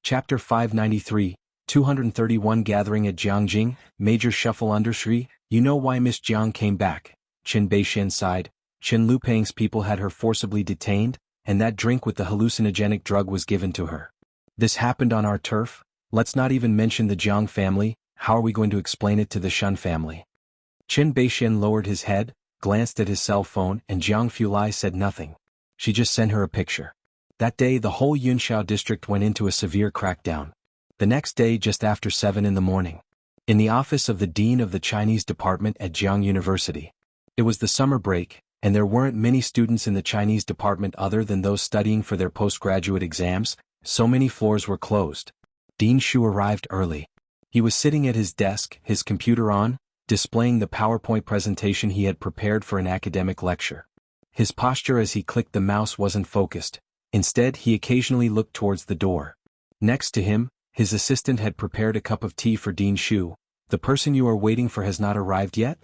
Chapter 593, 231 Gathering at Jianghu, Major Shuffle Undershree. You know why Miss Jiang came back. Qin Beishan sighed. Qin Lupang's people had her forcibly detained, and that drink with the hallucinogenic drug was given to her. This happened on our turf. Let's not even mention the Jiang family. How are we going to explain it to the Shun family? Qin Beishan lowered his head, glanced at his cell phone, and Jianghu Lai said nothing. She just sent her a picture. That day the whole Yunxiao district went into a severe crackdown. The next day just after 7 in the morning. In the office of the Dean of the Chinese department at Jianghu University. It was the summer break, and there weren't many students in the Chinese department other than those studying for their postgraduate exams, so many floors were closed. Dean Shu arrived early. He was sitting at his desk, his computer on, displaying the PowerPoint presentation he had prepared for an academic lecture. His posture as he clicked the mouse wasn't focused. Instead, he occasionally looked towards the door. Next to him, his assistant had prepared a cup of tea for Dean Shu. The person you are waiting for has not arrived yet?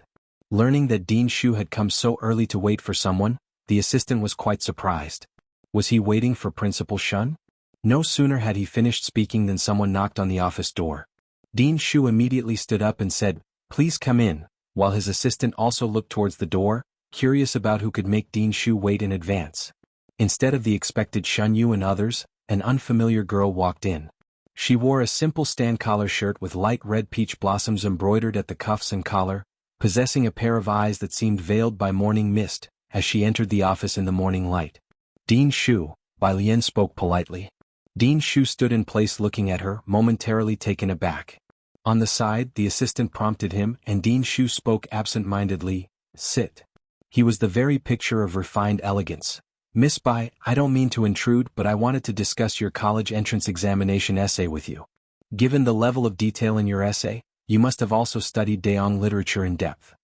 Learning that Dean Shu had come so early to wait for someone, the assistant was quite surprised. Was he waiting for Principal Shun? No sooner had he finished speaking than someone knocked on the office door. Dean Shu immediately stood up and said, "Please come in," while his assistant also looked towards the door, curious about who could make Dean Shu wait in advance. Instead of the expected Shun Yu and others, an unfamiliar girl walked in. She wore a simple stand collar shirt with light red peach blossoms embroidered at the cuffs and collar, possessing a pair of eyes that seemed veiled by morning mist, as she entered the office in the morning light. "Dean Shu," Bai Lian spoke politely. Dean Shu stood in place looking at her, momentarily taken aback. On the side, the assistant prompted him, and Dean Shu spoke absent-mindedly, "Sit." He was the very picture of refined elegance. "Miss Bai, I don't mean to intrude, but I wanted to discuss your college entrance examination essay with you. Given the level of detail in your essay, you must have also studied Daong literature in depth.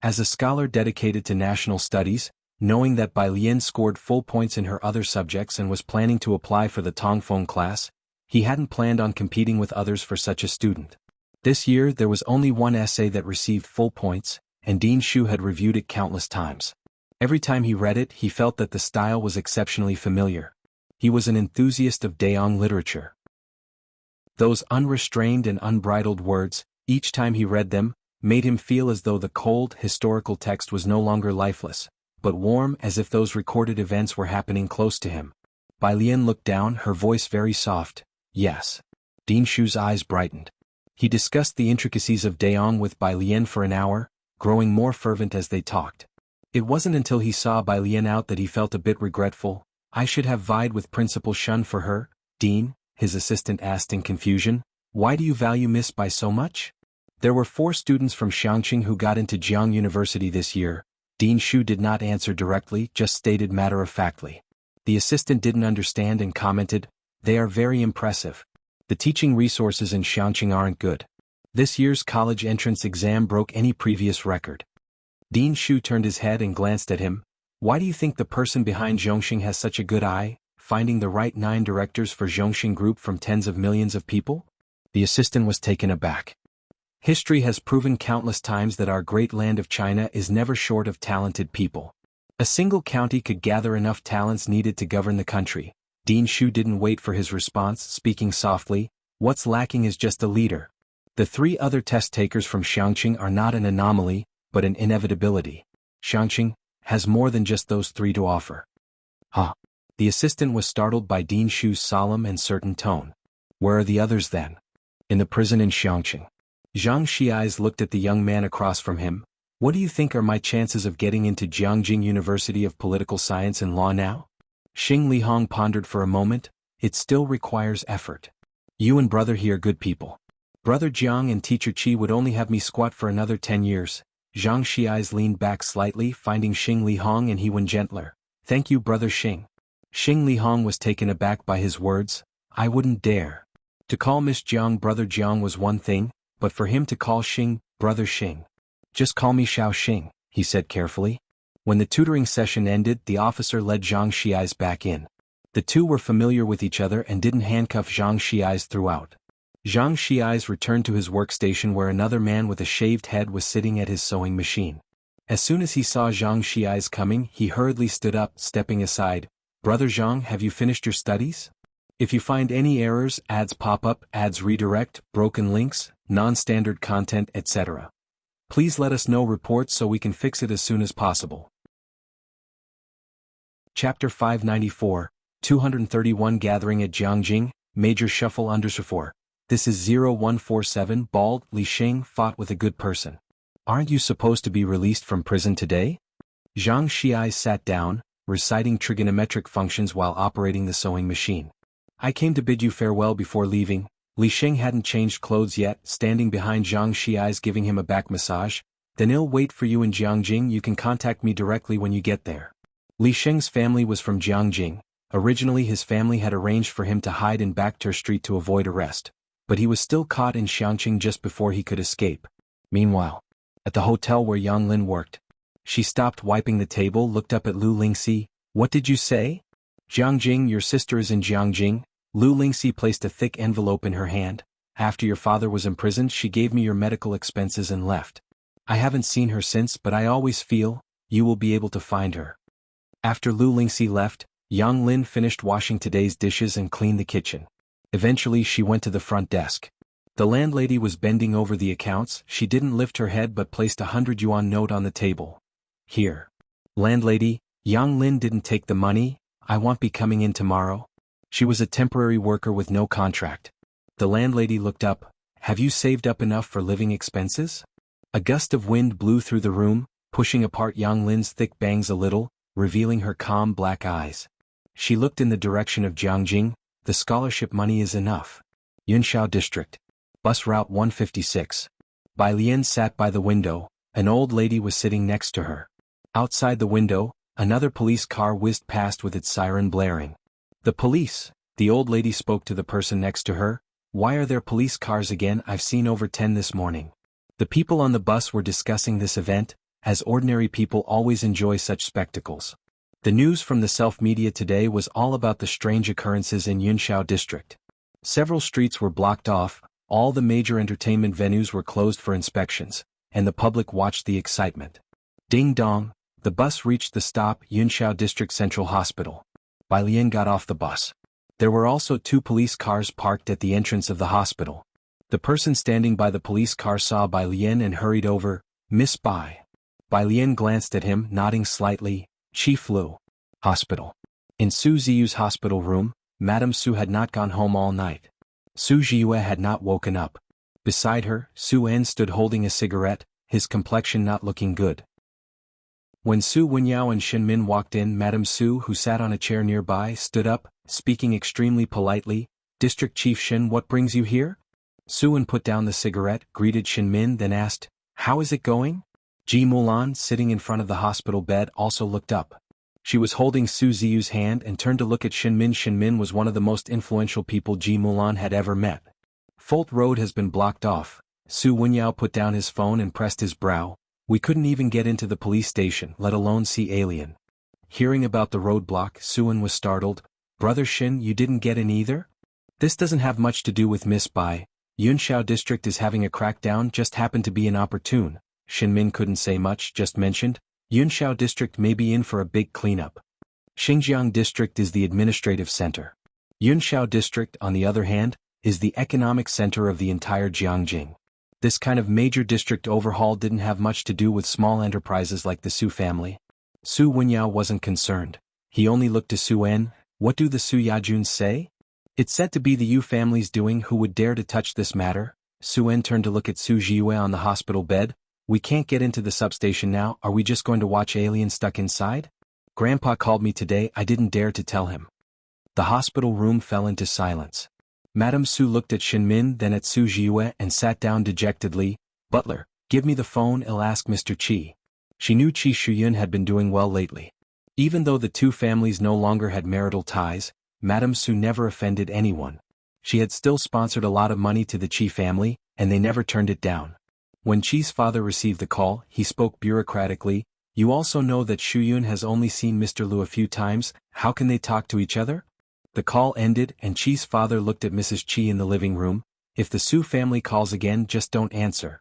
As a scholar dedicated to national studies, knowing that Bai Lian scored full points in her other subjects and was planning to apply for the Tongfeng class, he hadn't planned on competing with others for such a student. This year there was only one essay that received full points, and Dean Shu had reviewed it countless times. Every time he read it, he felt that the style was exceptionally familiar. He was an enthusiast of Daong literature. Those unrestrained and unbridled words, each time he read them, made him feel as though the cold, historical text was no longer lifeless, but warm, as if those recorded events were happening close to him. Bai Lian looked down, her voice very soft. "Yes." Dean Shu's eyes brightened. He discussed the intricacies of Daong with Bai Lian for an hour, growing more fervent as they talked. It wasn't until he saw Bai Lian out that he felt a bit regretful. "I should have vied with Principal Shun for her." "Dean," his assistant asked in confusion, "why do you value Miss Bai so much?" There were 4 students from Xianxia who got into Jianghu University this year. Dean Shu did not answer directly, just stated matter-of-factly. The assistant didn't understand and commented, "They are very impressive. The teaching resources in Xianxia aren't good. This year's college entrance exam broke any previous record." Dean Shu turned his head and glanced at him. "Why do you think the person behind Zhongxing has such a good eye, finding the right 9 directors for Zhongxing Group from tens of millions of people?" The assistant was taken aback. "History has proven countless times that our great land of China is never short of talented people. A single county could gather enough talents needed to govern the country." Dean Shu didn't wait for his response, speaking softly, "What's lacking is just a leader. The 3 other test takers from Xianxia are not an anomaly, but an inevitability. Xianxia has more than just those 3 to offer." "Huh." The assistant was startled by Dean Shu's solemn and certain tone. "Where are the others then?" "In the prison in Xianxia." Xianxia's eyes looked at the young man across from him. "What do you think are my chances of getting into Jianghu University of Political Science and Law now?" Xing Lihong pondered for a moment. "It still requires effort. You and brother here good people. Brother Jiang and teacher Qi would only have me squat for another 10 years. Xianxia's eyes leaned back slightly, finding Xing Lihong, and he went gentler. "Thank you, brother Xing." Xing Lihong was taken aback by his words. "I wouldn't dare." To call Miss Jiang brother Jiang was one thing, but for him to call Xing brother Xing. "Just call me Xiao Xing," he said carefully. When the tutoring session ended, the officer led Xiaoxi's back in. The two were familiar with each other and didn't handcuff Xiaoxi's throughout. Xiaoxi's returned to his workstation where another man with a shaved head was sitting at his sewing machine. As soon as he saw Xiaoxi's coming, he hurriedly stood up, stepping aside. "Brother Zhang, have you finished your studies?" If you find any errors, ads pop up, ads redirect, broken links, non-standard content, etc., please let us know reports so we can fix it as soon as possible. Chapter 594, 231 Gathering at Jianghu, Major Shuffle _4. This is 0147 Bald. Li Sheng fought with a good person. Aren't you supposed to be released from prison today? Xianxia sat down, reciting trigonometric functions while operating the sewing machine. I came to bid you farewell before leaving. Li Sheng hadn't changed clothes yet, standing behind Xianxia's giving him a back massage. Then I'll wait for you in Jianghu. You can contact me directly when you get there. Li Sheng's family was from Jianghu. Originally his family had arranged for him to hide in Bakhtur Street to avoid arrest, but he was still caught in Xianxia just before he could escape. Meanwhile, at the hotel where Yang Lin worked, she stopped wiping the table, looked up at Lu Lingxi. What did you say? Jianghu, your sister is in Jianghu. Lu Lingxi placed a thick envelope in her hand. After your father was imprisoned, she gave me your medical expenses and left. I haven't seen her since, but I always feel you will be able to find her. After Lu Lingxi left, Yang Lin finished washing today's dishes and cleaned the kitchen. Eventually she went to the front desk. The landlady was bending over the accounts. She didn't lift her head but placed a 100 yuan note on the table. Here. Landlady, Yang Lin didn't take the money. I won't be coming in tomorrow. She was a temporary worker with no contract. The landlady looked up. Have you saved up enough for living expenses? A gust of wind blew through the room, pushing apart Yang Lin's thick bangs a little, revealing her calm black eyes. She looked in the direction of Jianghu. The scholarship money is enough. Yunshao District. Bus Route 156. Bai Lian sat by the window. An old lady was sitting next to her. Outside the window, another police car whizzed past with its siren blaring. The police, the old lady spoke to the person next to her. Why are there police cars again? I've seen over 10 this morning. The people on the bus were discussing this event, as ordinary people always enjoy such spectacles. The news from the self-media today was all about the strange occurrences in Yunshao District. Several streets were blocked off, all the major entertainment venues were closed for inspections, and the public watched the excitement. Ding dong, the bus reached the stop, Yunshao District Central Hospital. Bai Lian got off the bus. There were also 2 police cars parked at the entrance of the hospital. The person standing by the police car saw Bai Lian and hurried over. Miss Bai. Bai Lian glanced at him, nodding slightly. Chief Lu. Hospital. In Su Ziyu's hospital room, Madame Su had not gone home all night. Su Ziyue had not woken up. Beside her, Su En stood holding a cigarette, his complexion not looking good. When Su Wenyao and Shen Min walked in, Madame Su, who sat on a chair nearby, stood up, speaking extremely politely. District Chief Shen, what brings you here? Su En put down the cigarette, greeted Shen Min, then asked, how is it going? Ji Mulan, sitting in front of the hospital bed, also looked up. She was holding Su Ziyu's hand and turned to look at Shen Min. Shen Min was one of the most influential people Ji Mulan had ever met. Folt Road has been blocked off. Su Wenyao put down his phone and pressed his brow. We couldn't even get into the police station, let alone see Alien. Hearing about the roadblock, Su En was startled. Brother Shin, you didn't get in either? This doesn't have much to do with Miss Bai. Yunshao District is having a crackdown, just happened to be inopportune. Shen Min couldn't say much, just mentioned. Yunshao District may be in for a big cleanup. Xinjiang District is the administrative center. Yunshao District, on the other hand, is the economic center of the entire Jianghu. This kind of major district overhaul didn't have much to do with small enterprises like the Su family. Su Wenyao wasn't concerned. He only looked to Su En. What do the Su Yajuns say? It's said to be the Yu family's doing. Who would dare to touch this matter? Su En turned to look at Su Ziyue on the hospital bed. We can't get into the substation now. Are we just going to watch Alien stuck inside? Grandpa called me today. I didn't dare to tell him. The hospital room fell into silence. Madame Su looked at Shen Min, then at Su Ziyue, and sat down dejectedly. Butler, give me the phone. I'll ask Mr. Qi. She knew Qi Shuyun had been doing well lately. Even though the 2 families no longer had marital ties, Madame Su never offended anyone. She had still sponsored a lot of money to the Qi family, and they never turned it down. When Qi's father received the call, he spoke bureaucratically. You also know that Shuyun has only seen Mr. Lu a few times. How can they talk to each other? The call ended, and Qi's father looked at Mrs. Qi in the living room. If the Su family calls again, just don't answer.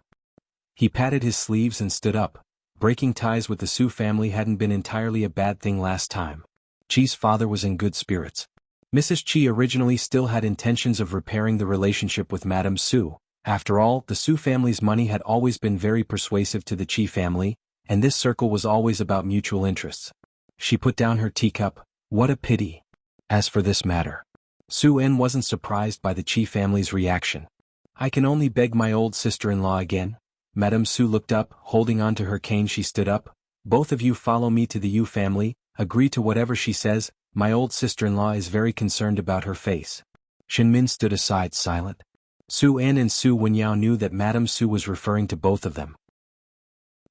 He patted his sleeves and stood up. Breaking ties with the Su family hadn't been entirely a bad thing last time. Qi's father was in good spirits. Mrs. Qi originally still had intentions of repairing the relationship with Madame Su. After all, the Su family's money had always been very persuasive to the Qi family, and this circle was always about mutual interests. She put down her teacup. What a pity. As for this matter, Su En wasn't surprised by the Qi family's reaction. I can only beg my old sister-in-law again. Madame Su looked up, holding on to her cane. She stood up. Both of you follow me to the Yu family, agree to whatever she says. My old sister-in-law is very concerned about her face. Shinmin stood aside silent. Su En and Su Wenyao knew that Madame Su was referring to both of them.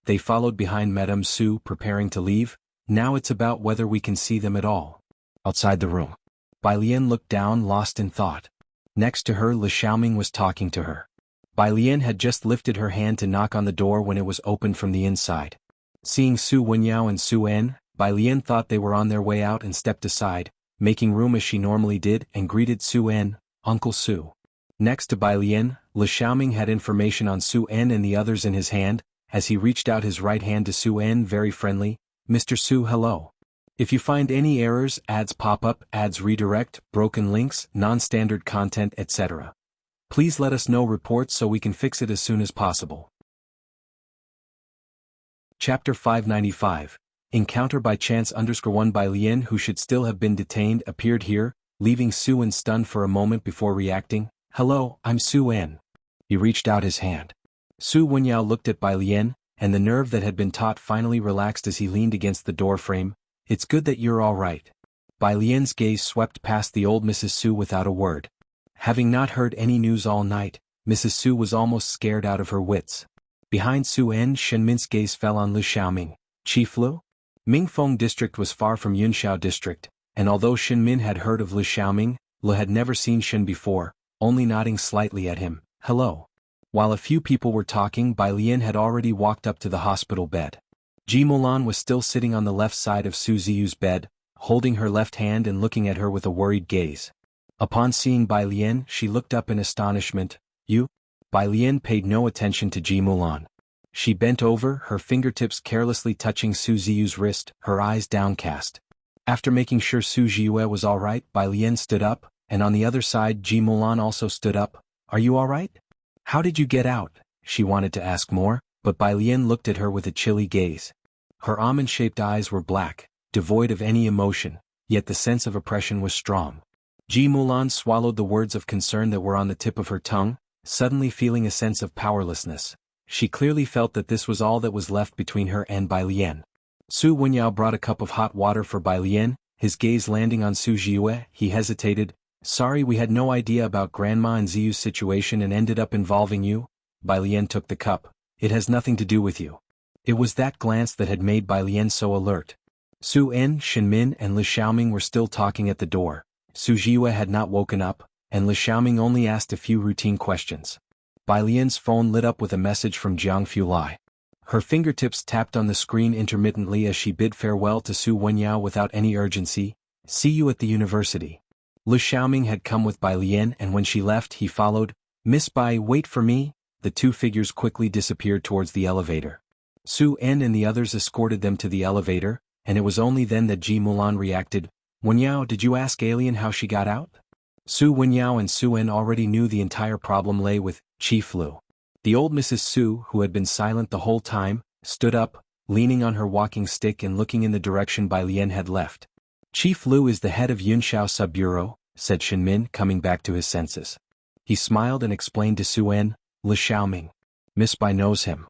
They followed behind Madame Su, preparing to leave. Now it's about whether we can see them at all. Outside the room, Bai Lian looked down, lost in thought. Next to her, Li Xiaoming was talking to her. Bai Lian had just lifted her hand to knock on the door when it was opened from the inside. Seeing Su Wenyao and Su En, Bai Lian thought they were on their way out and stepped aside, making room as she normally did, and greeted Su En, Uncle Su. Next to Bai Lian, Li Xiaoming had information on Su En and the others in his hand. As he reached out his right hand to Su En, very friendly. Mr. Su, hello. If you find any errors, ads pop up, ads redirect, broken links, non-standard content, etc., please let us know reports so we can fix it as soon as possible. Chapter 595. Encounter by chance _1 Bai Lian, who should still have been detained, appeared here, leaving Su En stunned for a moment before reacting. Hello, I'm Su En. He reached out his hand. Su Wenyao looked at Bai Lian, and the nerve that had been taut finally relaxed as he leaned against the door frame. It's good that you're all right. Bai Lian's gaze swept past the old Mrs. Su without a word. Having not heard any news all night, Mrs. Su was almost scared out of her wits. Behind Su En, Shenmin's gaze fell on Li Xiaoming. Chief Lu? Mingfeng district was far from Yunxiao district, and although Shenmin had heard of Li Xiaoming, Li had never seen Shen before, only nodding slightly at him. Hello. While a few people were talking, Bai Lian had already walked up to the hospital bed. Ji Mulan was still sitting on the left side of Su Ziyu's bed, holding her left hand and looking at her with a worried gaze. Upon seeing Bai Lian, she looked up in astonishment. You? Bai Lian paid no attention to Ji Mulan. She bent over, her fingertips carelessly touching Su Ziyu's wrist, her eyes downcast. After making sure Su Ziyue was all right, Bai Lian stood up, and on the other side Ji Mulan also stood up. Are you all right? How did you get out? She wanted to ask more, but Bai Lian looked at her with a chilly gaze. Her almond-shaped eyes were black, devoid of any emotion, yet the sense of oppression was strong. Ji Mulan swallowed the words of concern that were on the tip of her tongue, suddenly feeling a sense of powerlessness. She clearly felt that this was all that was left between her and Bai Lian. Su Wenyao brought a cup of hot water for Bai Lian, his gaze landing on Su Ziyue. He hesitated. Sorry, we had no idea about Grandma and Ziyu's situation and ended up involving you. Bai Lian took the cup. It has nothing to do with you. It was that glance that had made Bai Lian so alert. Su En, Shenmin and Li Xiaoming were still talking at the door. Su Ziyue had not woken up, and Li Xiaoming only asked a few routine questions. Bai Lian's phone lit up with a message from Jianghu Lai. Her fingertips tapped on the screen intermittently as she bid farewell to Su Wenyao without any urgency. See you at the university. Li Xiaoming had come with Bai Lian, and when she left he followed. Miss Bai, wait for me. The two figures quickly disappeared towards the elevator. Su En and the others escorted them to the elevator, and it was only then that Ji Mulan reacted. Wenyao, did you ask Alien how she got out? Su Wenyao and Su En already knew the entire problem lay with Chief Lu. The old Mrs. Su, who had been silent the whole time, stood up, leaning on her walking stick and looking in the direction Bai Lian had left. Chief Lu is the head of Yunxiao Sub-Bureau, said Shenmin, coming back to his senses. He smiled and explained to Su En, Li Xiaoming. Miss Bai knows him.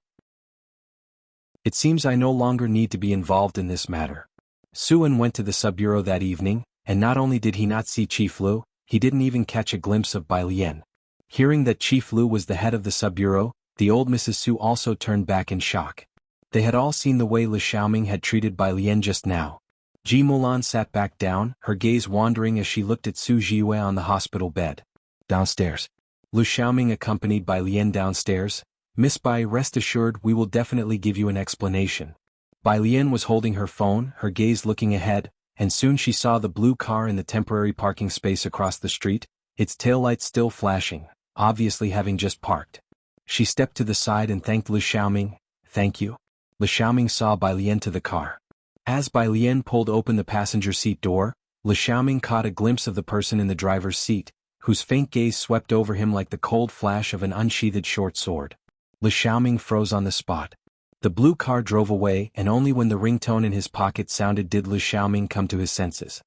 It seems I no longer need to be involved in this matter. Su En went to the Sub-Bureau that evening, and not only did he not see Chief Lu, he didn't even catch a glimpse of Bai Lian. Hearing that Chief Lu was the head of the Sub-Bureau, the old Mrs. Su also turned back in shock. They had all seen the way Li Xiaoming had treated Bai Lian just now. Ji Mulan sat back down, her gaze wandering as she looked at Su Ziyue on the hospital bed. Downstairs. Li Xiaoming accompanied Bai Lian downstairs. Miss Bai, rest assured we will definitely give you an explanation. Bai Lian was holding her phone, her gaze looking ahead, and soon she saw the blue car in the temporary parking space across the street, its taillights still flashing, obviously having just parked. She stepped to the side and thanked Li Xiaoming. Thank you. Li Xiaoming saw Bai Lian to the car. As Bai Lian pulled open the passenger seat door, Li Xiaoming caught a glimpse of the person in the driver's seat, whose faint gaze swept over him like the cold flash of an unsheathed short sword. Li Xiaoming froze on the spot. The blue car drove away, and only when the ringtone in his pocket sounded did Li Xiaoming come to his senses.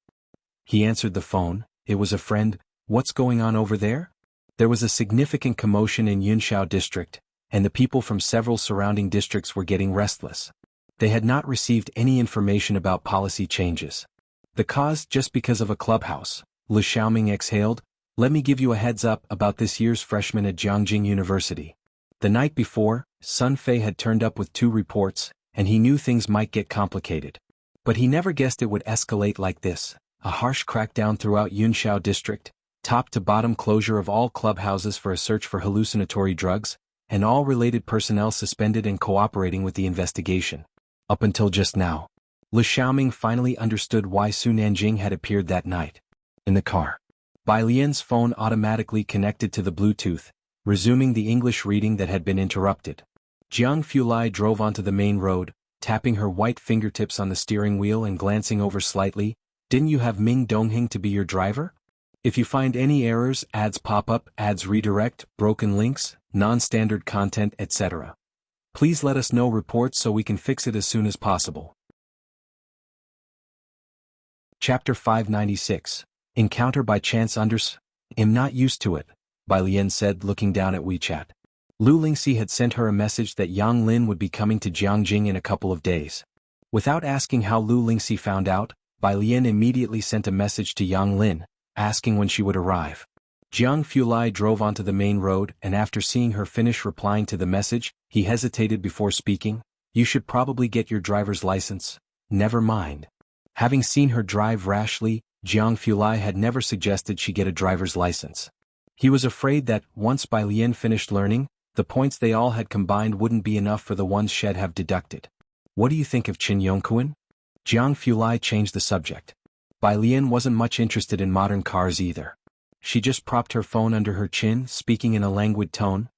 He answered the phone. It was a friend. "What's going on over there?" There was a significant commotion in Yunxiao district, and the people from several surrounding districts were getting restless. They had not received any information about policy changes. The cause just because of a clubhouse. Li Xiaoming exhaled. "Let me give you a heads up about this year's freshman at Jianghu University." The night before, Sun Fei had turned up with 2 reports, and he knew things might get complicated. But he never guessed it would escalate like this. A harsh crackdown throughout Yunxiao district, top to bottom closure of all clubhouses for a search for hallucinatory drugs, and all related personnel suspended and cooperating with the investigation. Up until just now, Li Xiaoming finally understood why Su Nanjing had appeared that night. In the car, Bai Lian's phone automatically connected to the Bluetooth, resuming the English reading that had been interrupted. Jianghu Lai drove onto the main road, tapping her white fingertips on the steering wheel and glancing over slightly. "Didn't you have Ming Dongheng to be your driver? If you find any errors, ads pop up, ads redirect, broken links, non-standard content, etc. Please let us know reports so we can fix it as soon as possible." Chapter 596. Encounter by Chance I'm not used to it, Bai Lian said, looking down at WeChat. Lu Lingxi had sent her a message that Yang Lin would be coming to Jianghu in a couple of days. Without asking how Lu Lingxi found out, Bai Lian immediately sent a message to Yang Lin, asking when she would arrive. Jianghu Lai drove onto the main road, and after seeing her finish replying to the message, he hesitated before speaking. "You should probably get your driver's license." "Never mind." Having seen her drive rashly, Jianghu Lai had never suggested she get a driver's license. He was afraid that, once Bai Lian finished learning, the points they all had combined wouldn't be enough for the ones she'd have deducted. "What do you think of Qin Yongquan?" Jianghu Lai changed the subject. Bai Lian wasn't much interested in modern cars either. She just propped her phone under her chin, speaking in a languid tone.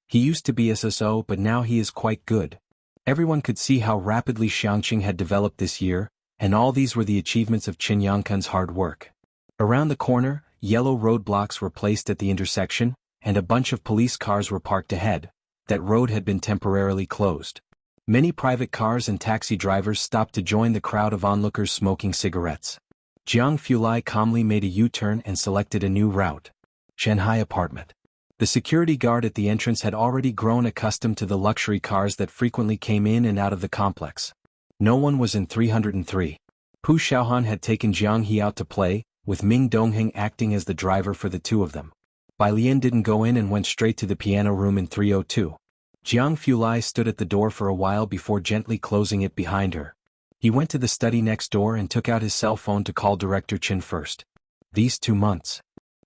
"He used to be SSO, but now he is quite good." Everyone could see how rapidly Xianxia had developed this year, and all these were the achievements of Qin Yongquan's hard work. Around the corner, yellow roadblocks were placed at the intersection, and a bunch of police cars were parked ahead. That road had been temporarily closed. Many private cars and taxi drivers stopped to join the crowd of onlookers smoking cigarettes. Jianghu Lai calmly made a U-turn and selected a new route. Shanghai apartment. The security guard at the entrance had already grown accustomed to the luxury cars that frequently came in and out of the complex. No one was in 303. Pu Xiaohan had taken Jianghe out to play, with Ming Dongheng acting as the driver for the 2 of them. Bai Lian didn't go in and went straight to the piano room in 302. Jianghu Lai stood at the door for a while before gently closing it behind her. He went to the study next door and took out his cell phone to call Director Chen first. These 2 months.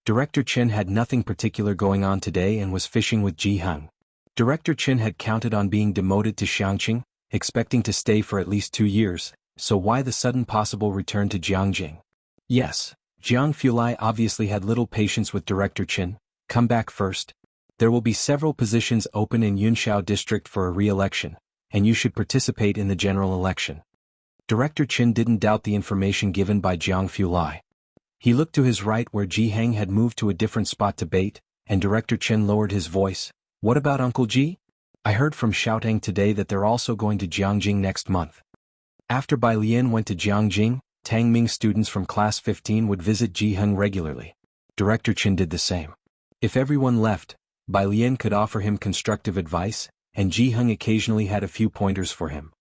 Director Chen had nothing particular going on today and was fishing with Jianghu. Director Chen had counted on being demoted to Xianxia, expecting to stay for at least 2 years, so why the sudden possible return to Jianghu? Yes, Jianghu Lai obviously had little patience with Director Chen. "Come back first. There will be several positions open in Yunxiao district for a re-election, and you should participate in the general election." Director Chen didn't doubt the information given by Jianghu Lai. He looked to his right where Jianghu had moved to a different spot to bait, and Director Chen lowered his voice. "What about Uncle Ji? I heard from Xiaotang today that they're also going to Jianghu next month." After Bai Lian went to Jianghu, Tang Ming students from Class 15 would visit Jianghu regularly. Director Chen did the same. If everyone left, Bai Lian could offer him constructive advice, and Jianghu occasionally had a few pointers for him.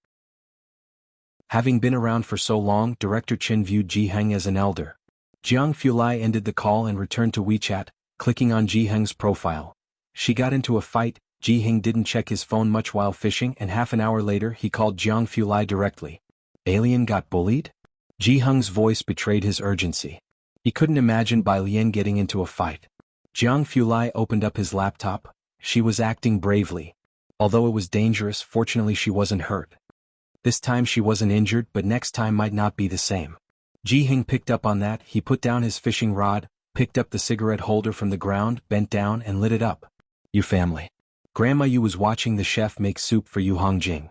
Having been around for so long, Director Chen viewed Jianghu as an elder. Jianghu Lai ended the call and returned to WeChat, clicking on Jianghu's profile. She got into a fight. Jianghu didn't check his phone much while fishing, and half an hour later he called Jianghu Lai directly. "Alien got bullied?" Jianghu's voice betrayed his urgency. He couldn't imagine Bai Lian getting into a fight. Jianghu Lai opened up his laptop. She was acting bravely. Although it was dangerous, fortunately she wasn't hurt. This time she wasn't injured, but next time might not be the same. Jianghu picked up on that. He put down his fishing rod, picked up the cigarette holder from the ground, bent down and lit it up. "You family. Grandma Yu was watching the chef make soup for Yu Hongjing."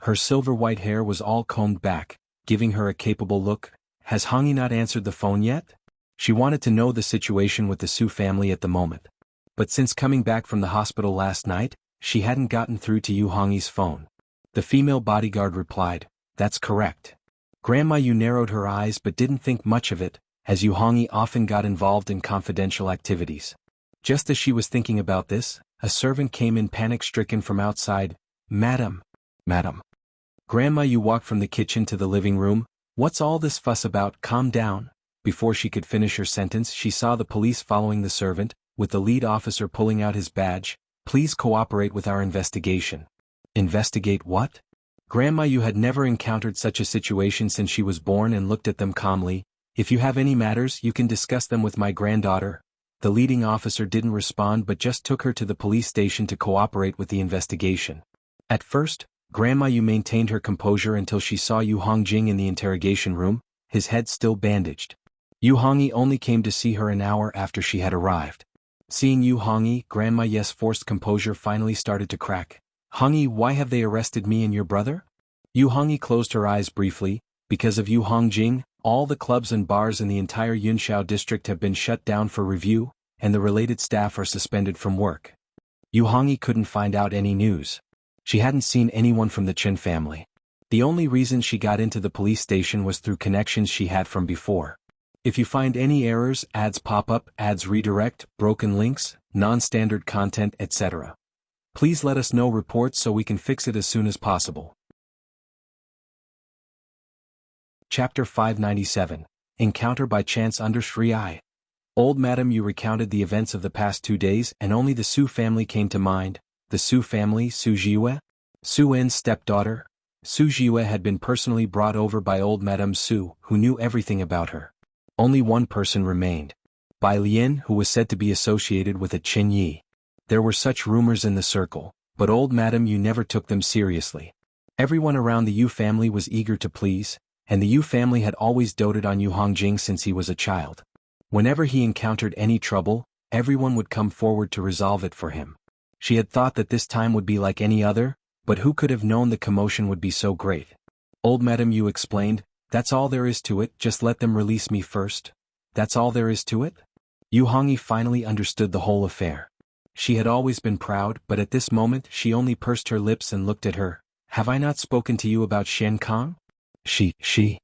Her silver-white hair was all combed back, giving her a capable look. Has Hongyi not answered the phone yet? She wanted to know the situation with the Su family at the moment. But since coming back from the hospital last night, she hadn't gotten through to Yu Hongyi's phone. The female bodyguard replied, "That's correct." Grandma Yu narrowed her eyes but didn't think much of it, as Yu Hongyi often got involved in confidential activities. Just as she was thinking about this, a servant came in panic-stricken from outside. "Madam. Madam." Grandma Yu walked from the kitchen to the living room. "What's all this fuss about? Calm down." Before she could finish her sentence, she saw the police following the servant, with the lead officer pulling out his badge. "Please cooperate with our investigation." Investigate what? Grandma Yu had never encountered such a situation since she was born and looked at them calmly. "If you have any matters, you can discuss them with my granddaughter." The leading officer didn't respond but just took her to the police station to cooperate with the investigation. At first, Grandma Yu maintained her composure until she saw Yu Hongjing in the interrogation room, his head still bandaged. Yu Hongyi only came to see her an hour after she had arrived. Seeing Yu Hongyi, Grandma Yu's forced composure finally started to crack. "Hongyi, why have they arrested me and your brother?" Yu Hongyi closed her eyes briefly. "Because of Yu Hongjing, all the clubs and bars in the entire Yunxiao district have been shut down for review, and the related staff are suspended from work." Yu Hongyi couldn't find out any news. She hadn't seen anyone from the Chen family. The only reason she got into the police station was through connections she had from before. If you find any errors, ads pop up, ads redirect, broken links, non-standard content, etc., please let us know reports so we can fix it as soon as possible. Chapter 597. Encounter by Chance under Sri I. Old Madam Yu recounted the events of the past 2 days and only the Su family came to mind. The Su family, Su Jiwe? Su En's stepdaughter. Su Jiwe had been personally brought over by old Madame Su, who knew everything about her. Only one person remained. Bai Lian, who was said to be associated with a Qin Yi. There were such rumors in the circle, but old Madame Yu never took them seriously. Everyone around the Yu family was eager to please, and the Yu family had always doted on Yu Hongjing since he was a child. Whenever he encountered any trouble, everyone would come forward to resolve it for him. She had thought that this time would be like any other, but who could have known the commotion would be so great? Old Madame Yu explained, "That's all there is to it, just let them release me first." "That's all there is to it?" Yu Hongyi finally understood the whole affair. She had always been proud, but at this moment she only pursed her lips and looked at her. "Have I not spoken to you about Xianxia?" She.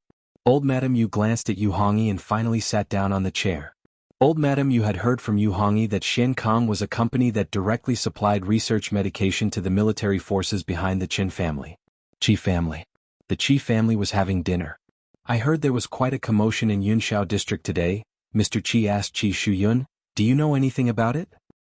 Old Madame Yu glanced at Yu Hongyi and finally sat down on the chair. Old Madame Yu had heard from Yu Hongyi that Xianxia was a company that directly supplied research medication to the military forces behind the Qin family. Qi family. The Qi family was having dinner. "I heard there was quite a commotion in Yunxiao district today," Mr. Qi asked Qi Shuyun. "Do you know anything about it?"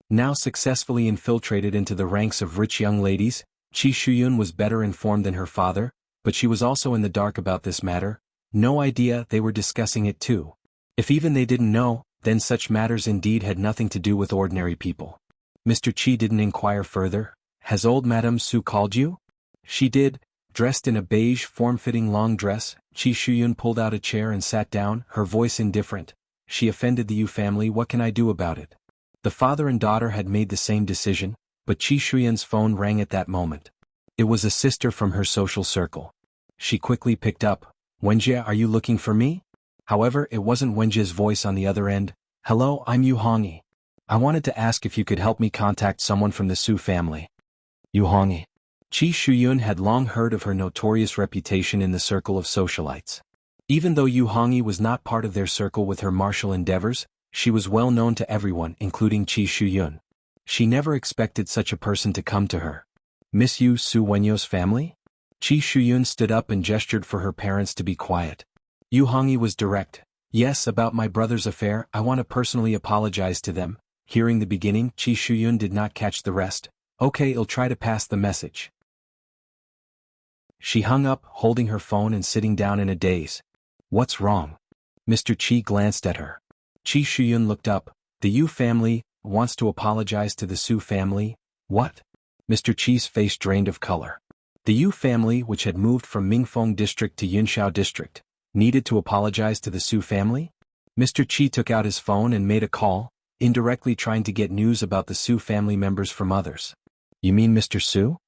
Now successfully infiltrated into the ranks of rich young ladies, Qi Shuyun was better informed than her father, but she was also in the dark about this matter. No idea they were discussing it too. If even they didn't know, then such matters indeed had nothing to do with ordinary people. Mr. Qi didn't inquire further. "Has old Madame Su called you?" She did. Dressed in a beige, form-fitting long dress, Qi Shuyun pulled out a chair and sat down, her voice indifferent. "She offended the Yu family, what can I do about it?" The father and daughter had made the same decision, but Qi Shuyun's phone rang at that moment. It was a sister from her social circle. She quickly picked up. "Wenjie, are you looking for me?" However, it wasn't Wenjie's voice on the other end. "Hello, I'm Yu Hongyi. I wanted to ask if you could help me contact someone from the Su family." Yu Hongyi. Qi Shuyun had long heard of her notorious reputation in the circle of socialites. Even though Yu Hongyi was not part of their circle with her martial endeavors, she was well known to everyone, including Qi Shuyun. She never expected such a person to come to her. "Miss Yu Su Wenyo's family?" Qi Shuyun stood up and gestured for her parents to be quiet. Yu Hongyi was direct. "Yes, about my brother's affair, I want to personally apologize to them." Hearing the beginning, Qi Shuyun did not catch the rest. "Okay, I'll try to pass the message." She hung up, holding her phone and sitting down in a daze. "What's wrong?" Mr. Qi glanced at her. Qi Shuyun looked up. "The Yu family wants to apologize to the Su family." "What?" Mr. Qi's face drained of color. The Yu family, which had moved from Mingfeng district to Yunxiao district, needed to apologize to the Su family? Mr. Qi took out his phone and made a call, indirectly trying to get news about the Su family members from others. "You mean Mr. Su?"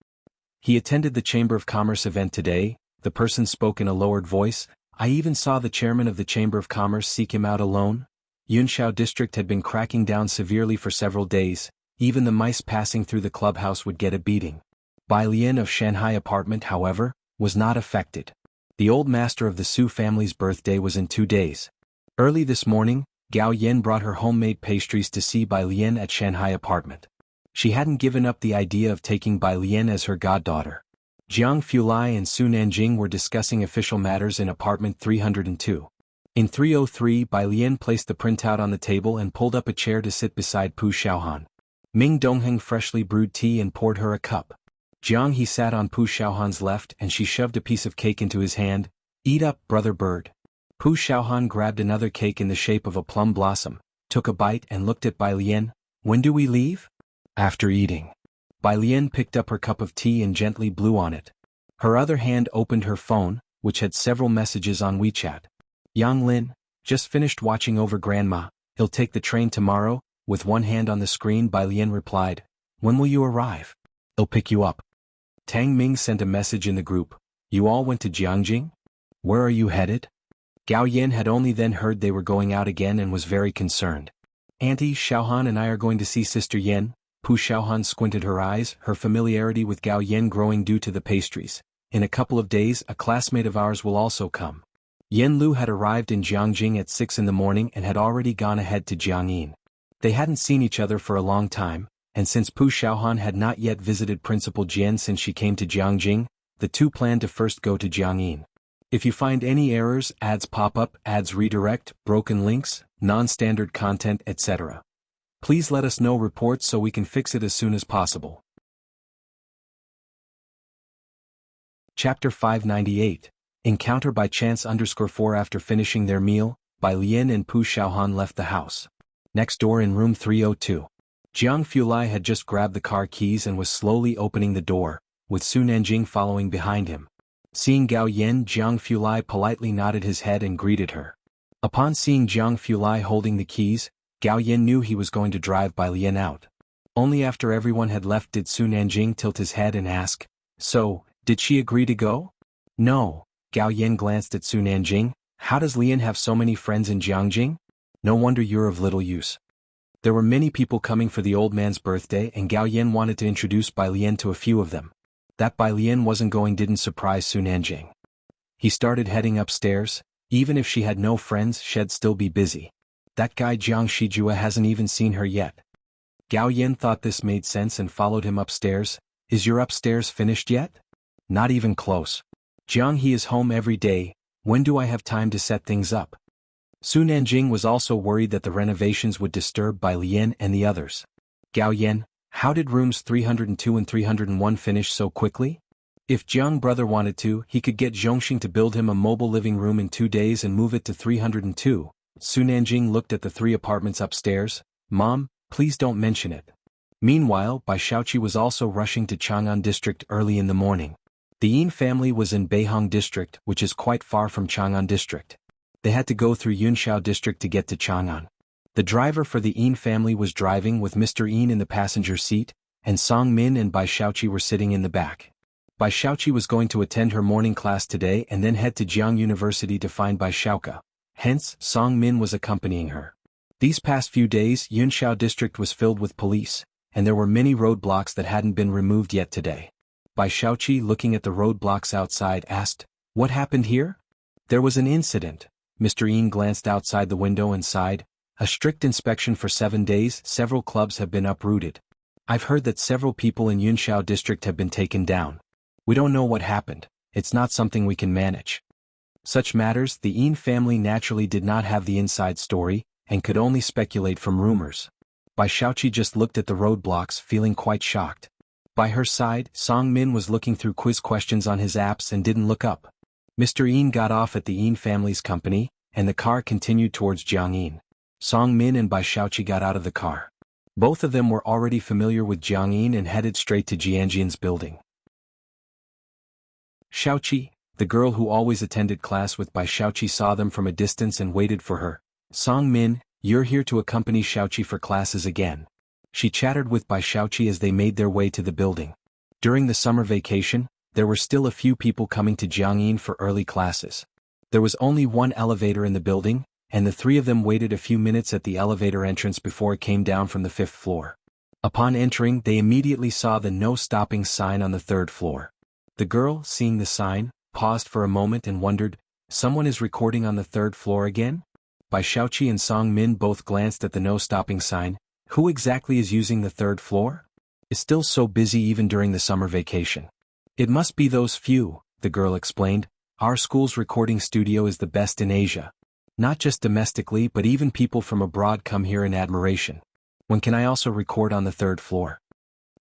"He attended the Chamber of Commerce event today," the person spoke in a lowered voice. I even saw the chairman of the Chamber of Commerce seek him out alone. Yunshao district had been cracking down severely for several days, even the mice passing through the clubhouse would get a beating. Bai Lian of Shanghai apartment, however, was not affected. The old master of the Su family's birthday was in 2 days. Early this morning, Gao Yen brought her homemade pastries to see Bai Lian at Shanghai apartment. She hadn't given up the idea of taking Bai Lian as her goddaughter. Jianghu Lai and Su Nanjing were discussing official matters in apartment 302. In 303, Bai Lian placed the printout on the table and pulled up a chair to sit beside Pu Xiaohan. Ming Dongheng freshly brewed tea and poured her a cup. Jianghu sat on Pu Xiaohan's left and she shoved a piece of cake into his hand. "Eat up, brother bird." Pu Xiaohan grabbed another cake in the shape of a plum blossom, took a bite and looked at Bai Lian. "When do we leave?" "After eating." Bai Lian picked up her cup of tea and gently blew on it. Her other hand opened her phone, which had several messages on WeChat. "Yang Lin, just finished watching over Grandma, he'll take the train tomorrow." With one hand on the screen, Bai Lian replied, "When will you arrive?" "He'll pick you up." Tang Ming sent a message in the group. "You all went to Jianghu? Where are you headed?" Gao Yen had only then heard they were going out again and was very concerned. "Auntie Xiaohan and I are going to see Sister Yen." Pu Xiaohan squinted her eyes, her familiarity with Gao Yen growing due to the pastries. "In a couple of days a classmate of ours will also come." Yen Lu had arrived in Jianghu at 6 in the morning and had already gone ahead to Jiangyin. They hadn't seen each other for a long time, and since Pu Xiaohan had not yet visited Principal Jian since she came to Jianghu, the two planned to first go to Jiangyin. If you find any errors, ads pop up, ads redirect, broken links, non-standard content, etc., please let us know reports so we can fix it as soon as possible. Chapter 598. Encounter by chance _4. After finishing their meal, Bai Lian and Pu Xiaohan left the house. Next door in room 302. Jianghu Lai had just grabbed the car keys and was slowly opening the door, with Su Nanjing following behind him. Seeing Gao Yen, Jianghu Lai politely nodded his head and greeted her. Upon seeing Jianghu Lai holding the keys, Gao Yen knew he was going to drive Bai Lian out. Only after everyone had left did Su Nanjing tilt his head and ask, "So, did she agree to go?" "No." Gao Yen glanced at Su Nanjing. "How does Lian have so many friends in Jianghu? No wonder you're of little use." There were many people coming for the old man's birthday and Gao Yen wanted to introduce Bai Lian to a few of them. That Bai Lian wasn't going didn't surprise Su Nanjing. He started heading upstairs. Even if she had no friends, she'd still be busy. That guy Jiang Shijua hasn't even seen her yet. Gao Yen thought this made sense and followed him upstairs. "Is your upstairs finished yet?" "Not even close. Jiang he is home every day. When do I have time to set things up?" Su Nanjing was also worried that the renovations would disturb Bai Lian and the others. "Gao Yen, how did rooms 302 and 301 finish so quickly?" If Jiang brother wanted to, he could get Zhongxing to build him a mobile living room in 2 days and move it to 302. Su Nanjing looked at the 3 apartments upstairs. "Mom, please don't mention it." Meanwhile, Bai Xiaoqi was also rushing to Chang'an district early in the morning. The Yin family was in Beihong district, which is quite far from Chang'an district. They had to go through Yunshao district to get to Chang'an. The driver for the Yin family was driving with Mr. Yin in the passenger seat, and Song Min and Bai Xiaoqi were sitting in the back. Bai Xiaoqi was going to attend her morning class today and then head to Jiang University to find Bai Xiaoka. Hence, Song Min was accompanying her. These past few days, Yunshao district was filled with police, and there were many roadblocks that hadn't been removed yet today. Bai Xiaoqi, looking at the roadblocks outside, asked, "What happened here?" "There was an incident." Mr. Yin glanced outside the window and sighed. "A strict inspection for 7 days, several clubs have been uprooted. I've heard that several people in Yunshao district have been taken down. We don't know what happened. It's not something we can manage." Such matters, the Yin family naturally did not have the inside story, and could only speculate from rumors. Bai Xiaoqi just looked at the roadblocks, feeling quite shocked. By her side, Song Min was looking through quiz questions on his apps and didn't look up. Mr. Yin got off at the Yin family's company, and the car continued towards Jiangyin. Song Min and Bai Xiaoqi got out of the car. Both of them were already familiar with Jiangyin and headed straight to Jianjian's building. Xiaoqi, the girl who always attended class with Bai Xiaoqi, saw them from a distance and waited for her. "Song Min, you're here to accompany Xiaoqi for classes again." She chattered with Bai Xiaoqi as they made their way to the building. During the summer vacation, there were still a few people coming to Jiangyin for early classes. There was only one elevator in the building, and the three of them waited a few minutes at the elevator entrance before it came down from the 5th floor. Upon entering, they immediately saw the no stopping sign on the 3rd floor. The girl, seeing the sign, paused for a moment and wondered, someone is recording on the 3rd floor again? Bai Xiaoqi and Song Min both glanced at the no stopping sign. Who exactly is using the 3rd floor? Is still so busy even during the summer vacation. It must be those few, the girl explained. Our school's recording studio is the best in Asia. Not just domestically but even people from abroad come here in admiration. When can I also record on the 3rd floor?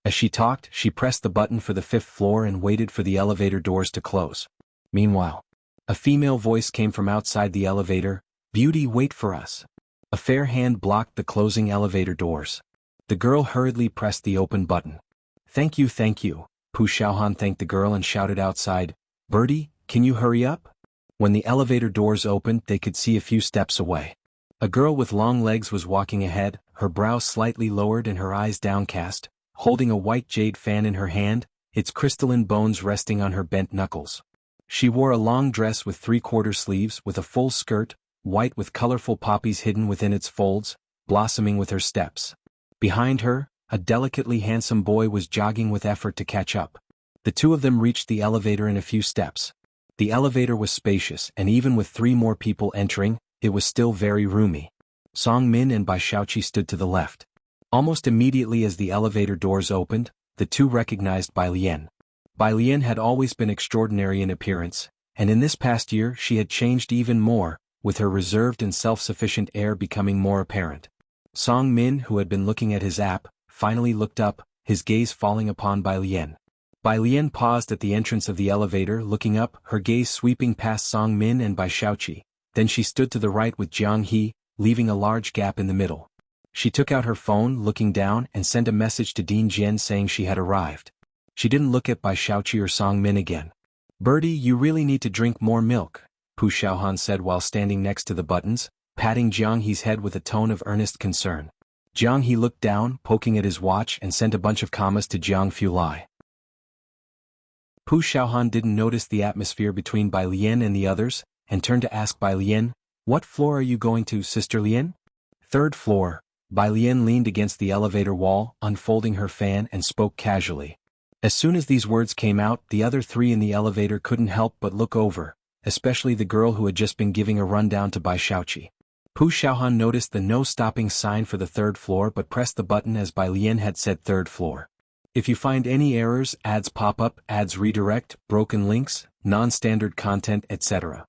As she talked, she pressed the button for the 5th floor and waited for the elevator doors to close. Meanwhile, a female voice came from outside the elevator. Beauty, wait for us. A fair hand blocked the closing elevator doors. The girl hurriedly pressed the open button. Thank you, Pu Xiaohan thanked the girl and shouted outside, Birdie, can you hurry up? When the elevator doors opened, they could see a few steps away. A girl with long legs was walking ahead, her brow slightly lowered and her eyes downcast, holding a white jade fan in her hand, its crystalline bones resting on her bent knuckles. She wore a long dress with 3/4 sleeves with a full skirt, white with colorful poppies hidden within its folds, blossoming with her steps. Behind her, a delicately handsome boy was jogging with effort to catch up. The two of them reached the elevator in a few steps. The elevator was spacious, and even with 3 more people entering, it was still very roomy. Song Min and Bai Xiaoqi stood to the left. Almost immediately as the elevator doors opened, the two recognized Bai Lian. Bai Lian had always been extraordinary in appearance, and in this past year she had changed even more, with her reserved and self-sufficient air becoming more apparent. Song Min, who had been looking at his app, finally looked up, his gaze falling upon Bai Lian. Bai Lian paused at the entrance of the elevator, looking up, her gaze sweeping past Song Min and Bai Xiaoqi. Then she stood to the right with Jianghu, leaving a large gap in the middle. She took out her phone, looking down, and sent a message to Dean Jian saying she had arrived. She didn't look at Bai Xiaoqi or Song Min again. Birdie, you really need to drink more milk, Pu Xiaohan said while standing next to the buttons, patting Jianghu's head with a tone of earnest concern. Jianghu looked down, poking at his watch, and sent a bunch of commas to Jianghu Lai. Pu Xiaohan didn't notice the atmosphere between Bai Lian and the others, and turned to ask Bai Lian, what floor are you going to, Sister Lian? 3rd floor. Bai Lian leaned against the elevator wall, unfolding her fan, and spoke casually. As soon as these words came out, the other 3 in the elevator couldn't help but look over, especially the girl who had just been giving a rundown to Bai Xiaoqi. Pu Xiaohan noticed the no-stopping sign for the 3rd floor but pressed the button as Bai Lian had said 3rd floor. If you find any errors, ads pop up, ads redirect, broken links, non-standard content, etc.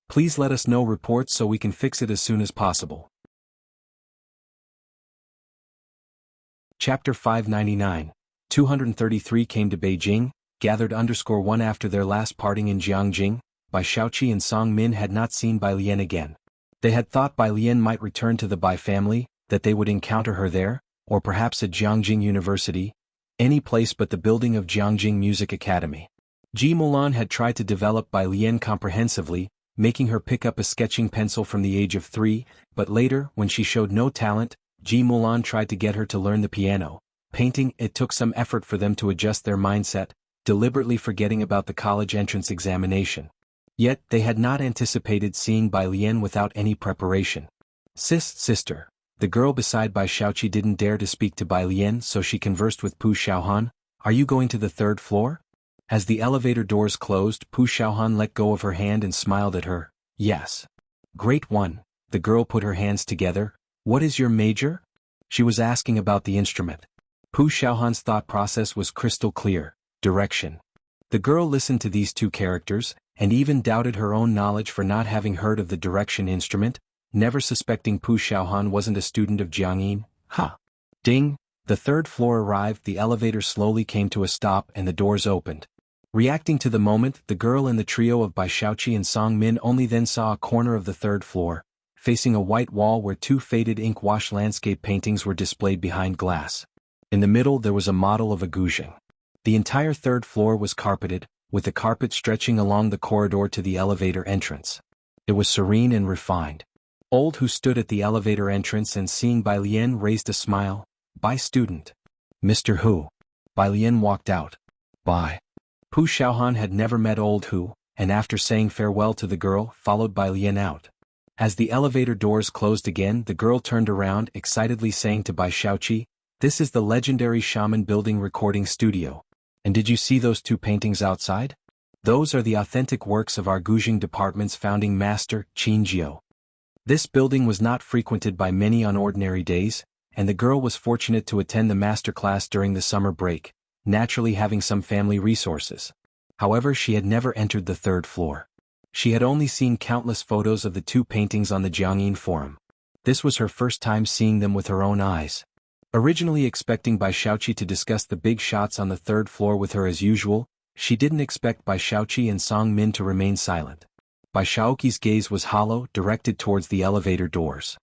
Please let us know reports so we can fix it as soon as possible. Chapter 599. 233 came to Beijing, gathered _1 after their last parting in Jianghu. Bai Xiaoqi and Song Min had not seen Bai Lian again. They had thought Bai Lian might return to the Bai family, that they would encounter her there, or perhaps at Jianghu University, any place but the building of Jianghu Music Academy. Ji Mulan had tried to develop Bai Lian comprehensively, making her pick up a sketching pencil from the age of 3, but later, when she showed no talent, Ji Mulan tried to get her to learn the piano. Painting, it took some effort for them to adjust their mindset, deliberately forgetting about the college entrance examination. Yet, they had not anticipated seeing Bai Lian without any preparation. Sister. The girl beside Bai Xiaoqi didn't dare to speak to Bai Lian, so she conversed with Pu Xiaohan. Are you going to the 3rd floor? As the elevator doors closed, Pu Xiaohan let go of her hand and smiled at her. Yes. Great one. The girl put her hands together. What is your major? She was asking about the instrument. Pu Xiaohan's thought process was crystal clear. Direction. The girl listened to these 2 characters, and even doubted her own knowledge for not having heard of the direction instrument, never suspecting Pu Xiaohan wasn't a student of Jiangyin. Ding! The 3rd floor arrived, the elevator slowly came to a stop and the doors opened. Reacting to the moment, the girl and the trio of Bai Xiaoqi and Song Min only then saw a corner of the 3rd floor, facing a white wall where 2 faded ink wash landscape paintings were displayed behind glass. In the middle there was a model of a guzheng. The entire 3rd floor was carpeted, with the carpet stretching along the corridor to the elevator entrance. It was serene and refined. Old who stood at the elevator entrance and seeing Bai Lian raised a smile. Bai student. Mr. Hu. Bai Lian walked out. Bai. Pu Xiaohan had never met Old Hu, and after saying farewell to the girl, followed by Lien out. As the elevator doors closed again, the girl turned around, excitedly saying to Bai Xiaoqi, "This is the legendary Shaman Building recording studio. And did you see those two paintings outside? Those are the authentic works of our Guzheng department's founding master, Qin Jiao." This building was not frequented by many on ordinary days, and the girl was fortunate to attend the master class during the summer break, naturally having some family resources. However, she had never entered the third floor. She had only seen countless photos of the two paintings on the Jianghu forum. This was her first time seeing them with her own eyes. Originally expecting Bai Xiaoqi to discuss the big shots on the third floor with her as usual, she didn't expect Bai Xiaoqi and Song Min to remain silent. Bai Xiaoqi's gaze was hollow, directed towards the elevator doors.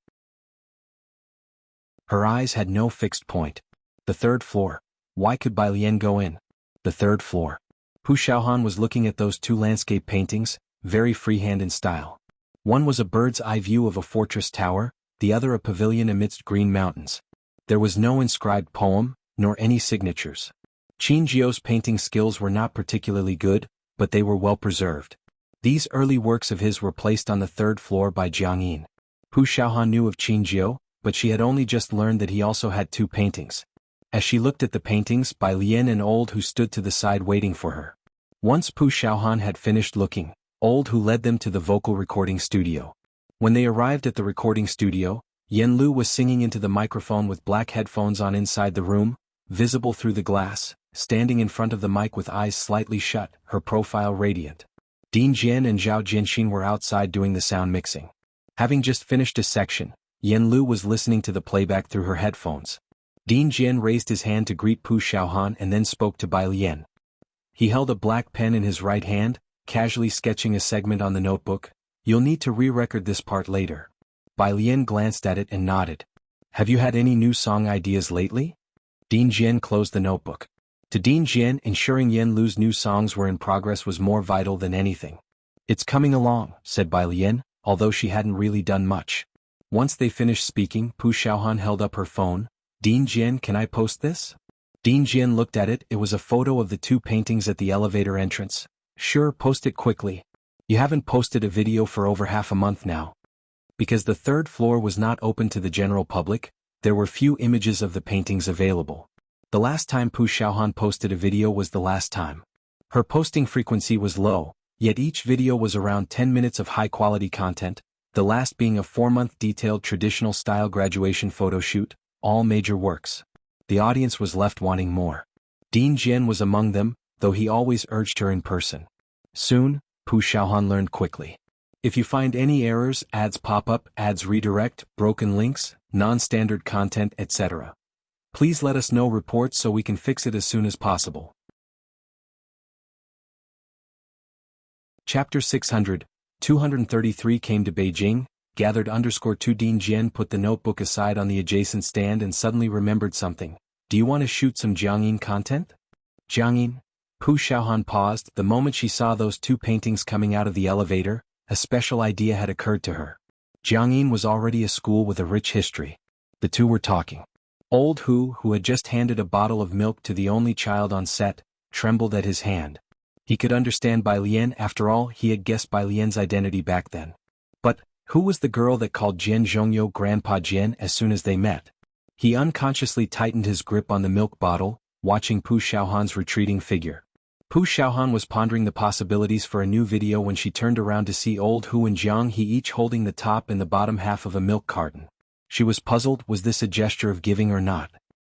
Her eyes had no fixed point. The third floor. Why could Bai Lian go in? The third floor. Pu Xiaohan was looking at those two landscape paintings, very freehand in style. One was a bird's eye view of a fortress tower, the other a pavilion amidst green mountains. There was no inscribed poem, nor any signatures. Qin Jiao's painting skills were not particularly good, but they were well preserved. These early works of his were placed on the third floor by Jiangyin. Pu Xiaohan knew of Qin Jiao, but she had only just learned that he also had two paintings. As she looked at the paintings, Bai Lian and Old Hu stood to the side waiting for her. Once Pu Xiaohan had finished looking, Old Hu led them to the vocal recording studio. When they arrived at the recording studio, Yen Lu was singing into the microphone with black headphones on inside the room, visible through the glass, standing in front of the mic with eyes slightly shut, her profile radiant. Ding Jian and Zhao Jianxin were outside doing the sound mixing. Having just finished a section, Yen Lu was listening to the playback through her headphones. Ding Jian raised his hand to greet Pu Xiaohan and then spoke to Bai Lian. He held a black pen in his right hand, casually sketching a segment on the notebook. "You'll need to re-record this part later." Bai Lian glanced at it and nodded. "Have you had any new song ideas lately?" Ding Jian closed the notebook. To Ding Jian, ensuring Yen Lu's new songs were in progress was more vital than anything. "It's coming along," said Bai Lian, although she hadn't really done much. Once they finished speaking, Pu Xiaohan held up her phone. "Ding Jian, can I post this?" Ding Jian looked at it. It was a photo of the two paintings at the elevator entrance. "Sure, post it quickly. You haven't posted a video for over half a month now." Because the third floor was not open to the general public, there were few images of the paintings available. The last time Pu Xiaohan posted a video was the last time. Her posting frequency was low, yet each video was around 10 minutes of high-quality content, the last being a 4-month detailed traditional-style graduation photo shoot, all major works. The audience was left wanting more. Ding Jian was among them, though he always urged her in person. Soon, Pu Xiaohan learned quickly. If you find any errors, ads pop up, ads redirect, broken links, non-standard content, etc., please let us know reports so we can fix it as soon as possible. Chapter 600, 233 came to Beijing, gathered _2 Ding Jian put the notebook aside on the adjacent stand and suddenly remembered something. "Do you want to shoot some Jiangyin content?" Jiangyin? Pu Xiaohan paused. The moment she saw those two paintings coming out of the elevator, a special idea had occurred to her. Jiangyin was already a school with a rich history. The two were talking. Old Hu, who had just handed a bottle of milk to the only child on set, trembled at his hand. He could understand Bai Lian. After all, he had guessed Bai Lian's identity back then. But who was the girl that called Jian Zhongyou Grandpa Jian as soon as they met? He unconsciously tightened his grip on the milk bottle, watching Pu Xiaohan's retreating figure. Pu Xiaohan was pondering the possibilities for a new video when she turned around to see Old Hu and Jianghe each holding the top and the bottom half of a milk carton. She was puzzled. Was this a gesture of giving or not?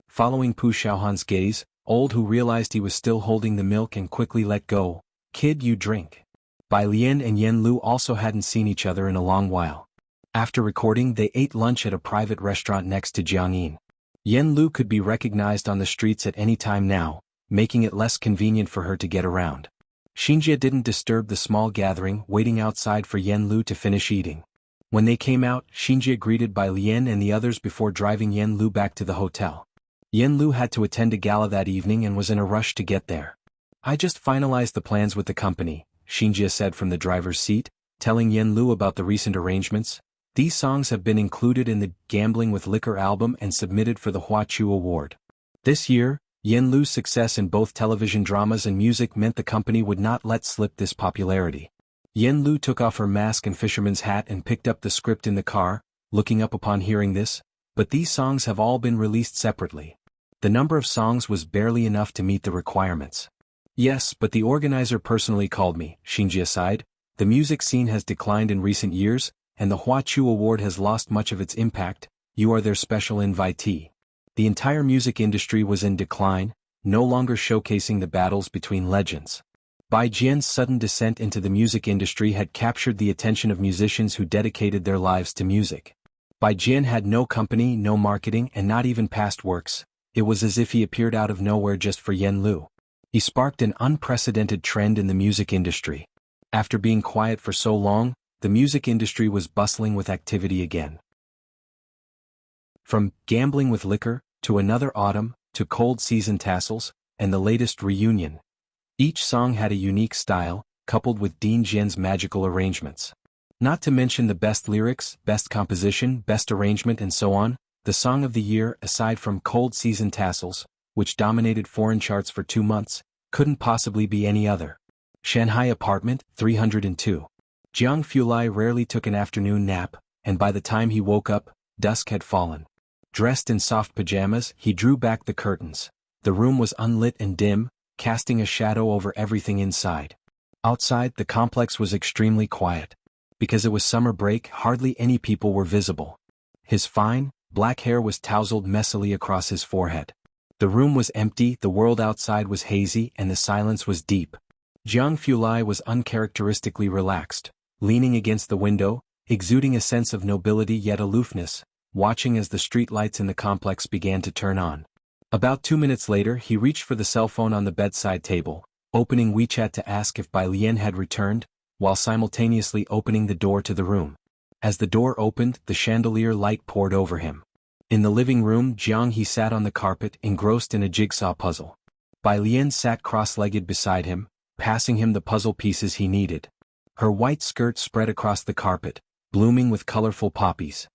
Following Pu Xiaohan's gaze, Old Hu realized he was still holding the milk and quickly let go. "Kid, you drink." Bai Lian and Yen Lu also hadn't seen each other in a long while. After recording, they ate lunch at a private restaurant next to Jiangyin. Yen Lu could be recognized on the streets at any time now, making it less convenient for her to get around. Xianxia didn't disturb the small gathering, waiting outside for Yen Lu to finish eating. When they came out, Xianxia greeted Bai Lian and the others before driving Yen Lu back to the hotel. Yen Lu had to attend a gala that evening and was in a rush to get there. "I just finalized the plans with the company," Xianxia said from the driver's seat, telling Yen Lu about the recent arrangements. "These songs have been included in the Gambling with Liquor album and submitted for the Hua Chu Award. This year, Yen Lu's success in both television dramas and music meant the company would not let slip this popularity. Yen Lu took off her mask and fisherman's hat and picked up the script in the car, looking up upon hearing this, but these songs have all been released separately. The number of songs was barely enough to meet the requirements. Yes, but the organizer personally called me, Xianxia sighed. The music scene has declined in recent years, and the Hua Chu Award has lost much of its impact. You are their special invitee. The entire music industry was in decline, no longer showcasing the battles between legends. Bai Jian's sudden descent into the music industry had captured the attention of musicians who dedicated their lives to music. Bai Jian had no company, no marketing, and not even past works. It was as if he appeared out of nowhere just for Yen Lu. He sparked an unprecedented trend in the music industry. After being quiet for so long, the music industry was bustling with activity again. From Gambling with Liquor, to Another Autumn, to Cold Season Tassels, and the latest Reunion. Each song had a unique style, coupled with Dean Jian's magical arrangements. Not to mention the best lyrics, best composition, best arrangement and so on, the song of the year, aside from Cold Season Tassels, which dominated foreign charts for 2 months, couldn't possibly be any other. Shanghai Apartment, 302. Jianghu Lai rarely took an afternoon nap, and by the time he woke up, dusk had fallen. Dressed in soft pajamas, he drew back the curtains. The room was unlit and dim, casting a shadow over everything inside. Outside, the complex was extremely quiet. Because it was summer break, hardly any people were visible. His fine, black hair was tousled messily across his forehead. The room was empty, the world outside was hazy, and the silence was deep. Jianghu Lai was uncharacteristically relaxed, leaning against the window, exuding a sense of nobility yet aloofness, watching as the street lights in the complex began to turn on. About 2 minutes later, he reached for the cell phone on the bedside table, opening WeChat to ask if Bai Lian had returned, while simultaneously opening the door to the room. As the door opened, the chandelier light poured over him. In the living room, Jianghu sat on the carpet, engrossed in a jigsaw puzzle. Bai Lian sat cross-legged beside him, passing him the puzzle pieces he needed. Her white skirt spread across the carpet, blooming with colorful poppies.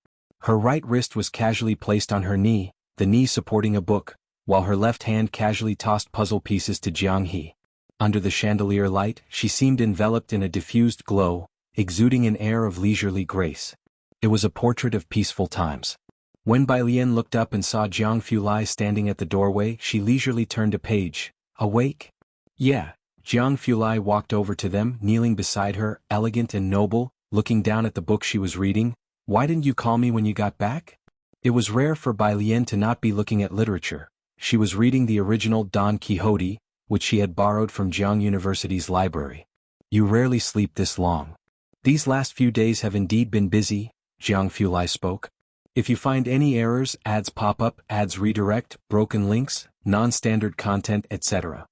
Her right wrist was casually placed on her knee, the knee supporting a book, while her left hand casually tossed puzzle pieces to Jianghu. Under the chandelier light, she seemed enveloped in a diffused glow, exuding an air of leisurely grace. It was a portrait of peaceful times. When Bai Lian looked up and saw Jianghu Lai standing at the doorway, she leisurely turned a page. Awake? Yeah. Jianghu Lai walked over to them, kneeling beside her, elegant and noble, looking down at the book she was reading. Why didn't you call me when you got back? It was rare for Bai Lian to not be looking at literature. She was reading the original Don Quixote, which she had borrowed from Jianghu University's library. You rarely sleep this long. These last few days have indeed been busy, Jianghu Lai spoke. If you find any errors, ads pop up, ads redirect, broken links, non-standard content, etc.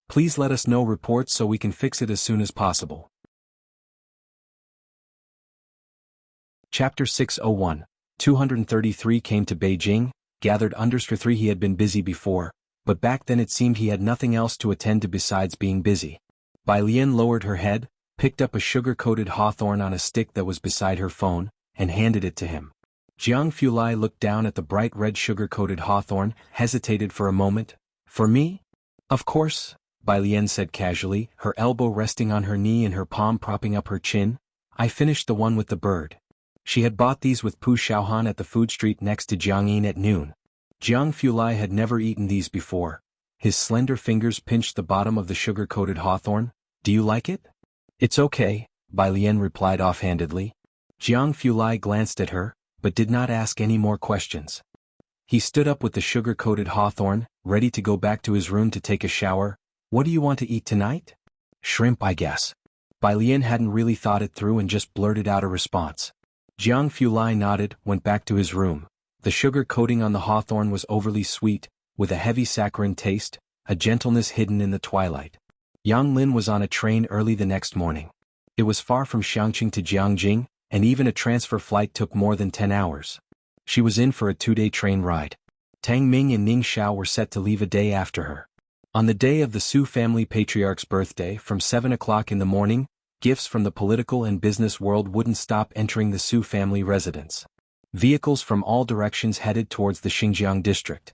Please let us know reports so we can fix it as soon as possible. Chapter 601. 233 came to Beijing, gathered underscore 3. He had been busy before, but back then it seemed he had nothing else to attend to besides being busy. Bai Lian lowered her head, picked up a sugar-coated hawthorn on a stick that was beside her phone, and handed it to him. Jianghu Lai looked down at the bright red sugar-coated hawthorn, hesitated for a moment. For me? Of course, Bai Lian said casually, her elbow resting on her knee and her palm propping up her chin. I finished the one with the bird. She had bought these with Pu Xiaohan at the food street next to Jiangyin at noon. Jianghu Lai had never eaten these before. His slender fingers pinched the bottom of the sugar-coated hawthorn. Do you like it? It's okay, Bai Lian replied offhandedly. Jianghu Lai glanced at her, but did not ask any more questions. He stood up with the sugar-coated hawthorn, ready to go back to his room to take a shower. What do you want to eat tonight? Shrimp, I guess. Bai Lian hadn't really thought it through and just blurted out a response. Jianghu Lai nodded, went back to his room. The sugar coating on the hawthorn was overly sweet, with a heavy saccharine taste, a gentleness hidden in the twilight. Yang Lin was on a train early the next morning. It was far from Xianxia to Jiangjing, and even a transfer flight took more than 10 hours. She was in for a 2-day train ride. Tang Ming and Ning Xiao were set to leave a day after her. On the day of the Su family patriarch's birthday, from 7 o'clock in the morning, gifts from the political and business world wouldn't stop entering the Su family residence. Vehicles from all directions headed towards the Xinjiang district.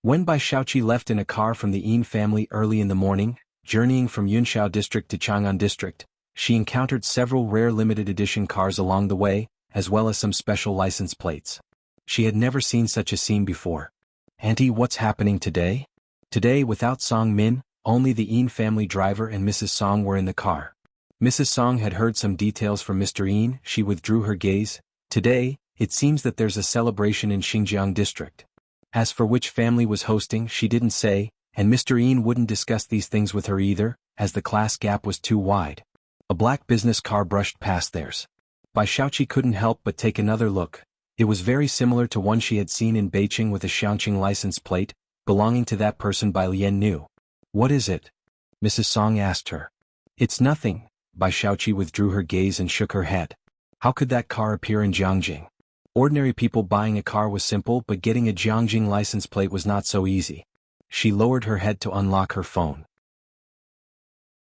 When Bai Shaoqi left in a car from the Yin family early in the morning, journeying from Yunshao district to Chang'an district, she encountered several rare limited edition cars along the way, as well as some special license plates. She had never seen such a scene before. "Auntie, what's happening today?" Today, without Song Min, only the Yin family driver and Mrs. Song were in the car. Mrs. Song had heard some details from Mr. Yin. She withdrew her gaze. "Today, it seems that there's a celebration in Xinjiang district." As for which family was hosting, she didn't say, and Mr. Yin wouldn't discuss these things with her either, as the class gap was too wide. A black business car brushed past theirs. Bai Shaoqi couldn't help but take another look. It was very similar to one she had seen in Beijing with a Xianxia license plate, belonging to that person Bai Lian knew. "What is it?" Mrs. Song asked her. "It's nothing." Bai Shaoqi withdrew her gaze and shook her head. How could that car appear in Jianghu? Ordinary people buying a car was simple, but getting a Jianghu license plate was not so easy. She lowered her head to unlock her phone.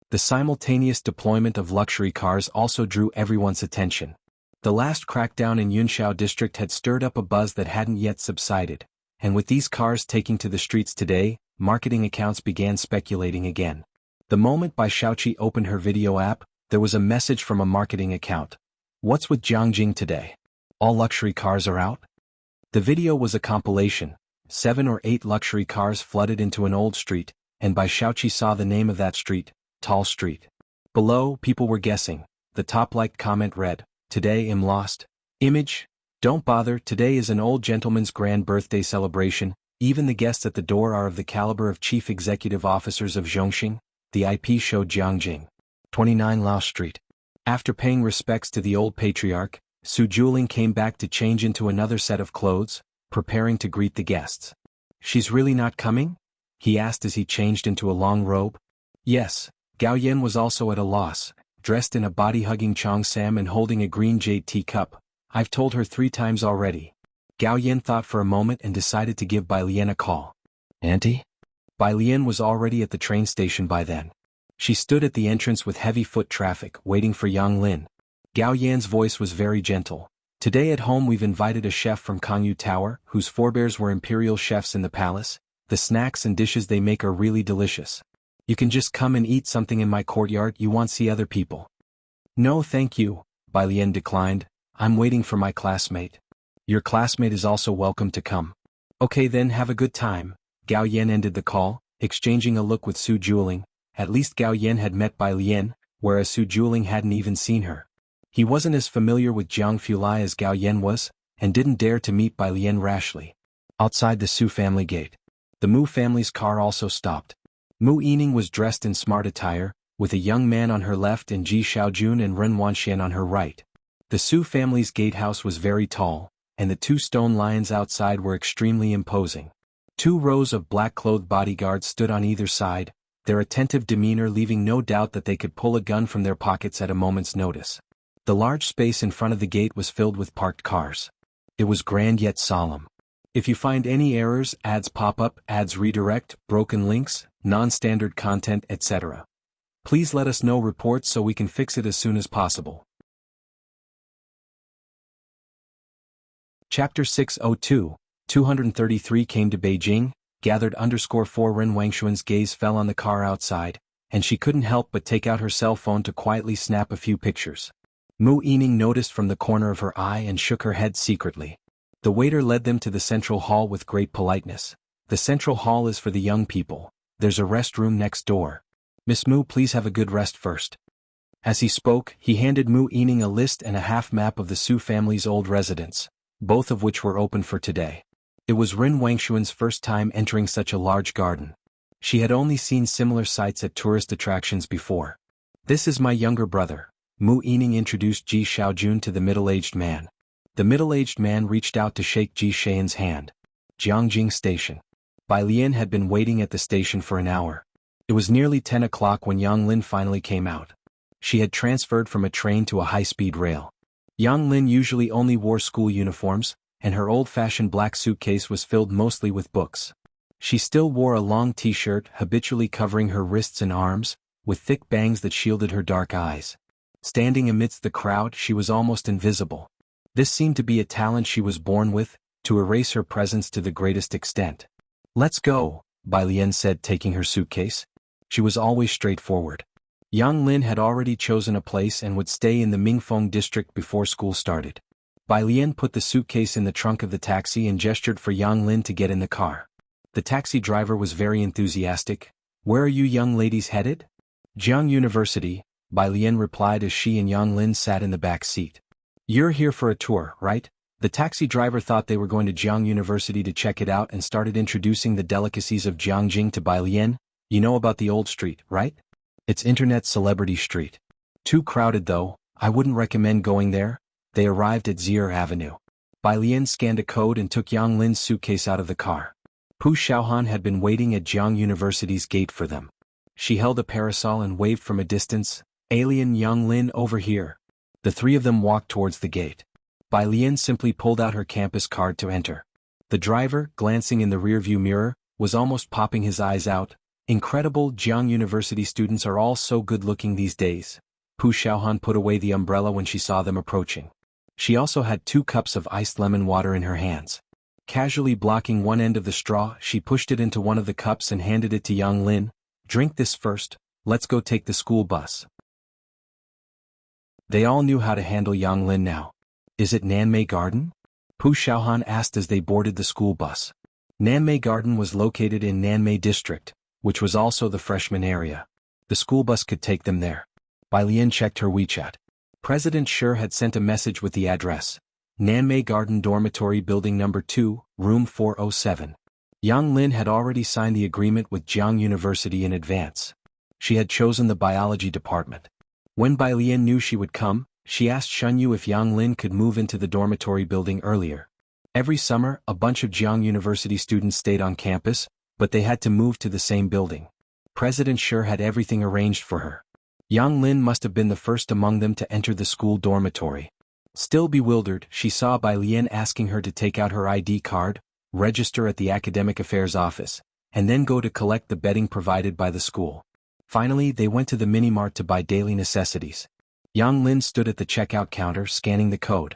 The simultaneous deployment of luxury cars also drew everyone's attention. The last crackdown in Yunshao district had stirred up a buzz that hadn't yet subsided, and with these cars taking to the streets today, marketing accounts began speculating again. The moment Bai Shaoqi opened her video app, there was a message from a marketing account. "What's with Jianghu today? All luxury cars are out?" The video was a compilation. 7 or 8 luxury cars flooded into an old street, and Bai Shaoqi saw the name of that street, Tall Street. Below, people were guessing. The top-liked comment read, "Today I'm lost. Image? Don't bother, today is an old gentleman's grand birthday celebration. Even the guests at the door are of the caliber of chief executive officers of Zhongxing." The IP showed Jianghu. 29 Lao Street. After paying respects to the old patriarch, Su Juling came back to change into another set of clothes, preparing to greet the guests. "She's really not coming?" he asked as he changed into a long robe. Yes. Gao Yan was also at a loss, dressed in a body-hugging Chong Sam and holding a green jade teacup. "I've told her 3 times already." Gao Yan thought for a moment and decided to give Bai Lian a call. "Auntie?" Bai Lian was already at the train station by then. She stood at the entrance with heavy foot traffic, waiting for Yang Lin. Gao Yan's voice was very gentle. "Today at home we've invited a chef from Kangyu Tower, whose forebears were imperial chefs in the palace. The snacks and dishes they make are really delicious. You can just come and eat something in my courtyard. You won't see other people." "No thank you," Bai Lian declined. "I'm waiting for my classmate." "Your classmate is also welcome to come." "Okay then, have a good time." Gao Yan ended the call, exchanging a look with Su Juling. At least Gao Yan had met Bai Lian, whereas Su Juling hadn't even seen her. He wasn't as familiar with Jianghu Lai as Gao Yan was, and didn't dare to meet Bai Lian rashly. Outside the Su family gate, the Mu family's car also stopped. Mu Yining was dressed in smart attire, with a young man on her left and Ji Xiaojun and Ren Wanxian on her right. The Su family's gatehouse was very tall, and the 2 stone lions outside were extremely imposing. 2 rows of black-clothed bodyguards stood on either side, their attentive demeanor leaving no doubt that they could pull a gun from their pockets at a moment's notice. The large space in front of the gate was filled with parked cars. It was grand yet solemn. If you find any errors, ads pop up, ads redirect, broken links, non-standard content, etc., please let us know reports so we can fix it as soon as possible. Chapter 602, 233 came to Beijing, gathered _4 Ren Wangshuan's gaze fell on the car outside, and she couldn't help but take out her cell phone to quietly snap a few pictures. Mu Yining noticed from the corner of her eye and shook her head secretly. The waiter led them to the central hall with great politeness. "The central hall is for the young people. There's a restroom next door. Miss Mu, please have a good rest first." As he spoke, he handed Mu Yining a list and a half map of the Su family's old residence, both of which were open for today. It was Ren Wangshuan's first time entering such a large garden. She had only seen similar sights at tourist attractions before. "This is my younger brother." Mu Yining introduced Ji Xiaojun to the middle-aged man. The middle-aged man reached out to shake Ji Xian's hand. Jianghu Station. Bai Lian had been waiting at the station for an hour. It was nearly 10 o'clock when Yang Lin finally came out. She had transferred from a train to a high-speed rail. Yang Lin usually only wore school uniforms, and her old-fashioned black suitcase was filled mostly with books. She still wore a long t-shirt habitually covering her wrists and arms, with thick bangs that shielded her dark eyes. Standing amidst the crowd, she was almost invisible. This seemed to be a talent she was born with, to erase her presence to the greatest extent. Let's go, Bai Lian said, taking her suitcase. She was always straightforward. Yang Lin had already chosen a place and would stay in the Mingfeng district before school started. Bai Lian put the suitcase in the trunk of the taxi and gestured for Yang Lin to get in the car. The taxi driver was very enthusiastic. Where are you young ladies headed? Jianghu University, Bai Lian replied as she and Yang Lin sat in the back seat. You're here for a tour, right? The taxi driver thought they were going to Jianghu University to check it out and started introducing the delicacies of Jiangjing to Bai Lian. You know about the old street, right? It's internet celebrity street. Too crowded though, I wouldn't recommend going there. They arrived at Zier Avenue. Bai Lian scanned a code and took Yang Lin's suitcase out of the car. Pu Xiaohan had been waiting at Jianghu University's gate for them. She held a parasol and waved from a distance. Alien Yang Lin over here. The three of them walked towards the gate. Bai Lian simply pulled out her campus card to enter. The driver, glancing in the rearview mirror, was almost popping his eyes out. Incredible, Jianghu University students are all so good-looking these days. Pu Xiaohan put away the umbrella when she saw them approaching. She also had 2 cups of iced lemon water in her hands. Casually blocking one end of the straw, she pushed it into one of the cups and handed it to Yang Lin. Drink this first, let's go take the school bus. They all knew how to handle Yang Lin now. Is it Nanmei Garden? Pu Xiaohan asked as they boarded the school bus. Nanmei Garden was located in Nanmei District, which was also the freshman area. The school bus could take them there. Bai Lian checked her WeChat. President Shi had sent a message with the address. Nanmei Garden Dormitory Building Number 2, Room 407. Yang Lin had already signed the agreement with Jianghu University in advance. She had chosen the biology department. When Bai Lian knew she would come, she asked Shunyu if Yang Lin could move into the dormitory building earlier. Every summer, a bunch of Jianghu University students stayed on campus, but they had to move to the same building. President Shi had everything arranged for her. Yang Lin must have been the first among them to enter the school dormitory. Still bewildered, she saw Bai Lian asking her to take out her ID card, register at the Academic Affairs office, and then go to collect the bedding provided by the school. Finally, they went to the mini-mart to buy daily necessities. Yang Lin stood at the checkout counter scanning the code.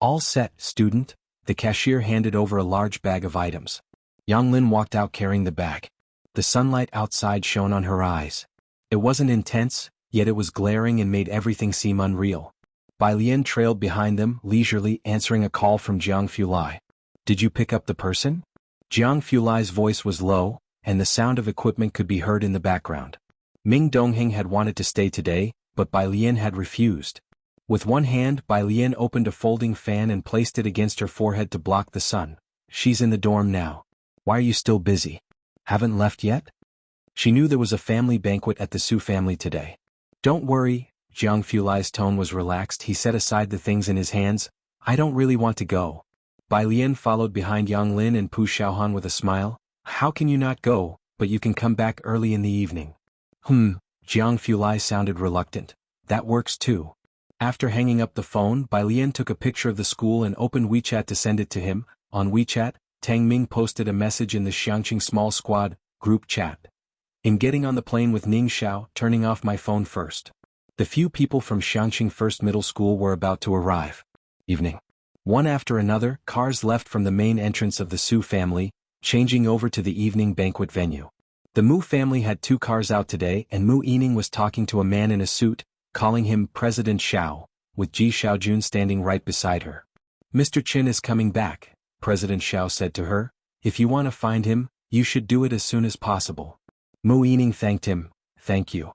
All set, student. The cashier handed over a large bag of items. Yang Lin walked out carrying the bag. The sunlight outside shone on her eyes. It wasn't intense, yet it was glaring and made everything seem unreal. Bai Lian trailed behind them, leisurely answering a call from Jianghu Lai. Did you pick up the person? Jianghu Lai's voice was low, and the sound of equipment could be heard in the background. Ming Dongheng had wanted to stay today, but Bai Lian had refused. With one hand, Bai Lian opened a folding fan and placed it against her forehead to block the sun. She's in the dorm now. Why are you still busy? Haven't left yet? She knew there was a family banquet at the Su family today. Don't worry, Jianghu Lai's tone was relaxed. He set aside the things in his hands. I don't really want to go. Bai Lian followed behind Yang Lin and Pu Xiaohan with a smile. How can you not go, but you can come back early in the evening? Jianghu Lai sounded reluctant. That works too. After hanging up the phone, Bai Lian took a picture of the school and opened WeChat to send it to him. On WeChat, Tang Ming posted a message in the Xianxia Small Squad group chat. In getting on the plane with Ning Xiao, turning off my phone first. The few people from Xianxia First Middle School were about to arrive. Evening. One after another, cars left from the main entrance of the Su family, changing over to the evening banquet venue. The Mu family had 2 cars out today, and Mu Yining was talking to a man in a suit, calling him President Xiao, with Ji Xiaojun standing right beside her. Mr. Qin is coming back, President Xiao said to her. If you want to find him, you should do it as soon as possible. Mu Yining thanked him. Thank you.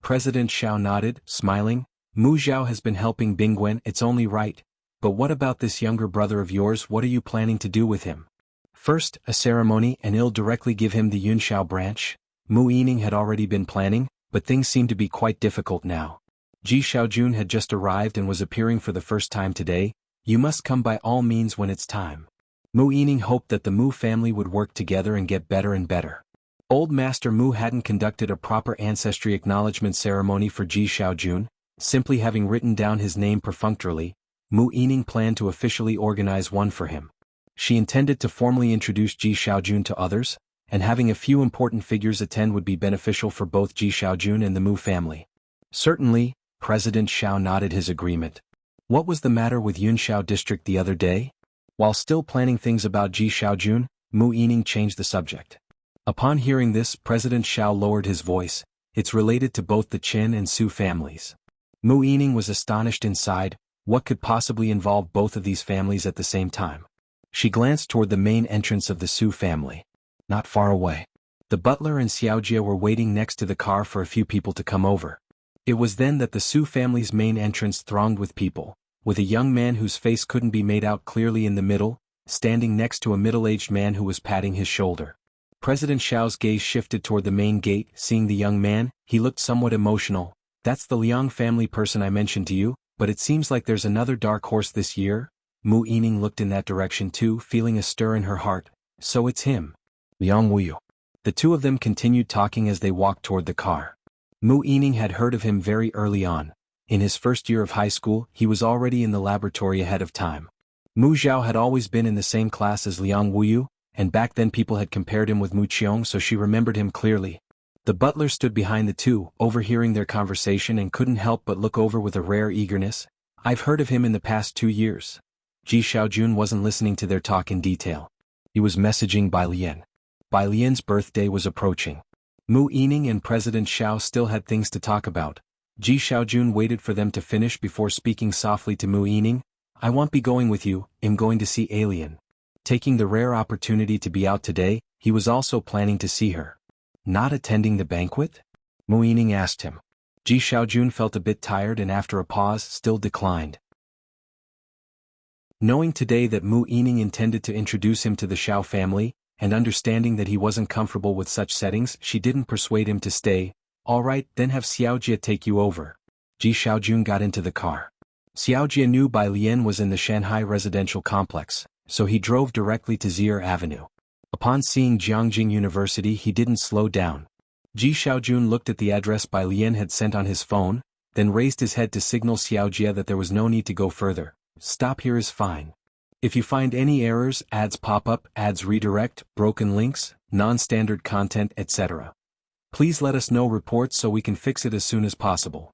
President Xiao nodded, smiling. Mu Zhao has been helping Bingwen. It's only right. But what about this younger brother of yours? What are you planning to do with him? First, a ceremony, and he'll directly give him the Yunxiao branch. Mu Yining had already been planning, but things seemed to be quite difficult now. Ji Xiaojun had just arrived and was appearing for the first time today. You must come by all means when it's time. Mu Yining hoped that the Mu family would work together and get better and better. Old Master Mu hadn't conducted a proper ancestry acknowledgement ceremony for Ji Xiaojun, simply having written down his name perfunctorily. Mu Yining planned to officially organize one for him. She intended to formally introduce Ji Xiaojun to others, and having a few important figures attend would be beneficial for both Ji Xiaojun and the Mu family. Certainly, President Xiao nodded his agreement. What was the matter with Yunxiao district the other day? While still planning things about Ji Xiaojun, Mu Yining changed the subject. Upon hearing this, President Xiao lowered his voice. It's related to both the Qin and Su families. Mu Yining was astonished inside. What could possibly involve both of these families at the same time? She glanced toward the main entrance of the Su family. Not far away. The butler and Xiaojia were waiting next to the car for a few people to come over. It was then that the Su family's main entrance thronged with people, with a young man whose face couldn't be made out clearly in the middle, standing next to a middle-aged man who was patting his shoulder. President Xiao's gaze shifted toward the main gate. Seeing the young man, he looked somewhat emotional. That's the Liang family person I mentioned to you, but it seems like there's another dark horse this year. Mu Yining looked in that direction too, feeling a stir in her heart. So it's him. Liang Wuyu. The two of them continued talking as they walked toward the car. Mu Yining had heard of him very early on. In his first year of high school, he was already in the laboratory ahead of time. Mu Zhao had always been in the same class as Liang Wuyu, and back then people had compared him with Mu Qiong, so she remembered him clearly. The butler stood behind the two, overhearing their conversation, and couldn't help but look over with a rare eagerness. I've heard of him in the past 2 years. Ji Xiaojun wasn't listening to their talk in detail. He was messaging Bai Lian. Bai Lian's birthday was approaching. Mu Yining and President Xiao still had things to talk about. Ji Xiaojun waited for them to finish before speaking softly to Mu Yining. I won't be going with you, I'm going to see Alien. Taking the rare opportunity to be out today, he was also planning to see her. Not attending the banquet? Mu Yining asked him. Ji Xiaojun felt a bit tired and after a pause still declined. Knowing today that Mu Yining intended to introduce him to the Xiao family, and understanding that he wasn't comfortable with such settings, she didn't persuade him to stay. All right, then have Xiaojia take you over. Ji Xiaojun got into the car. Xiaojia knew Bai Lian was in the Shanghai residential complex, so he drove directly to Zier Avenue. Upon seeing Jianghu University, he didn't slow down. Ji Xiaojun looked at the address Bai Lian had sent on his phone, then raised his head to signal Xiaojia that there was no need to go further. Stop here is fine. If you find any errors, ads pop up, ads redirect, broken links, non-standard content, etc. Please let us know reports so we can fix it as soon as possible.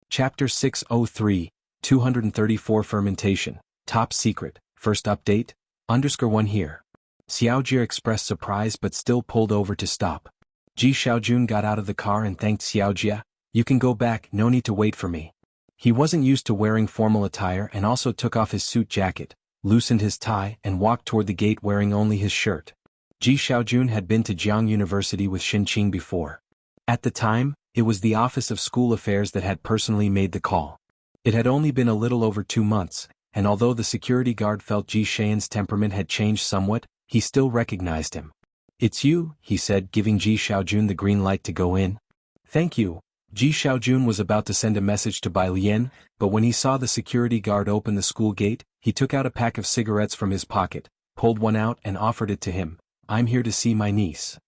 Chapter 603, 234 Fermentation, Top Secret, First Update, _1 here. Xiaojia expressed surprise but still pulled over to stop. Ji Xiaojun got out of the car and thanked Xiaojia. You can go back, no need to wait for me. He wasn't used to wearing formal attire and also took off his suit jacket, loosened his tie and walked toward the gate wearing only his shirt. Ji Xiaojun had been to Jianghu University with Xinqing before. At the time, it was the Office of School Affairs that had personally made the call. It had only been a little over 2 months, and although the security guard felt Ji Xian's temperament had changed somewhat, he still recognized him. It's you, he said, giving Ji Xiaojun the green light to go in. Thank you. Ji Xiaojun was about to send a message to Bai Lian, but when he saw the security guard open the school gate, he took out a pack of cigarettes from his pocket, pulled one out and offered it to him. I'm here to see my niece.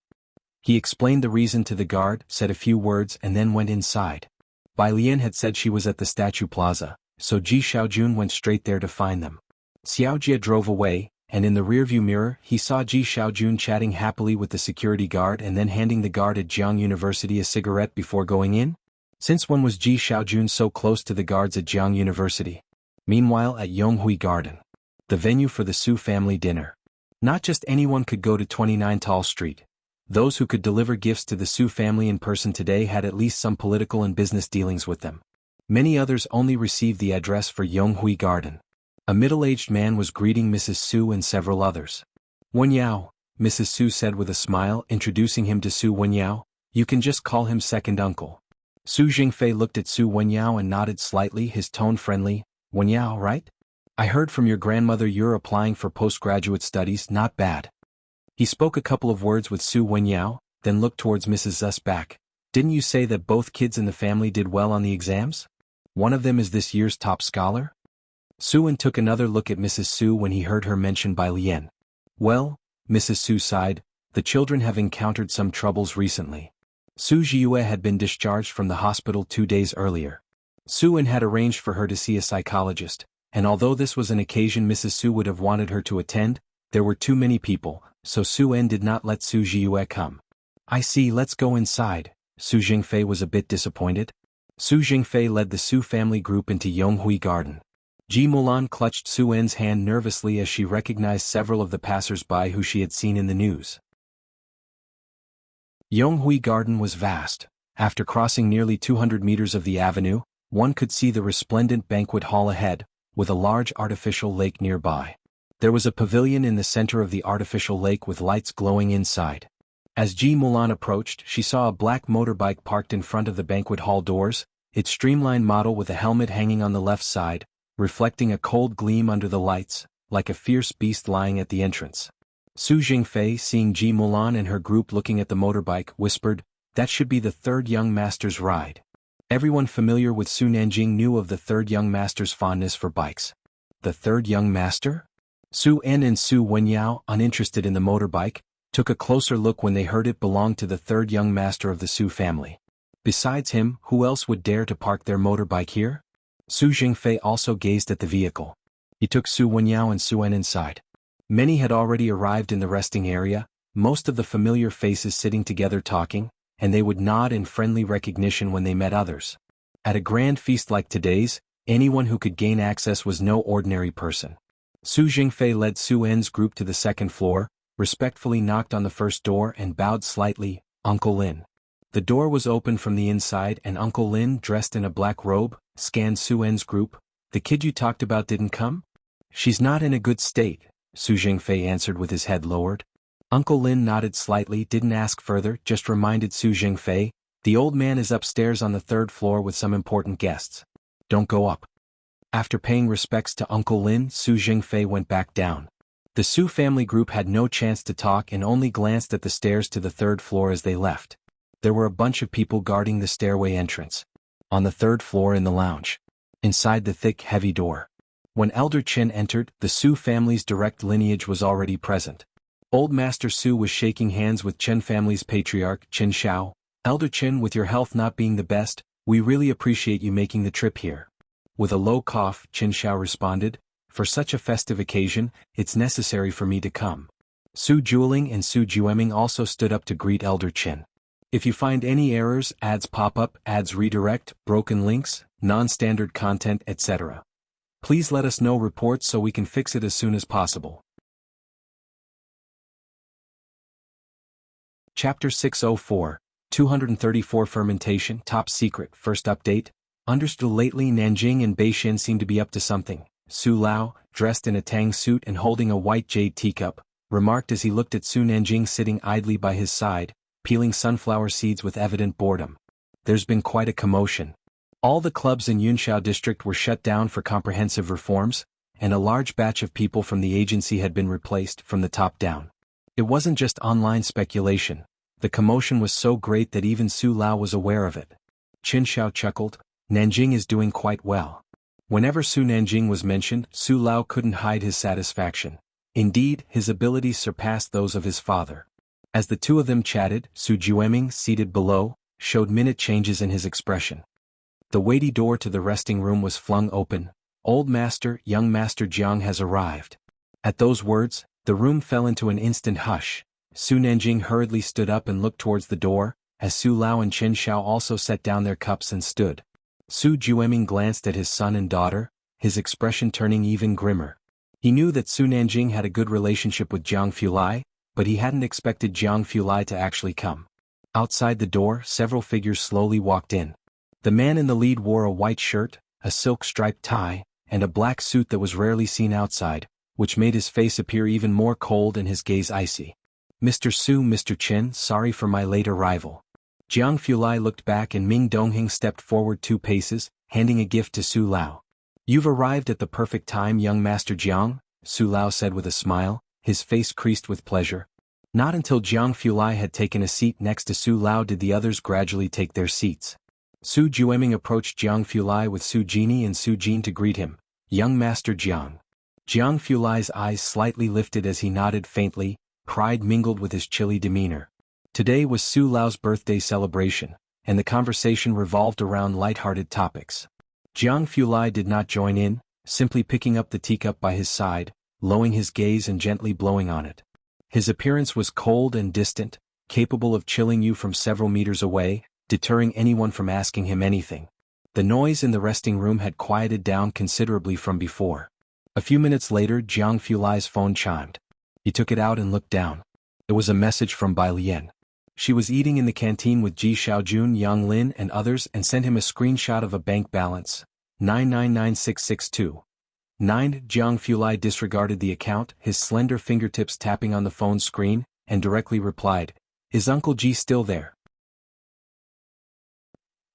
He explained the reason to the guard, said a few words and then went inside. Bai Lian had said she was at the Statue Plaza, so Ji Xiaojun went straight there to find them. Xiaojia drove away, and in the rearview mirror he saw Ji Xiaojun chatting happily with the security guard and then handing the guard at Jianghu University a cigarette before going in. Since when was Ji Xiaojun so close to the guards at Jianghu University? Meanwhile at Yonghui Garden, the venue for the Su family dinner. Not just anyone could go to 29 Tall Street. Those who could deliver gifts to the Su family in person today had at least some political and business dealings with them. Many others only received the address for Yonghui Garden. A middle-aged man was greeting Mrs. Su and several others. Wenyao, Mrs. Su said with a smile, introducing him to Su Wenyao. You can just call him second uncle. Su Jingfei looked at Su Wenyao and nodded slightly, his tone friendly. Wenyao, right? I heard from your grandmother you're applying for postgraduate studies, not bad. He spoke a couple of words with Su Wenyao, then looked towards Mrs. Zusbach. Didn't you say that both kids in the family did well on the exams? One of them is this year's top scholar? Su-en took another look at Mrs. Su when he heard her mention Bai Lian. Well, Mrs. Su sighed, the children have encountered some troubles recently. Su Jiue had been discharged from the hospital 2 days earlier. Su-en had arranged for her to see a psychologist, and although this was an occasion Mrs. Su would have wanted her to attend, there were too many people, so Su-en did not let Su Jiue come. I see, let's go inside. Su Jingfei was a bit disappointed. Su Jingfei led the Su family group into Yonghui Garden. Ji Mulan clutched Su En's hand nervously as she recognized several of the passers-by who she had seen in the news. Yonghui Garden was vast. After crossing nearly 200 meters of the avenue, one could see the resplendent banquet hall ahead, with a large artificial lake nearby. There was a pavilion in the center of the artificial lake with lights glowing inside. As Ji Mulan approached, she saw a black motorbike parked in front of the banquet hall doors, its streamlined model with a helmet hanging on the left side, reflecting a cold gleam under the lights, like a fierce beast lying at the entrance. Su Jingfei, seeing Ji Mulan and her group looking at the motorbike, whispered, "That should be the third young master's ride." Everyone familiar with Su Nanjing knew of the third young master's fondness for bikes. The third young master? Su En and Su Wenyao, uninterested in the motorbike, took a closer look when they heard it belonged to the third young master of the Su family. Besides him, who else would dare to park their motorbike here? Su Jingfei also gazed at the vehicle. He took Su Wenyao and Su En inside. Many had already arrived in the resting area, most of the familiar faces sitting together talking, and they would nod in friendly recognition when they met others. At a grand feast like today's, anyone who could gain access was no ordinary person. Su Jingfei led Su En's group to the second floor, respectfully knocked on the first door and bowed slightly, "Uncle Lin." The door was open from the inside and Uncle Lin, dressed in a black robe, scanned Su En's group. "The kid you talked about didn't come?" "She's not in a good state," Su Jingfei answered with his head lowered. Uncle Lin nodded slightly, didn't ask further, just reminded Su Jingfei, "The old man is upstairs on the third floor with some important guests. Don't go up." After paying respects to Uncle Lin, Su Jingfei went back down. The Su family group had no chance to talk and only glanced at the stairs to the third floor as they left. There were a bunch of people guarding the stairway entrance. On the third floor in the lounge. Inside the thick, heavy door. When Elder Qin entered, the Su family's direct lineage was already present. Old Master Su was shaking hands with Qin family's patriarch, Qin Shao. "Elder Qin, with your health not being the best, we really appreciate you making the trip here." With a low cough, Qin Shao responded, "For such a festive occasion, it's necessary for me to come." Su Jueling and Su Jueming also stood up to greet Elder Qin. "If you find any errors, ads pop up, ads redirect, broken links, non-standard content, etc. please let us know reports so we can fix it as soon as possible." Chapter 604, 234 Fermentation, Top Secret, First Update. Understood. Lately Nanjing and Beixin seem to be up to something. Su Lao, dressed in a tang suit and holding a white jade teacup, remarked as he looked at Su Nanjing sitting idly by his side, peeling sunflower seeds with evident boredom. "There's been quite a commotion. All the clubs in Yunxiao district were shut down for comprehensive reforms, and a large batch of people from the agency had been replaced from the top down. It wasn't just online speculation. The commotion was so great that even Su Lao was aware of it." Qin Shao chuckled. "Nanjing is doing quite well." Whenever Su Nanjing was mentioned, Su Lao couldn't hide his satisfaction. Indeed, his abilities surpassed those of his father. As the two of them chatted, Su Jueming, seated below, showed minute changes in his expression. The weighty door to the resting room was flung open. "Old Master, young Master Jiang has arrived." At those words, the room fell into an instant hush. Su Nanjing hurriedly stood up and looked towards the door, as Su Lao and Qin Shao also set down their cups and stood. Su Jueming glanced at his son and daughter, his expression turning even grimmer. He knew that Su Nanjing had a good relationship with Jiang Fulai, but he hadn't expected Jiang Fulai to actually come. Outside the door, several figures slowly walked in. The man in the lead wore a white shirt, a silk-striped tie, and a black suit that was rarely seen outside, which made his face appear even more cold and his gaze icy. "Mr. Su, Mr. Qin, sorry for my late arrival." Jiang Fulai looked back and Ming Dongheng stepped forward 2 paces, handing a gift to Su Lao. "You've arrived at the perfect time, young Master Jiang," Su Lao said with a smile, his face creased with pleasure. Not until Jiang Fulai had taken a seat next to Su Lao did the others gradually take their seats. Su Jueming approached Jiang Fulai with Su Jini and Su Jin to greet him. "Young Master Jiang." Jiang Fulai's eyes slightly lifted as he nodded faintly, pride mingled with his chilly demeanor. Today was Su Lao's birthday celebration, and the conversation revolved around light-hearted topics. Jiang Fulai did not join in, simply picking up the teacup by his side, lowering his gaze and gently blowing on it. His appearance was cold and distant, capable of chilling you from several meters away, deterring anyone from asking him anything. The noise in the resting room had quieted down considerably from before. A few minutes later Jianghu Lai's phone chimed. He took it out and looked down. It was a message from Bai Lian. She was eating in the canteen with Ji Xiaojun, Yang Lin and others and sent him a screenshot of a bank balance, 999,662. 9. Jianghu Lai disregarded the account, his slender fingertips tapping on the phone screen, and directly replied, "Is Uncle Ji still there?"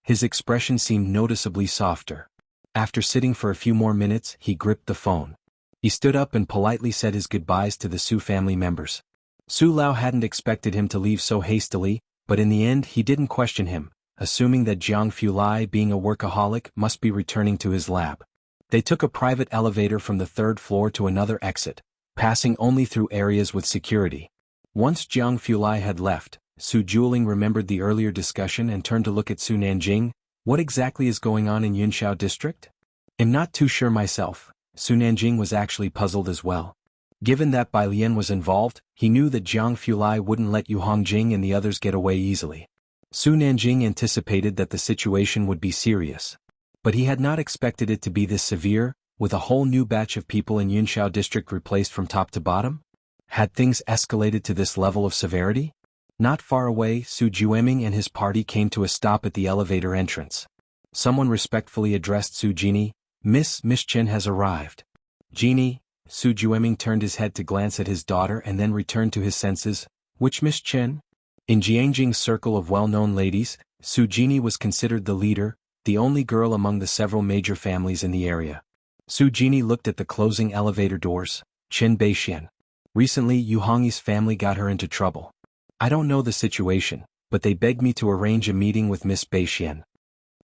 His expression seemed noticeably softer. After sitting for a few more minutes, he gripped the phone. He stood up and politely said his goodbyes to the Su family members. Su Lao hadn't expected him to leave so hastily, but in the end he didn't question him, assuming that Jianghu Lai, being a workaholic, must be returning to his lab. They took a private elevator from the third floor to another exit, passing only through areas with security. Once Jianghu Lai had left, Su Juling remembered the earlier discussion and turned to look at Su Nanjing. What exactly is going on in Yunxiao district? I'm not too sure myself. Su Nanjing was actually puzzled as well. Given that Bai Lian was involved, he knew that Jianghu Lai wouldn't let Yu Hongjing and the others get away easily. Su Nanjing anticipated that the situation would be serious. But he had not expected it to be this severe, with a whole new batch of people in Yunxiao district replaced from top to bottom. Had things escalated to this level of severity? Not far away, Su Jueming and his party came to a stop at the elevator entrance. Someone respectfully addressed Su Jini. Miss Chen has arrived." "Jini?" Su Jueming turned his head to glance at his daughter and then returned to his senses. "Which Miss Chen?" In Jiangjing's circle of well-known ladies, Su Jini was considered the leader, the only girl among the several major families in the area. Su Jini looked at the closing elevator doors. "Chen Beixian. Recently Yu Hongyi's family got her into trouble. I don't know the situation, but they begged me to arrange a meeting with Miss Beixian."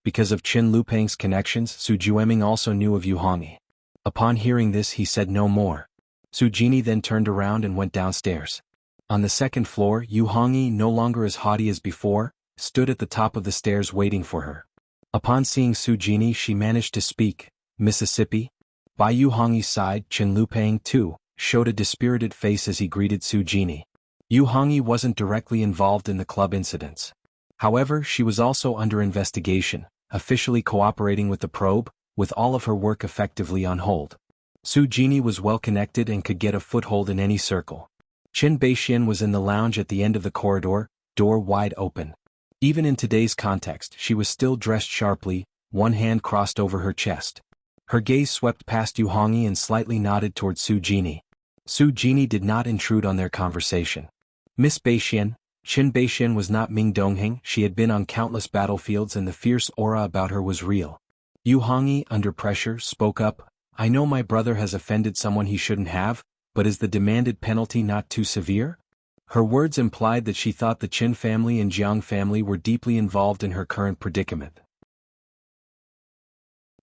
Because of Chen Lupang's connections, Su Jueming also knew of Yu Hongyi. Upon hearing this he said no more. Su Jini then turned around and went downstairs. On the second floor, Yu Hongyi, no longer as haughty as before, stood at the top of the stairs waiting for her. Upon seeing Su Jini she managed to speak. "Mississippi?" By Yu Hongyi's side, Chen Lupang, too, showed a dispirited face as he greeted Su Jini. Yu Hongyi wasn't directly involved in the club incidents. However, she was also under investigation, officially cooperating with the probe, with all of her work effectively on hold. Su Jini was well connected and could get a foothold in any circle. Chen Beixian was in the lounge at the end of the corridor, door wide open. Even in today's context, she was still dressed sharply, one hand crossed over her chest. Her gaze swept past Yu Hongyi and slightly nodded toward Su Jini. Su Jini did not intrude on their conversation. "Miss Beixian." Chen Beixian was not Ming Dongheng, she had been on countless battlefields and the fierce aura about her was real. Yu Hongyi, under pressure, spoke up. "I know my brother has offended someone he shouldn't have, but is the demanded penalty not too severe?" Her words implied that she thought the Qin family and Jiang family were deeply involved in her current predicament.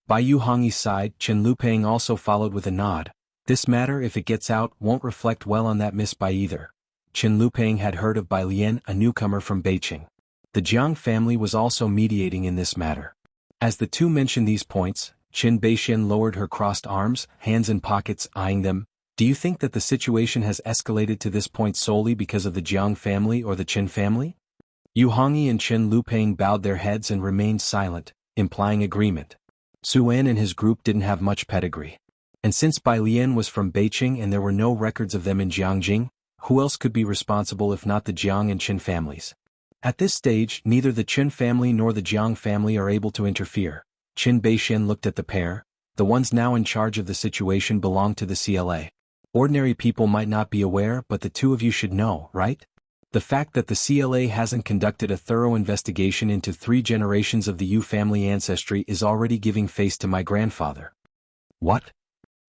By Yu Hongyi's side, Chen Lupang also followed with a nod. "This matter, if it gets out, won't reflect well on that Miss Bai either." Chen Lupang had heard of Bai Lian, a newcomer from Beijing. The Jiang family was also mediating in this matter. As the two mentioned these points, Chen Beixian lowered her crossed arms, hands in pockets, eyeing them. "Do you think that the situation has escalated to this point solely because of the Jiang family or the Qin family?" Yu Hongyi and Chen Lupang bowed their heads and remained silent, implying agreement. Su En and his group didn't have much pedigree. And since Bai Lian was from Beijing and there were no records of them in Jiangjing, who else could be responsible if not the Jiang and Qin families? At this stage, neither the Qin family nor the Jiang family are able to interfere. Chen Beixian looked at the pair. The ones now in charge of the situation belong to the CLA. Ordinary people might not be aware, but the two of you should know, right? The fact that the CLA hasn't conducted a thorough investigation into 3 generations of the Yu family ancestry is already giving face to my grandfather. What?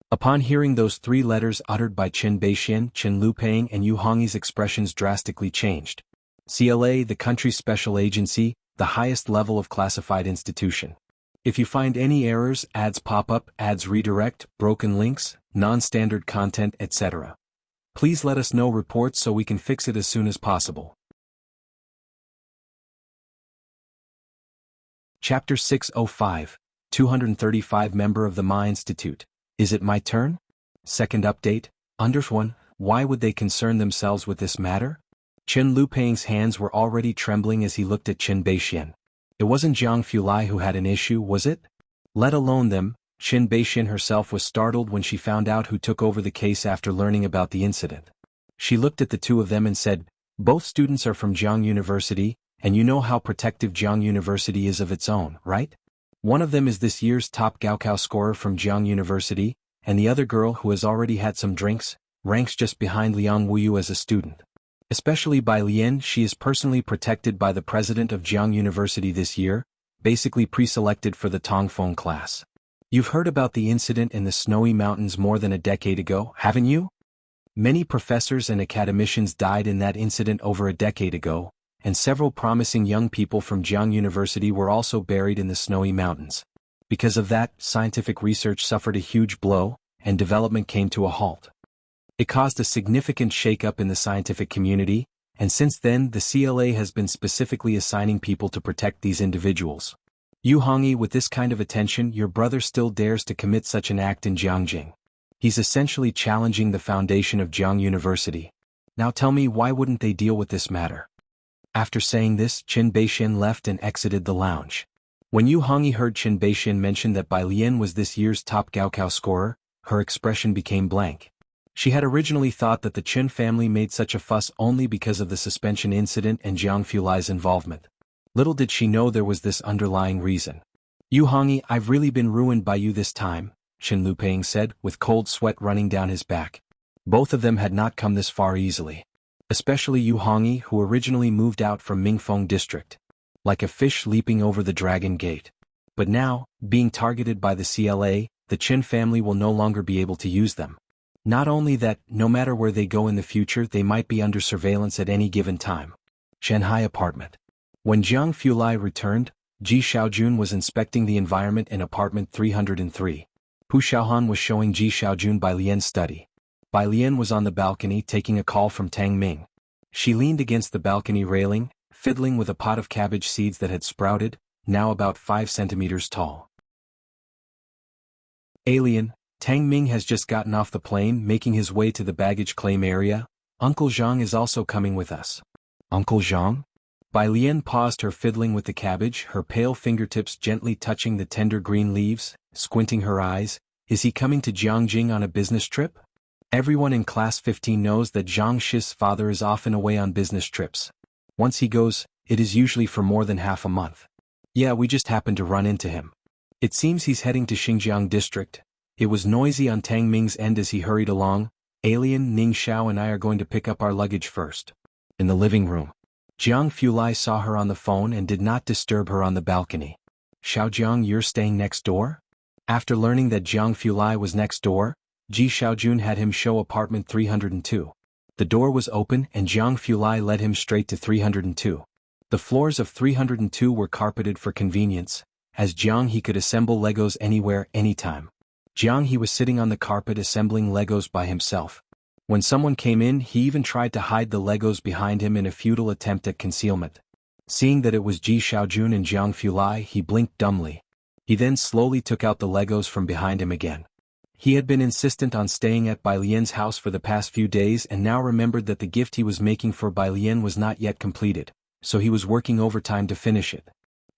Upon hearing those 3 letters uttered by Chen Beixian, Chen Lupang and Yu Hongyi's expressions drastically changed. CLA, the country's special agency, the highest level of classified institution. If you find any errors, ads pop up, ads redirect, broken links, non-standard content, etc. Please let us know reports so we can fix it as soon as possible. Chapter 605, 235 Member of the Ma Institute. Is it my turn? Second update, under 1, why would they concern themselves with this matter? Chen Lupang's hands were already trembling as he looked at Chen Beixian. It wasn't Jiang Fulai who had an issue, was it? Let alone them. Qin Beixin herself was startled when she found out who took over the case after learning about the incident. She looked at the two of them and said, "Both students are from Jianghu University, and you know how protective Jianghu University is of its own, right? One of them is this year's top Gaokao scorer from Jianghu University, and the other girl who has already had some drinks, ranks just behind Liang Wuyu as a student. Especially by Lian, she is personally protected by the president of Jianghu University this year, basically pre-selected for the Tongfeng class. You've heard about the incident in the snowy mountains more than a decade ago, haven't you? Many professors and academicians died in that incident over a decade ago, and several promising young people from Jianghu University were also buried in the snowy mountains. Because of that, scientific research suffered a huge blow, and development came to a halt. It caused a significant shake-up in the scientific community, and since then the CLA has been specifically assigning people to protect these individuals. Yu Hongyi, with this kind of attention, your brother still dares to commit such an act in Jiangjing. He's essentially challenging the foundation of Jianghu University. Now tell me, why wouldn't they deal with this matter?" After saying this, Qin Beixin left and exited the lounge. When Yu Hongyi heard Qin Beixin mention that Bai Lian was this year's top Gaokao scorer, her expression became blank. She had originally thought that the Qin family made such a fuss only because of the suspension incident and Jiang Fulai's involvement. Little did she know there was this underlying reason. "Yu Hongyi, I've really been ruined by you this time," Qin Lupeng said, with cold sweat running down his back. Both of them had not come this far easily. Especially Yu Hongyi, who originally moved out from Mingfeng district. Like a fish leaping over the Dragon Gate. But now, being targeted by the CLA, the Qin family will no longer be able to use them. Not only that, no matter where they go in the future, they might be under surveillance at any given time. Shanghai apartment. When Jiang Fulai returned, Ji Xiaojun was inspecting the environment in apartment 303. Pu Xiaohan was showing Ji Xiaojun Bai Lian's study. Bai Lian was on the balcony taking a call from Tang Ming. She leaned against the balcony railing, fiddling with a pot of cabbage seeds that had sprouted, now about 5 centimeters tall. "Alien, Tang Ming has just gotten off the plane, making his way to the baggage claim area. Uncle Zhang is also coming with us." "Uncle Zhang?" Bai Lian paused her fiddling with the cabbage, her pale fingertips gently touching the tender green leaves, squinting her eyes. "Is he coming to Jiangjing on a business trip? Everyone in Class 15 knows that Zhang Shi's father is often away on business trips. Once he goes, it is usually for more than half a month. Yeah, we just happened to run into him. It seems he's heading to Xinjiang district." It was noisy on Tang Ming's end as he hurried along. "Alien, Ning Xiao and I are going to pick up our luggage first." In the living room. Jiang Fulai saw her on the phone and did not disturb her on the balcony. "Xiaojiang, you're staying next door?" After learning that Jiang Fulai was next door, Ji Xiaojun had him show apartment 302. The door was open and Jiang Fulai led him straight to 302. The floors of 302 were carpeted for convenience. As Jiang he could assemble Legos anywhere, anytime. Jiang he was sitting on the carpet assembling Legos by himself. When someone came in, he even tried to hide the Legos behind him in a futile attempt at concealment. Seeing that it was Ji Xiaojun and Jiang Fulai, he blinked dumbly. He then slowly took out the Legos from behind him again. He had been insistent on staying at Bai Lian's house for the past few days and now remembered that the gift he was making for Bai Lian was not yet completed, so he was working overtime to finish it.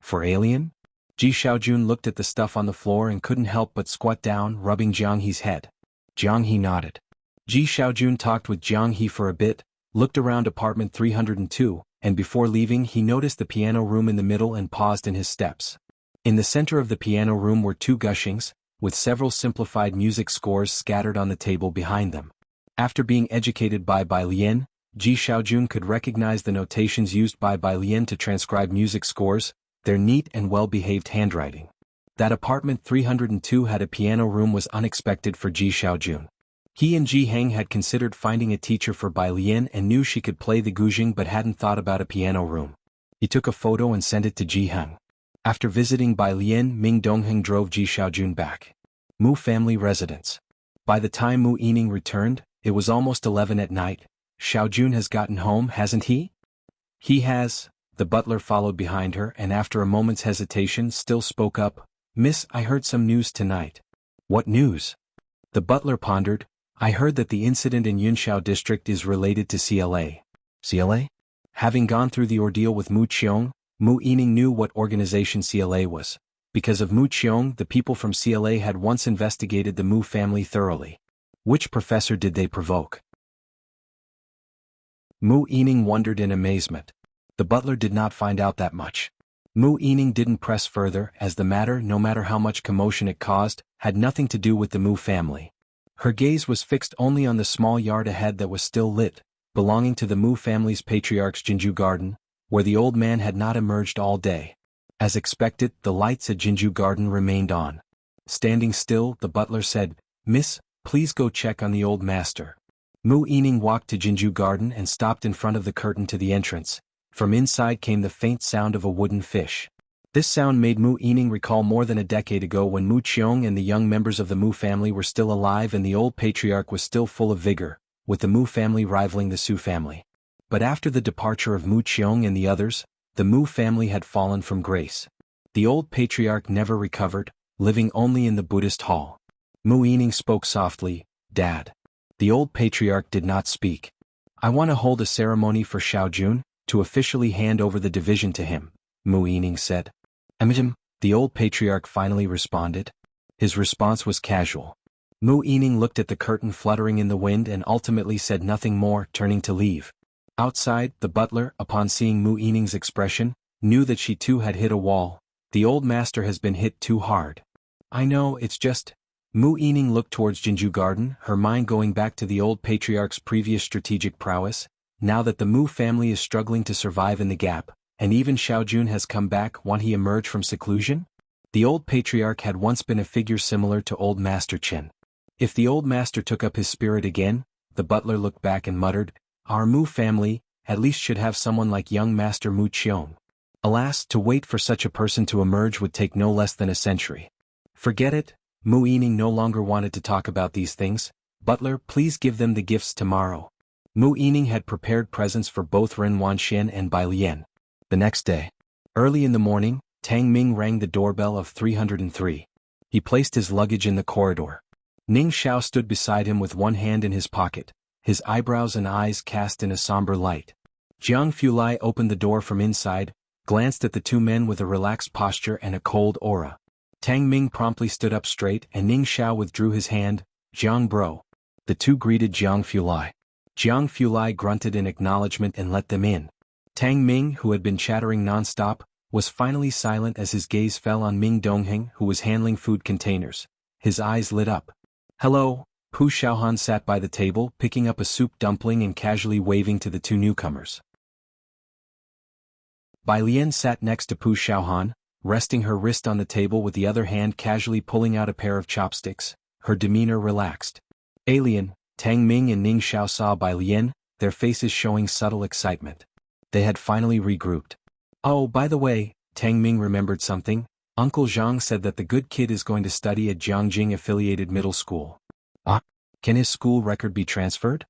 "For Alien?" Ji Xiaojun looked at the stuff on the floor and couldn't help but squat down, rubbing Jiang He's head. Jiang He nodded. Ji Xiaojun talked with Jiang He for a bit, looked around apartment 302, and before leaving he noticed the piano room in the middle and paused in his steps. In the center of the piano room were 2 gushings, with several simplified music scores scattered on the table behind them. After being educated by Bai Lian, Ji Xiaojun could recognize the notations used by Bai Lian to transcribe music scores, their neat and well-behaved handwriting. That apartment 302 had a piano room was unexpected for Ji Xiaojun. He and Ji Heng had considered finding a teacher for Bai Lian and knew she could play the guzheng but hadn't thought about a piano room. He took a photo and sent it to Ji Heng. After visiting Bai Lian, Ming Dongheng drove Ji Xiaojun back. Mu family residence. By the time Mu Yining returned, it was almost 11 at night. "Xiaojun has gotten home, hasn't he?" "He has." The butler followed behind her and after a moment's hesitation still spoke up. "Miss, I heard some news tonight." "What news?" The butler pondered. "I heard that the incident in Yunxiao district is related to CLA. CLA? Having gone through the ordeal with Mu Qiong, Mu Yining knew what organization CLA was. Because of Mu Qiong, the people from CLA had once investigated the Mu family thoroughly. Which professor did they provoke? Mu Yining wondered in amazement. The butler did not find out that much. Mu Yining didn't press further, as the matter, no matter how much commotion it caused, had nothing to do with the Mu family. Her gaze was fixed only on the small yard ahead that was still lit, belonging to the Mu family's patriarch's Jianghu garden, where the old man had not emerged all day. As expected, the lights at Jianghu garden remained on. Standing still, the butler said, "Miss, please go check on the old master." Mu Yining walked to Jianghu garden and stopped in front of the curtain to the entrance. From inside came the faint sound of a wooden fish. This sound made Mu Yining recall more than a decade ago when Mu Qiong and the young members of the Mu family were still alive and the old patriarch was still full of vigor, with the Mu family rivaling the Su family. But after the departure of Mu Qiong and the others, the Mu family had fallen from grace. The old patriarch never recovered, living only in the Buddhist hall. Mu Yining spoke softly, "Dad." The old patriarch did not speak. "I want to hold a ceremony for Xiaojun, to officially hand over the division to him," Mu Yining said. The old patriarch finally responded. His response was casual. Mu Yining looked at the curtain fluttering in the wind and ultimately said nothing more, turning to leave. Outside, the butler, upon seeing Mu Yining's expression, knew that she too had hit a wall. "The old master has been hit too hard." "I know, it's just..." Mu Yining looked towards Jianghu garden, her mind going back to the old patriarch's previous strategic prowess. Now that the Mu family is struggling to survive in the gap, and even Xiaojun has come back, won't he emerge from seclusion? The old patriarch had once been a figure similar to old Master Chen. If the old master took up his spirit again, the butler looked back and muttered, "Our Mu family, at least should have someone like young Master Mu Qiong." Alas, to wait for such a person to emerge would take no less than a century. Forget it. Mu Yining no longer wanted to talk about these things. "Butler, please give them the gifts tomorrow." Mu Yining had prepared presents for both Ren Wanxian and Bai Lian. The next day, early in the morning, Tang Ming rang the doorbell of 303. He placed his luggage in the corridor. Ning Xiao stood beside him with one hand in his pocket, his eyebrows and eyes cast in a somber light. Jiang Fulai opened the door from inside, glanced at the two men with a relaxed posture and a cold aura. Tang Ming promptly stood up straight and Ning Xiao withdrew his hand. "Jiang bro." The two greeted Jiang Fulai. Jiang Fulai grunted in acknowledgement and let them in. Tang Ming, who had been chattering non-stop, was finally silent as his gaze fell on Ming Dongheng, who was handling food containers. His eyes lit up. "Hello." Pu Xiaohan sat by the table, picking up a soup dumpling and casually waving to the two newcomers. Bai Lian sat next to Pu Xiaohan, resting her wrist on the table with the other hand casually pulling out a pair of chopsticks, her demeanor relaxed. Alien, Tang Ming and Ning Xiao saw Bai Lian, their faces showing subtle excitement. They had finally regrouped. "Oh, by the way," Tang Ming remembered something. "Uncle Zhang said that the good kid is going to study at Jiangjing Affiliated Middle School." "Ah? Can his school record be transferred?"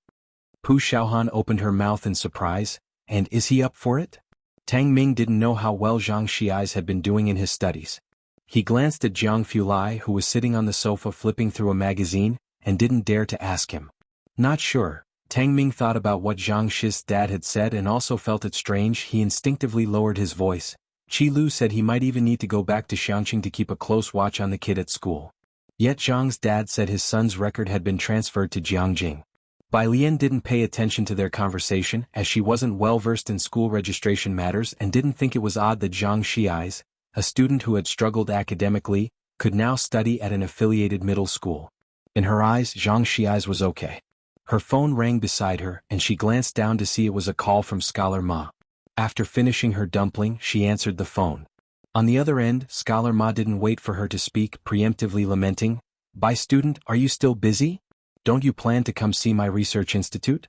Pu Xiaohan opened her mouth in surprise. "And is he up for it?" Tang Ming didn't know how well Zhang Xiai's had been doing in his studies. He glanced at Jiang Fulai, who was sitting on the sofa flipping through a magazine, and didn't dare to ask him. Not sure. Tang Ming thought about what Zhang Shi's dad had said and also felt it strange. He instinctively lowered his voice. Qi Lu said he might even need to go back to Xianxia to keep a close watch on the kid at school. Yet Zhang's dad said his son's record had been transferred to Jiangjing. Bai Lian didn't pay attention to their conversation as she wasn't well versed in school registration matters and didn't think it was odd that Zhang Xiai's, a student who had struggled academically, could now study at an affiliated middle school. In her eyes, Zhang Xiai's was okay. Her phone rang beside her and she glanced down to see it was a call from Scholar Ma. After finishing her dumpling, she answered the phone. On the other end, Scholar Ma didn't wait for her to speak, preemptively lamenting, "Bai student, are you still busy? Don't you plan to come see my research institute?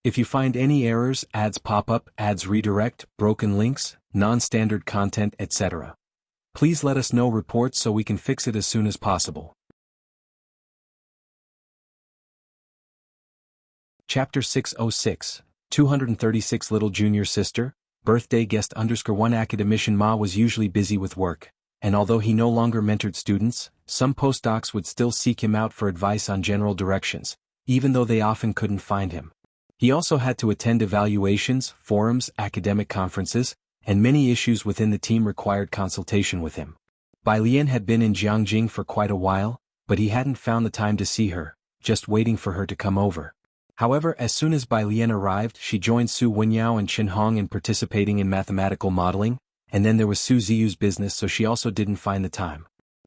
If you find any errors, ads pop up, ads redirect, broken links, non-standard content, etc. Please let us know reports so we can fix it as soon as possible." Chapter 606, 236 Little Junior Sister, Birthday Guest _1 Academician Ma was usually busy with work, and although he no longer mentored students, some postdocs would still seek him out for advice on general directions, even though they often couldn't find him. He also had to attend evaluations, forums, academic conferences, and many issues within the team required consultation with him. Bai Lian had been in Jianghu for quite a while, but he hadn't found the time to see her, just waiting for her to come over. However, as soon as Bai Lian arrived, she joined Su Wenyao and Qin Hong in participating in mathematical modeling, and then there was Su Ziyu's business, so she also didn't find the time.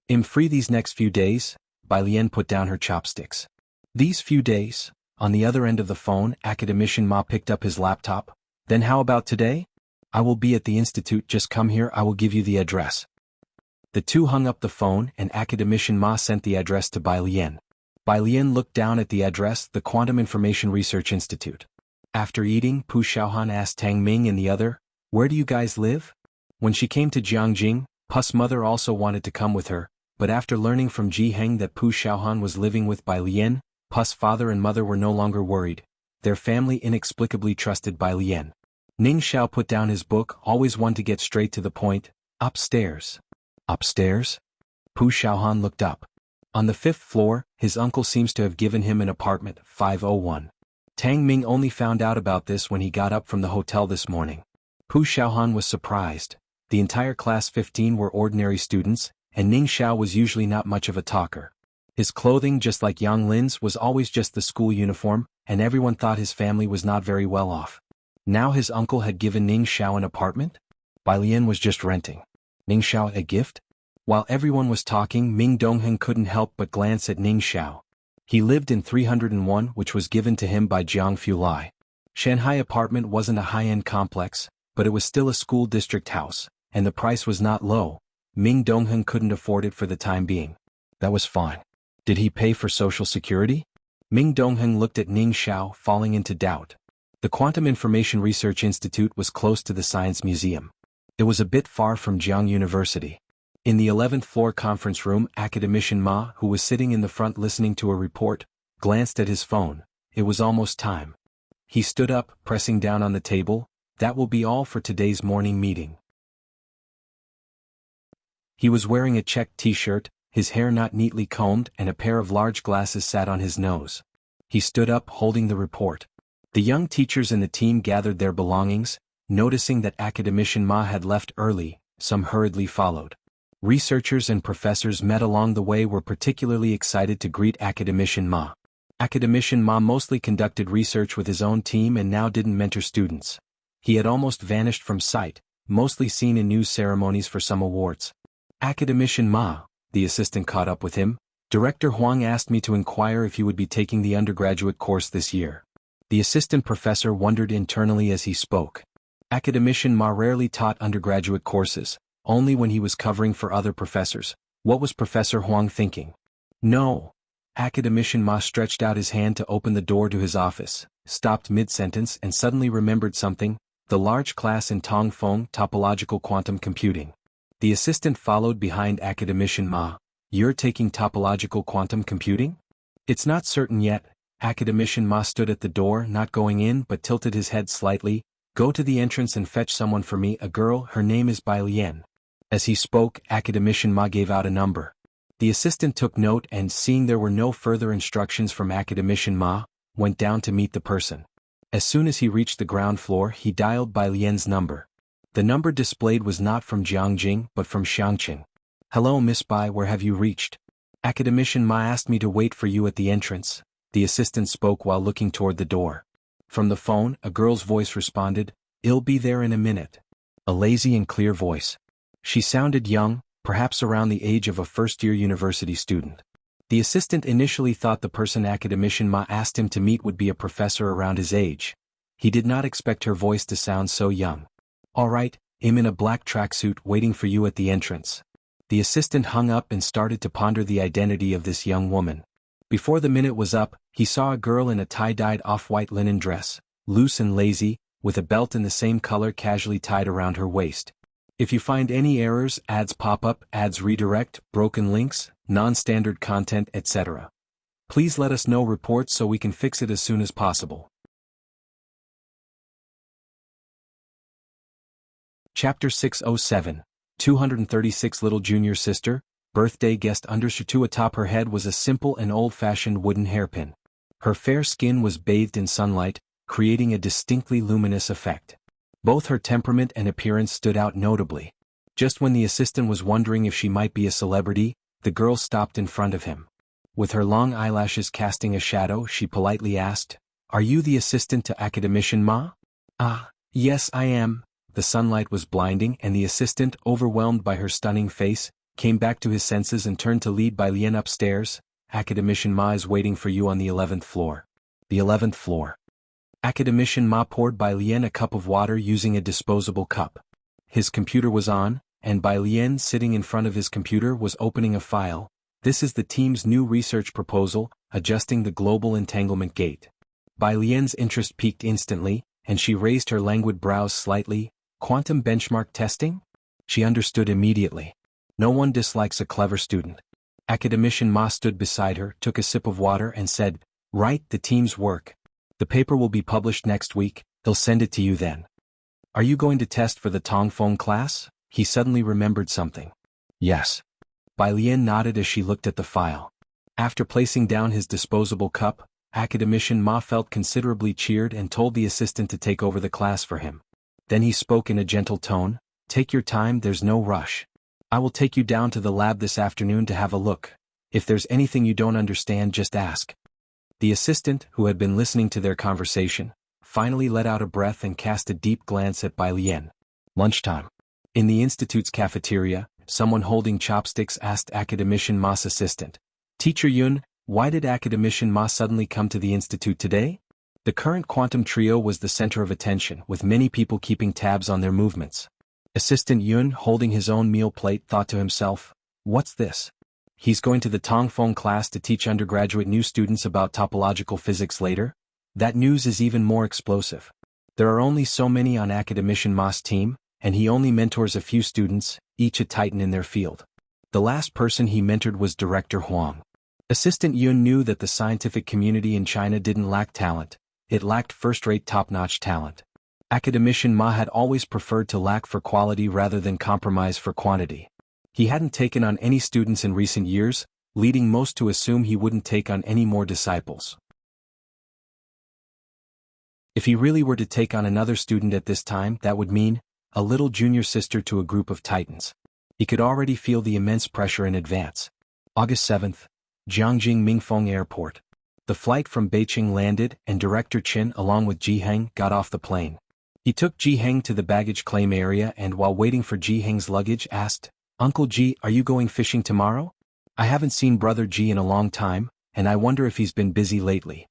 I'm free these next few days. Bai Lian put down her chopsticks. These few days? On the other end of the phone, Academician Ma picked up his laptop. Then how about today? I will be at the institute, just come here, I will give you the address. The two hung up the phone and Academician Ma sent the address to Bai Lian. Bai Lian looked down at the address, the Quantum Information Research Institute. After eating, Pu Xiaohan asked Tang Ming and the other, "Where do you guys live?" When she came to Jianghu, Pu's mother also wanted to come with her, but after learning from Ji Heng that Pu Xiaohan was living with Bai Lian, Pu's father and mother were no longer worried. Their family inexplicably trusted Bai Lian. Ning Xiao put down his book, always one to get straight to the point. Upstairs. Upstairs? Pu Xiaohan looked up. On the 5th floor, his uncle seems to have given him an apartment, 501. Tang Ming only found out about this when he got up from the hotel this morning. Pu Xiaohan was surprised. The entire class 15 were ordinary students, and Ning Xiao was usually not much of a talker. His clothing, just like Yang Lin's, was always just the school uniform, and everyone thought his family was not very well off. Now his uncle had given Ning Xiao an apartment? Bai Lian was just renting. Ning Xiao a gift? While everyone was talking, Ming Dongheng couldn't help but glance at Ning Xiao. He lived in 301, which was given to him by Jianghu Lai. Shanghai apartment wasn't a high-end complex, but it was still a school district house, and the price was not low. Ming Dongheng couldn't afford it for the time being. That was fine. Did he pay for Social Security? Ming Dongheng looked at Ning Xiao, falling into doubt. The Quantum Information Research Institute was close to the Science Museum. It was a bit far from Jianghu University. In the 11th floor conference room, Academician Ma, who was sitting in the front listening to a report, glanced at his phone. It was almost time. He stood up, pressing down on the table. That will be all for today's morning meeting. He was wearing a checked t-shirt, his hair not neatly combed, and a pair of large glasses sat on his nose. He stood up, holding the report. The young teachers in the team gathered their belongings. Noticing that Academician Ma had left early, some hurriedly followed. Researchers and professors met along the way were particularly excited to greet Academician Ma. Academician Ma mostly conducted research with his own team and now didn't mentor students. He had almost vanished from sight, mostly seen in news ceremonies for some awards. Academician Ma, the assistant caught up with him. Director Huang asked me to inquire if you would be taking the undergraduate course this year. The assistant professor wondered internally as he spoke. Academician Ma rarely taught undergraduate courses, only when he was covering for other professors. What was Professor Huang thinking? No. Academician Ma stretched out his hand to open the door to his office, stopped mid-sentence and suddenly remembered something, the large class in Tongfeng Topological Quantum Computing. The assistant followed behind Academician Ma. You're taking topological quantum computing? It's not certain yet. Academician Ma stood at the door, not going in but tilted his head slightly. Go to the entrance and fetch someone for me, a girl, her name is Bai Lian. As he spoke, Academician Ma gave out a number. The assistant took note and, seeing there were no further instructions from Academician Ma, went down to meet the person. As soon as he reached the ground floor, he dialed Bai Lian's number. The number displayed was not from Jianghu but from Xianxia. Hello Miss Bai, where have you reached? Academician Ma asked me to wait for you at the entrance. The assistant spoke while looking toward the door. From the phone, a girl's voice responded, "I'll be there in a minute." A lazy and clear voice. She sounded young, perhaps around the age of a first-year university student. The assistant initially thought the person Academician Ma asked him to meet would be a professor around his age. He did not expect her voice to sound so young. All right, I'm in a black tracksuit waiting for you at the entrance. The assistant hung up and started to ponder the identity of this young woman. Before the minute was up, he saw a girl in a tie-dyed off-white linen dress, loose and lazy, with a belt in the same color casually tied around her waist. If you find any errors, ads pop up, ads redirect, broken links, non-standard content, etc. Please let us know reports so we can fix it as soon as possible. Chapter 607, 236 Little Junior Sister, Birthday Guest. Undershirt atop her head was a simple and old-fashioned wooden hairpin. Her fair skin was bathed in sunlight, creating a distinctly luminous effect. Both her temperament and appearance stood out notably. Just when the assistant was wondering if she might be a celebrity, the girl stopped in front of him. With her long eyelashes casting a shadow, she politely asked, "Are you the assistant to Academician Ma?" "Ah, yes I am." The sunlight was blinding and the assistant, overwhelmed by her stunning face, came back to his senses and turned to lead Bai Lian upstairs. "Academician Ma is waiting for you on the 11th floor. The 11th floor. Academician Ma poured Bai Lian a cup of water using a disposable cup. His computer was on, and Bai Lian sitting in front of his computer was opening a file. "This is the team's new research proposal, adjusting the global entanglement gate." Bai Lian's interest peaked instantly, and she raised her languid brows slightly. "Quantum benchmark testing?" She understood immediately. No one dislikes a clever student. Academician Ma stood beside her, took a sip of water and said, "Right, the team's work. The paper will be published next week, they'll send it to you then." "Are you going to test for the Tongfeng class?" He suddenly remembered something. "Yes." Bai Lian nodded as she looked at the file. After placing down his disposable cup, Academician Ma felt considerably cheered and told the assistant to take over the class for him. Then he spoke in a gentle tone, "Take your time, there's no rush. I will take you down to the lab this afternoon to have a look. If there's anything you don't understand, just ask." The assistant, who had been listening to their conversation, finally let out a breath and cast a deep glance at Bai Lian. Lunchtime. In the institute's cafeteria, someone holding chopsticks asked Academician Ma's assistant, "Teacher Yun, why did Academician Ma suddenly come to the institute today?" The current quantum trio was the center of attention, with many people keeping tabs on their movements. Assistant Yun, holding his own meal plate, thought to himself, "What's this? He's going to the Tongfeng class to teach undergraduate new students about topological physics later? That news is even more explosive. There are only so many on Academician Ma's team, and he only mentors a few students, each a titan in their field. The last person he mentored was Director Huang." Assistant Yun knew that the scientific community in China didn't lack talent, it lacked first-rate top-notch talent. Academician Ma had always preferred to lack for quality rather than compromise for quantity. He hadn't taken on any students in recent years, leading most to assume he wouldn't take on any more disciples. If he really were to take on another student at this time, that would mean a little junior sister to a group of titans. He could already feel the immense pressure in advance. August 7th, Jianghu Mingfeng Airport. The flight from Beijing landed, and Director Qin along with Ji Heng got off the plane. He took Ji Heng to the baggage claim area and while waiting for Ji Heng's luggage asked, "Uncle Ji, are you going fishing tomorrow? I haven't seen Brother Ji in a long time, and I wonder if he's been busy lately."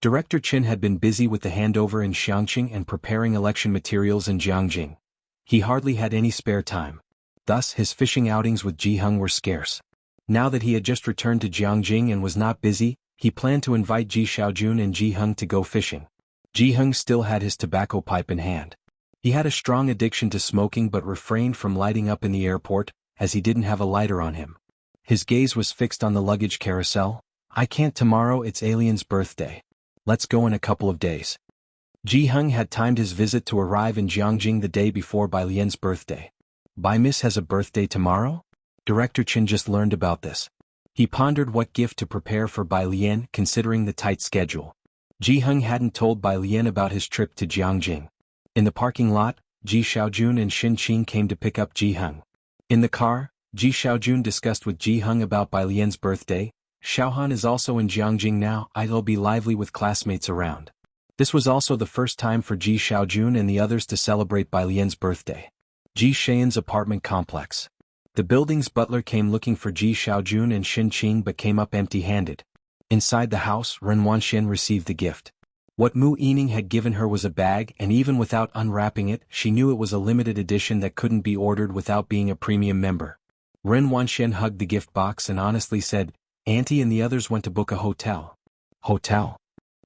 Director Qin had been busy with the handover in Xianxia and preparing election materials in Jianghu. He hardly had any spare time. Thus his fishing outings with Ji Heng were scarce. Now that he had just returned to Jianghu and was not busy, he planned to invite Ji Xiaojun and Ji Heng to go fishing. Ji Heng still had his tobacco pipe in hand. He had a strong addiction to smoking but refrained from lighting up in the airport, as he didn't have a lighter on him. His gaze was fixed on the luggage carousel. "I can't tomorrow, it's Alien's birthday. Let's go in a couple of days." Ji Heng had timed his visit to arrive in Jianghu the day before Bai Lian's birthday. Bai Miss has a birthday tomorrow? Director Qin just learned about this. He pondered what gift to prepare for Bai Lian considering the tight schedule. Ji Heng hadn't told Bai Lian about his trip to Jianghu. In the parking lot, Ji Xiaojun and Xin Qing came to pick up Ji Heng. In the car, Ji Xiaojun discussed with Ji Heng about Bai Lian's birthday. "Xiaohan is also in Jianghu now, I'll be lively with classmates around." This was also the first time for Ji Xiaojun and the others to celebrate Bai Lian's birthday. Ji Xian's apartment complex. The building's butler came looking for Ji Xiaojun and Xin Qing but came up empty-handed. Inside the house, Ren Wanxian received the gift. What Mu Yining had given her was a bag, and even without unwrapping it, she knew it was a limited edition that couldn't be ordered without being a premium member. Ren Wanxian hugged the gift box and honestly said, "Auntie and the others went to book a hotel." "Hotel?"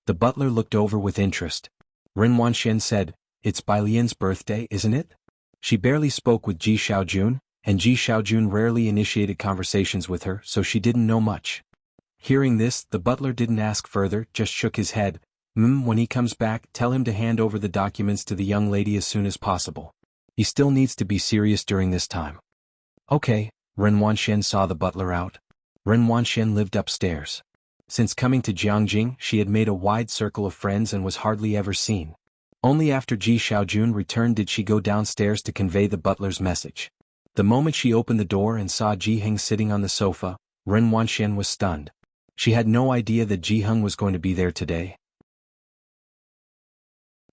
The butler looked over with interest. Ren Wanxian said, "It's Bai Lian's birthday, isn't it?" She barely spoke with Ji Xiaojun, and Ji Xiaojun rarely initiated conversations with her, so she didn't know much. Hearing this, the butler didn't ask further, just shook his head. When he comes back, tell him to hand over the documents to the young lady as soon as possible. He still needs to be serious during this time." "Okay." Ren Wanxian saw the butler out. Ren Wanxian lived upstairs. Since coming to Jianghu, she had made a wide circle of friends and was hardly ever seen. Only after Ji Xiaojun returned did she go downstairs to convey the butler's message. The moment she opened the door and saw Ji Heng sitting on the sofa, Ren Wanxian was stunned. She had no idea that Ji Heng was going to be there today.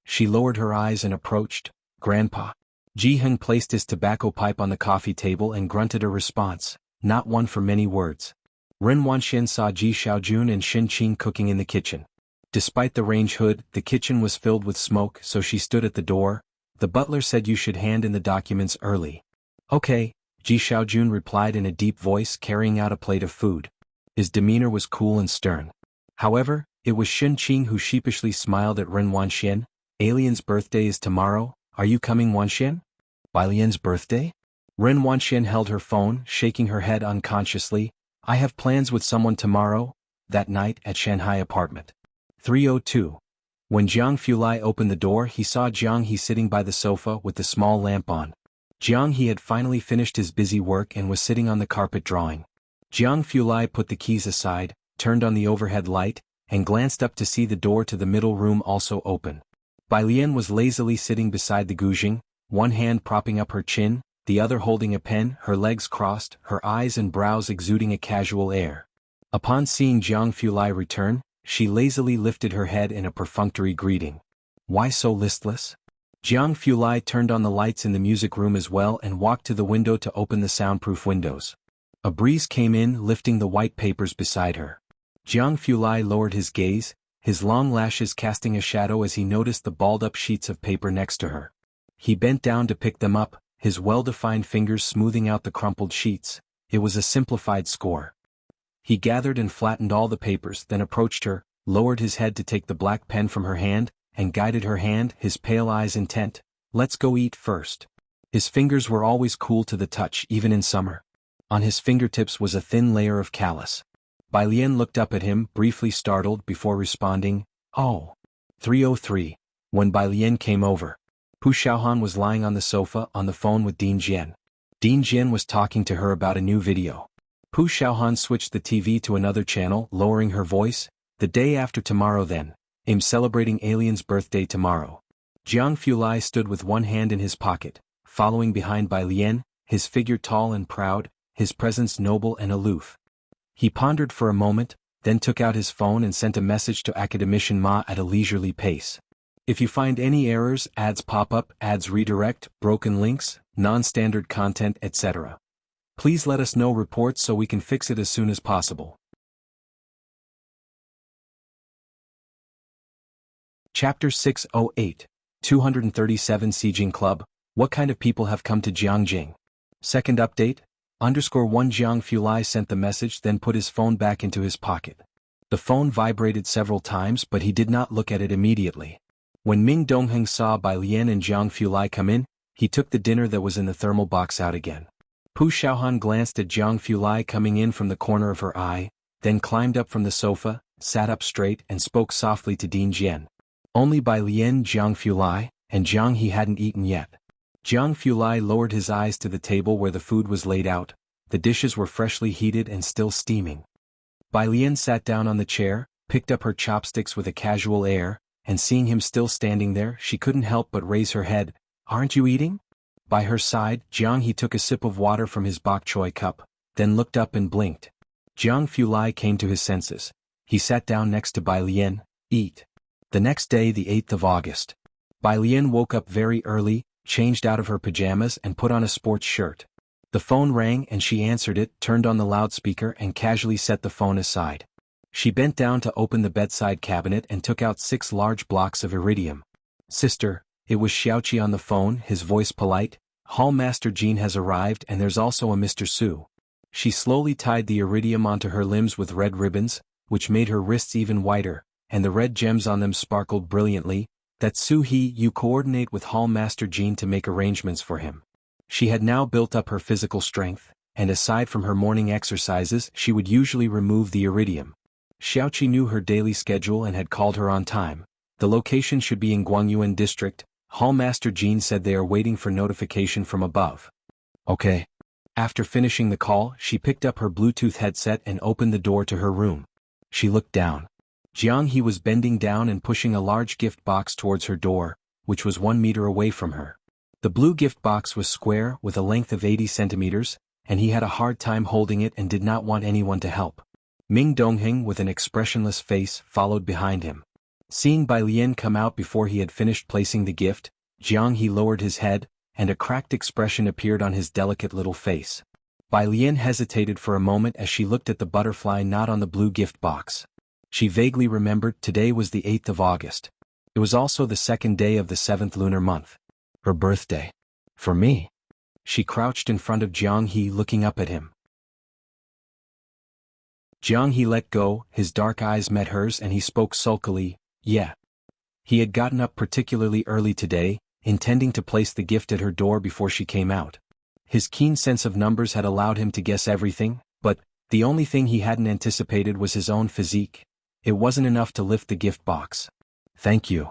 She lowered her eyes and approached. "Grandpa." Ji Heng placed his tobacco pipe on the coffee table and grunted a response, not one for many words. Ren Wanxian saw Ji Xiaojun and Xin Qing cooking in the kitchen. Despite the range hood, the kitchen was filled with smoke, so she stood at the door. "The butler said you should hand in the documents early." "Okay," Ji Xiaojun replied in a deep voice, carrying out a plate of food. His demeanor was cool and stern. However, it was Xin Qing who sheepishly smiled at Ren Wanxian. "Alien's birthday is tomorrow, are you coming, Wanxian?" "Bai Lian's birthday?" Ren Wanxian held her phone, shaking her head unconsciously. "I have plans with someone tomorrow." That night at Shanghai apartment. 302. When Jiang Fulai opened the door, he saw Jianghu sitting by the sofa with the small lamp on. Jianghu had finally finished his busy work and was sitting on the carpet drawing. Jiang Fulai put the keys aside, turned on the overhead light, and glanced up to see the door to the middle room also open. Bai Lian was lazily sitting beside the guzheng, one hand propping up her chin, the other holding a pen, her legs crossed, her eyes and brows exuding a casual air. Upon seeing Jiang Fulai return, she lazily lifted her head in a perfunctory greeting. "Why so listless?" Jiang Fulai turned on the lights in the music room as well and walked to the window to open the soundproof windows. A breeze came in, lifting the white papers beside her. Jiang Fulai lowered his gaze, his long lashes casting a shadow as he noticed the balled-up sheets of paper next to her. He bent down to pick them up, his well-defined fingers smoothing out the crumpled sheets. It was a simplified score. He gathered and flattened all the papers, then approached her, lowered his head to take the black pen from her hand, and guided her hand, his pale eyes intent. "Let's go eat first." His fingers were always cool to the touch, even in summer. On his fingertips was a thin layer of callus. Bai Lian looked up at him, briefly startled, before responding, "Oh." 303. When Bai Lian came over, Pu Xiaohan was lying on the sofa on the phone with Ding Jian. Ding Jian was talking to her about a new video. Pu Xiaohan switched the TV to another channel, lowering her voice. "The day after tomorrow then. I'm celebrating Alien's birthday tomorrow." Jiang Fulai stood with one hand in his pocket, following behind Bai Lian, his figure tall and proud, his presence noble and aloof. He pondered for a moment, then took out his phone and sent a message to Academician Ma at a leisurely pace. "If you find any errors, ads pop up, ads redirect, broken links, non-standard content, etc. please let us know reports so we can fix it as soon as possible." Chapter 608. 237 Sieging Club. What kind of people have come to Jiangjing? Second update. _1 Jiang Fulai sent the message, then put his phone back into his pocket. The phone vibrated several times, but he did not look at it immediately. When Ming Dongheng saw Bai Lian and Jiang Fulai come in, he took the dinner that was in the thermal box out again. Pu Xiaohan glanced at Jiang Fulai coming in from the corner of her eye, then climbed up from the sofa, sat up straight and spoke softly to Ding Jian. Only Bai Lian, Jiang Fulai, and Jiang he hadn't eaten yet. Jiang Fulai lowered his eyes to the table where the food was laid out. The dishes were freshly heated and still steaming. Bai Lian sat down on the chair, picked up her chopsticks with a casual air, and seeing him still standing there, she couldn't help but raise her head. "Aren't you eating?" By her side, Jiang he took a sip of water from his bok choy cup, then looked up and blinked. Jiang Fulai came to his senses. He sat down next to Bai Lian. "Eat." The next day, the 8th of August. Bai Lian woke up very early, changed out of her pajamas and put on a sports shirt. The phone rang and she answered it, turned on the loudspeaker and casually set the phone aside. She bent down to open the bedside cabinet and took out 6 large blocks of iridium. "Sister," it was Xiaoqi on the phone, his voice polite. "Hall Master Jean has arrived and there's also a Mr. Su." She slowly tied the iridium onto her limbs with red ribbons, which made her wrists even whiter, and the red gems on them sparkled brilliantly. "That Su He, you coordinate with Hall Master Jean to make arrangements for him." She had now built up her physical strength, and aside from her morning exercises, she would usually remove the iridium. Xiaoqi knew her daily schedule and had called her on time. The location should be in Guangyuan district. Hall Master Jean said they are waiting for notification from above. "Okay." After finishing the call, she picked up her Bluetooth headset and opened the door to her room. She looked down. Jiang he was bending down and pushing a large gift box towards her door. which was 1 meter away from her. The blue gift box was square with a length of 80 centimeters, and he had a hard time holding it and did not want anyone to help. Ming Dongheng with an expressionless face followed behind him. Seeing Bai Lian come out before he had finished placing the gift, Jianghu lowered his head, and a cracked expression appeared on his delicate little face. Bai Lian hesitated for a moment as she looked at the butterfly knot on the blue gift box. She vaguely remembered today was the 8th of August. It was also the 2nd day of the 7th lunar month. Her birthday. For me. She crouched in front of Jianghu looking up at him. Jianghu let go, his dark eyes met hers and he spoke sulkily, yeah. He had gotten up particularly early today, intending to place the gift at her door before she came out. His keen sense of numbers had allowed him to guess everything, but the only thing he hadn't anticipated was his own physique. It wasn't enough to lift the gift box. Thank you.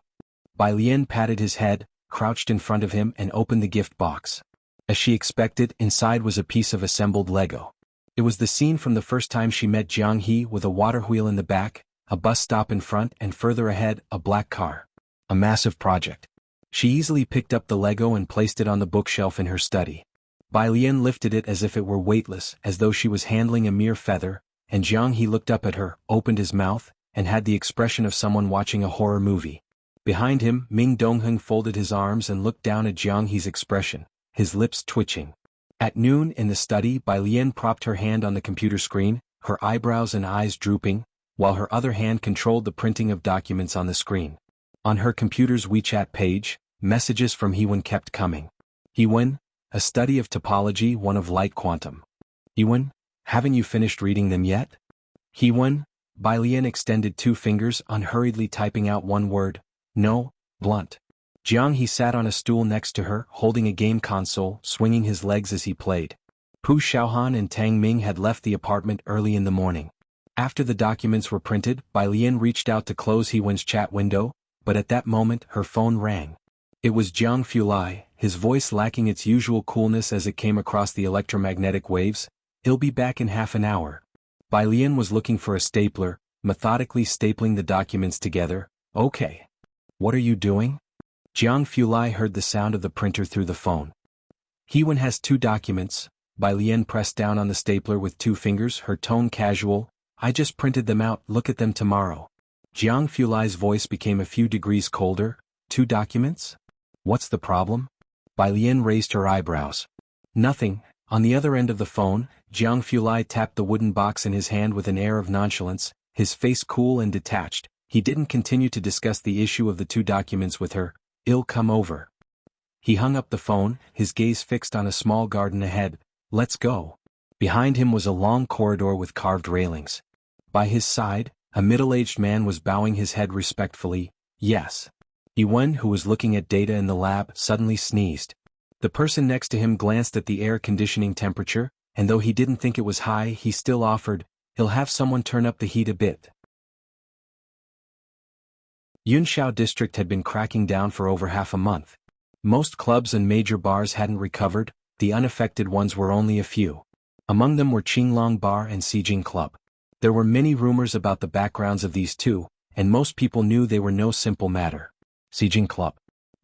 Bai Lian patted his head, crouched in front of him and opened the gift box. As she expected, inside was a piece of assembled Lego. It was the scene from the first time she met Jianghu with a water wheel in the back, a bus stop in front and further ahead, a black car. A massive project. She easily picked up the Lego and placed it on the bookshelf in her study. Bai Lian lifted it as if it were weightless, as though she was handling a mere feather, and Jianghu looked up at her, opened his mouth, and had the expression of someone watching a horror movie. Behind him, Ming Dongheng folded his arms and looked down at Jianghu's expression, his lips twitching. At noon in the study, Bai Lian propped her hand on the computer screen, her eyebrows and eyes drooping, while her other hand controlled the printing of documents on the screen. On her computer's WeChat page, messages from Hewen kept coming. Hewen, a study of topology, one of light quantum. Hewen, haven't you finished reading them yet? Hewen, Bai Lian extended 2 fingers, unhurriedly typing out one word, no, blunt. Jianghu sat on a stool next to her, holding a game console, swinging his legs as he played. Pu Xiaohan and Tang Ming had left the apartment early in the morning. After the documents were printed, Bai Lian reached out to close Hewen's chat window, but at that moment her phone rang. It was Jiang Fulai, his voice lacking its usual coolness as it came across the electromagnetic waves. He'll be back in half an hour. Bai Lian was looking for a stapler, methodically stapling the documents together. Okay. What are you doing? Jiang Fulai heard the sound of the printer through the phone. Hewen has 2 documents. Bai Lian pressed down on the stapler with 2 fingers, her tone casual. I just printed them out, look at them tomorrow. Jiang Fulai's voice became a few degrees colder. 2 documents? What's the problem? Bai Lian raised her eyebrows. Nothing. On the other end of the phone, Jiang Fulai tapped the wooden box in his hand with an air of nonchalance, his face cool and detached. He didn't continue to discuss the issue of the 2 documents with her. I'll come over. He hung up the phone, his gaze fixed on a small garden ahead. Let's go. Behind him was a long corridor with carved railings. By his side, a middle-aged man was bowing his head respectfully. Yes. Hewen, who was looking at data in the lab, suddenly sneezed. The person next to him glanced at the air conditioning temperature, and though he didn't think it was high, he still offered, he'll have someone turn up the heat a bit. Yunshao district had been cracking down for over half a month. Most clubs and major bars hadn't recovered, the unaffected ones were only a few. Among them were Qinglong Bar and Xijing Club. There were many rumors about the backgrounds of these 2, and most people knew they were no simple matter. Xijing Club.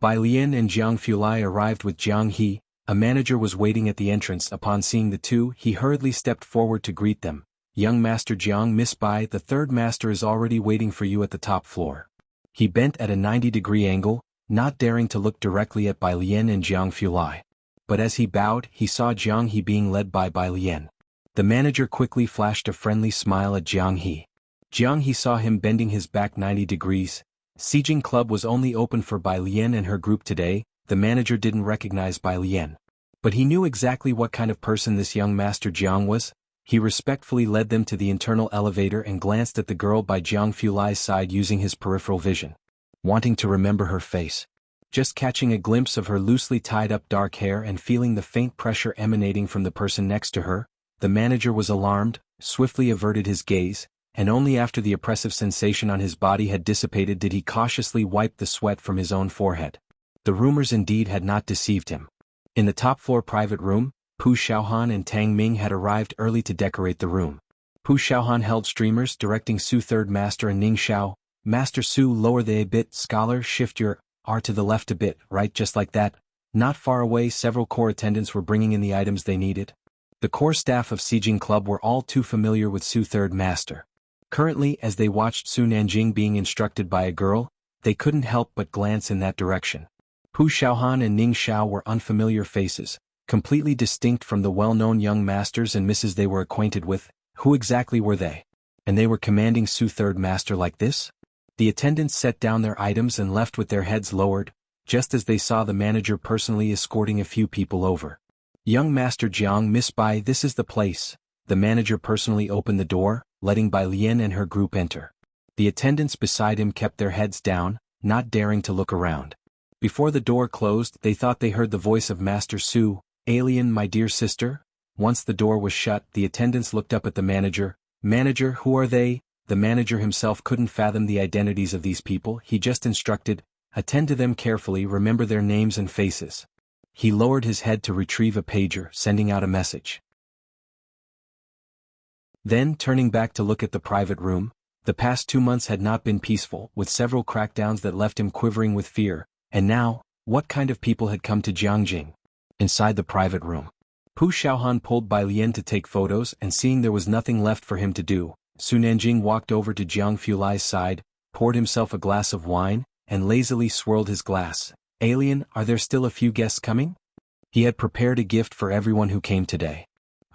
Bai Lian and Jiang Fulai arrived with Jianghu. A manager was waiting at the entrance. Upon seeing the 2, he hurriedly stepped forward to greet them. Young Master Jiang, Miss Bai, the 3rd master is already waiting for you at the top floor. He bent at a 90-degree angle, not daring to look directly at Bai Lian and Jiang Fulai. But as he bowed, he saw Jianghu being led by Bai Lian. The manager quickly flashed a friendly smile at Jianghu. Jianghu saw him bending his back 90 degrees. Xijing Club was only open for Bai Lian and her group today. The manager didn't recognize Bai Lian. But he knew exactly what kind of person this young Master Jiang was. He respectfully led them to the internal elevator and glanced at the girl by Jiang Fulai's side using his peripheral vision. Wanting to remember her face. Just catching a glimpse of her loosely tied-up dark hair and feeling the faint pressure emanating from the person next to her, the manager was alarmed, swiftly averted his gaze, and only after the oppressive sensation on his body had dissipated did he cautiously wipe the sweat from his own forehead. The rumors indeed had not deceived him. In the top-floor private room, Pu Xiaohan and Tang Ming had arrived early to decorate the room. Pu Xiaohan held streamers directing Su 3rd Master and Ning Xiao, Master Su lower the a bit, scholar shift your are to the left a bit, right, just like that. Not far away, several core attendants were bringing in the items they needed. The core staff of Xijing Club were all too familiar with Su Third Master. Currently, as they watched Su Nanjing being instructed by a girl, they couldn't help but glance in that direction. Pu Xiaohan and Ning Xiao were unfamiliar faces, completely distinct from the well-known young masters and misses they were acquainted with. Who exactly were they? And they were commanding Su Third Master like this? The attendants set down their items and left with their heads lowered, just as they saw the manager personally escorting a few people over. Young Master Jiang, Miss Bai, this is the place. The manager personally opened the door, letting Bai Lian and her group enter. The attendants beside him kept their heads down, not daring to look around. Before the door closed, they thought they heard the voice of Master Su, "Alien, my dear sister?" Once the door was shut, the attendants looked up at the manager. "Manager, who are they?" The manager himself couldn't fathom the identities of these people. He just instructed, "Attend to them carefully, remember their names and faces." He lowered his head to retrieve a pager, sending out a message. Then, turning back to look at the private room, the past 2 months had not been peaceful, with several crackdowns that left him quivering with fear. And now, what kind of people had come to Jiangjing? Inside the private room, Pu Xiaohan pulled Bai Lian to take photos, and seeing there was nothing left for him to do, Su Nanjing walked over to Jianghu Lai's side, poured himself a glass of wine, and lazily swirled his glass. "Alien, are there still a few guests coming?" He had prepared a gift for everyone who came today.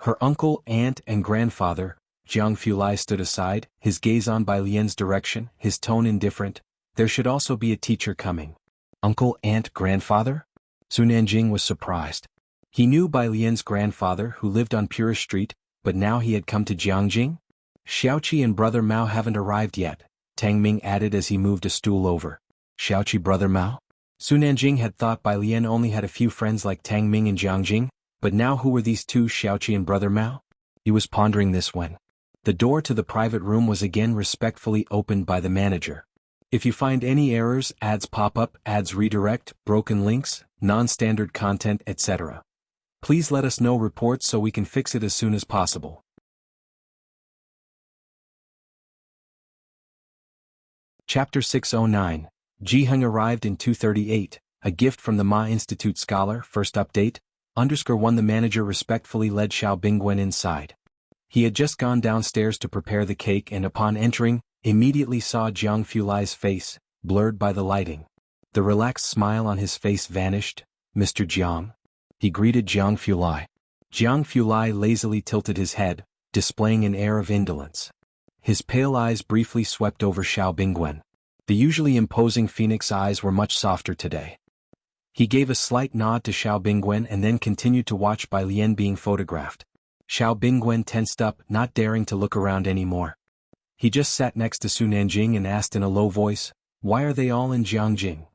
Her uncle, aunt, and grandfather. Jianghu Lai stood aside, his gaze on Bai Lian's direction, his tone indifferent. "There should also be a teacher coming." Uncle, aunt, grandfather? Su Nanjing was surprised. He knew Bai Lian's grandfather who lived on Purist Street, but now he had come to Jiangjing? "Xiaoqi and brother Mao haven't arrived yet," Tang Ming added as he moved a stool over. "Xiaoqi, brother Mao?" Su Nanjing had thought Bai Lian only had a few friends like Tang Ming in Jiangjing, but now who were these two, Xiaoqi and brother Mao? He was pondering this when the door to the private room was again respectfully opened by the manager. "If you find any errors, ads pop up, ads redirect, broken links, non-standard content, etc., please let us know reports so we can fix it as soon as possible." Chapter 609. Jianghu arrived in 238, a gift from the Ma Institute scholar. First update, _1 The manager respectfully led Xiao Bingwen inside. He had just gone downstairs to prepare the cake and upon entering, immediately saw Jianghu Lai's face, blurred by the lighting. The relaxed smile on his face vanished. "Mr. Jiang?" He greeted Jianghu Lai. Jianghu Lai lazily tilted his head, displaying an air of indolence. His pale eyes briefly swept over Xiao Bingwen. The usually imposing phoenix eyes were much softer today. He gave a slight nod to Xiao Bingwen and then continued to watch Bai Lian being photographed. Xiao Bingwen tensed up, not daring to look around anymore. He just sat next to Su Nanjing and asked in a low voice, "Why are they all in Jiangjing?"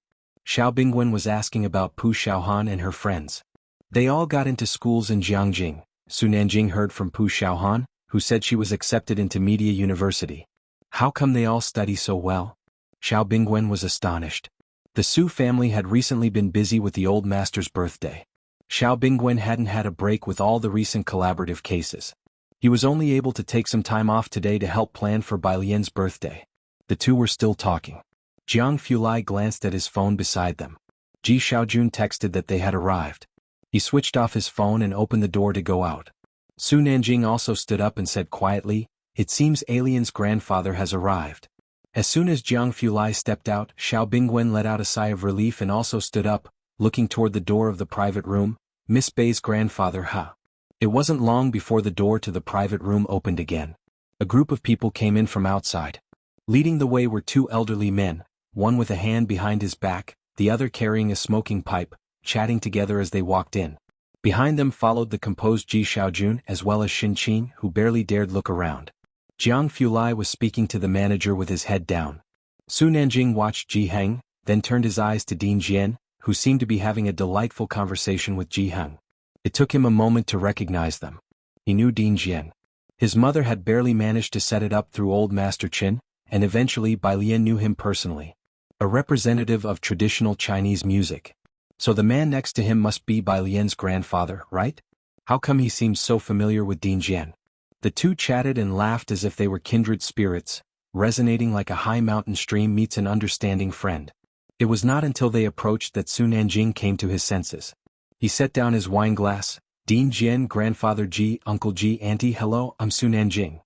Xiao Bingwen was asking about Pu Xiaohan and her friends. "They all got into schools in Jiangjing," Su Nanjing heard from Pu Xiaohan, who said she was accepted into Media University. "How come they all study so well?" Xiao Bingwen was astonished. The Su family had recently been busy with the old master's birthday. Xiao Bingwen hadn't had a break with all the recent collaborative cases. He was only able to take some time off today to help plan for Bai Lian's birthday. The two were still talking. Jianghu Lai glanced at his phone beside them. Ji Xiaojun texted that they had arrived. He switched off his phone and opened the door to go out. Su Nanjing also stood up and said quietly, "It seems Alien's grandfather has arrived." As soon as Jianghu Lai stepped out, Xiao Bingwen let out a sigh of relief and also stood up, looking toward the door of the private room. "Miss Bei's grandfather, huh?" It wasn't long before the door to the private room opened again. A group of people came in from outside. Leading the way were two elderly men, one with a hand behind his back, the other carrying a smoking pipe, chatting together as they walked in. Behind them followed the composed Ji Xiaojun as well as Xin Qin, who barely dared look around. Jianghu Lai was speaking to the manager with his head down. Su Nanjing watched Ji Heng, then turned his eyes to Ding Jian, who seemed to be having a delightful conversation with Ji Heng. It took him a moment to recognize them. He knew Ding Jian. His mother had barely managed to set it up through old Master Qin, and eventually Bai Lian knew him personally. A representative of traditional Chinese music. So the man next to him must be Bai Lian's grandfather, right? How come he seems so familiar with Ding Jian? The two chatted and laughed as if they were kindred spirits, resonating like a high mountain stream meets an understanding friend. It was not until they approached that Su Nanjing came to his senses. He set down his wine glass. Dean Jian, Grandfather Ji, Uncle Ji, Auntie, hello, I'm Su Nanjing.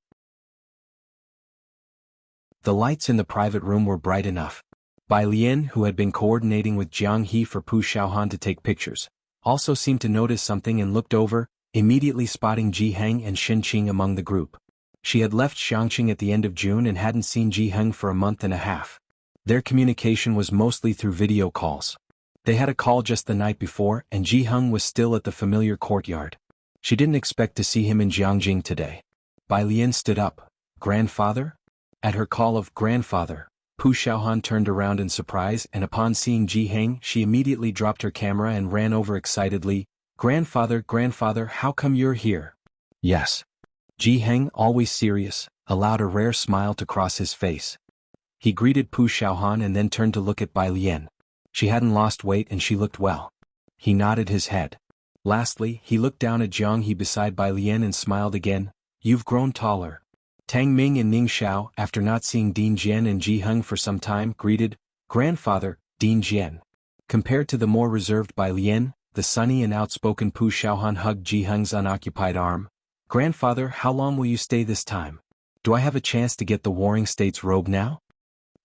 The lights in the private room were bright enough. Bai Lian, who had been coordinating with Jianghu for Pu Xiaohan to take pictures, also seemed to notice something and looked over, immediately spotting Ji Heng and Xin Qing among the group. She had left Xianxia at the end of June and hadn't seen Ji Heng for a month and a half. Their communication was mostly through video calls. They had a call just the night before and Ji Heng was still at the familiar courtyard. She didn't expect to see him in Jiangjing today. Bai Lian stood up. Grandfather? At her call of grandfather, Pu Xiaohan turned around in surprise and upon seeing Ji Heng she immediately dropped her camera and ran over excitedly. Grandfather, grandfather, how come you're here? Yes. Ji Heng, always serious, allowed a rare smile to cross his face. He greeted Pu Xiaohan and then turned to look at Bai Lian. She hadn't lost weight and she looked well. He nodded his head. Lastly, he looked down at Jianghu beside Bai Lian and smiled again. You've grown taller. Tang Ming and Ning Xiao, after not seeing Dean Jian and Ji Heng for some time, greeted, Grandfather, Dean Jian. Compared to the more reserved Bai Lian, the sunny and outspoken Pu Xiaohan hugged Ji Heng's unoccupied arm. Grandfather, how long will you stay this time? Do I have a chance to get the Warring States robe now?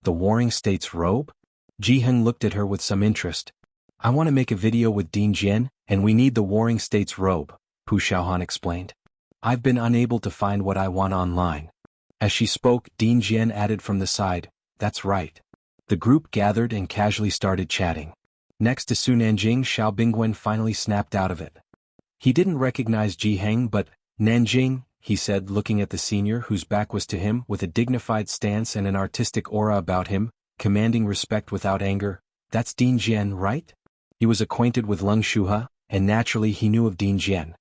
The Warring States robe? Ji Heng looked at her with some interest. I want to make a video with Dean Jian, and we need the Warring States robe, Pu Xiaohan explained. I've been unable to find what I want online. As she spoke, Dean Jian added from the side, that's right. The group gathered and casually started chatting. Next to Su Nanjing, Xiao Bingwen finally snapped out of it. He didn't recognize Ji Heng but, Nanjing, he said looking at the senior whose back was to him with a dignified stance and an artistic aura about him, commanding respect without anger, that's Dean Jian, right? He was acquainted with Leng Shuhe, and naturally he knew of Dean Jian.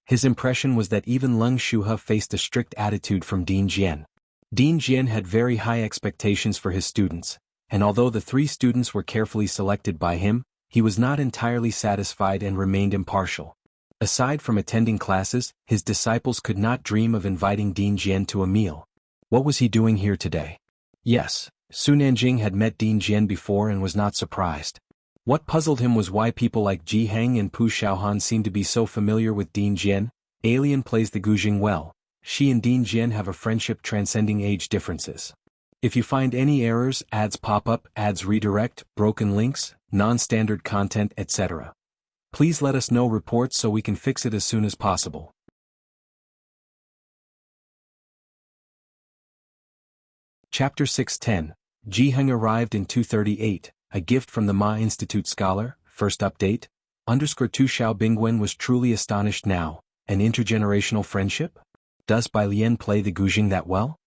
His impression was that even Leng Shuhe faced a strict attitude from Dean Jian. Dean Jian had very high expectations for his students, and although the 3 students were carefully selected by him, he was not entirely satisfied and remained impartial. Aside from attending classes, his disciples could not dream of inviting Dean Jian to a meal. What was he doing here today? Yes, Su Nanjing had met Dean Jian before and was not surprised. What puzzled him was why people like Ji Heng and Pu Xiaohan seemed to be so familiar with Dean Jian. Alien plays the Guzheng well. She and Dean Jian have a friendship transcending age differences. If you find any errors, ads pop up, ads redirect, broken links, non-standard content, etc. Please let us know reports so we can fix it as soon as possible. Chapter 610. Ji Heng arrived in 238, a gift from the Ma Institute scholar, first update. _2 Xiao Bingwen was truly astonished now, an intergenerational friendship? Does Bai Lian play the Guzheng that well?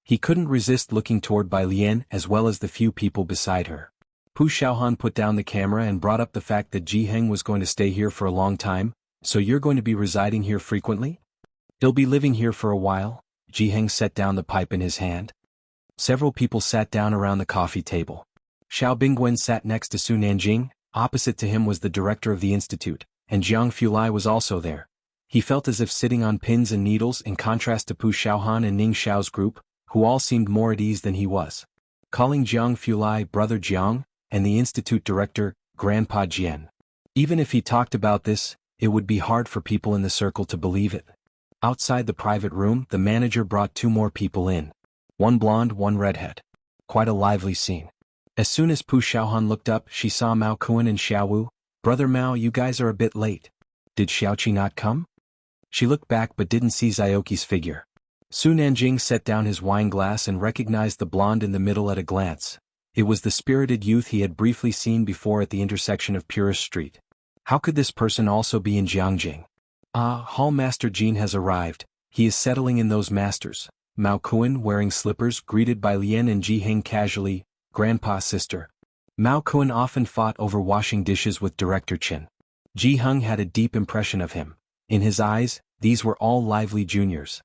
He couldn't resist looking toward Bai Lian as well as the few people beside her. Pu Xiaohan put down the camera and brought up the fact that Ji Heng was going to stay here for a long time, so you're going to be residing here frequently? He'll be living here for a while. Ji Heng set down the pipe in his hand. Several people sat down around the coffee table. Xiao Bingwen sat next to Su Nanjing, opposite to him was the director of the institute, and Jianghu Lai was also there. He felt as if sitting on pins and needles in contrast to Pu Xiaohan and Ning Xiao's group, who all seemed more at ease than he was. Calling Jianghu Lai Brother Jiang, and the institute director, Grandpa Jian. Even if he talked about this, it would be hard for people in the circle to believe it. Outside the private room, the manager brought 2 more people in. One blonde, one redhead. Quite a lively scene. As soon as Pu Xiaohan looked up, she saw Mao Kuan and Xiaowu. Brother Mao, you guys are a bit late. Did Xiaoqi not come? She looked back but didn't see Xiaoqi's figure. Su Nanjing set down his wine glass and recognized the blonde in the middle at a glance. It was the spirited youth he had briefly seen before at the intersection of Purist Street. How could this person also be in Jiangjing? Hall Master Jean has arrived. He is settling in those masters. Mao Kuan, wearing slippers, greeted Bai Lian and Ji Heng casually, Grandpa's sister. Mao Kuan often fought over washing dishes with Director Chen. Ji Heng had a deep impression of him. In his eyes, these were all lively juniors.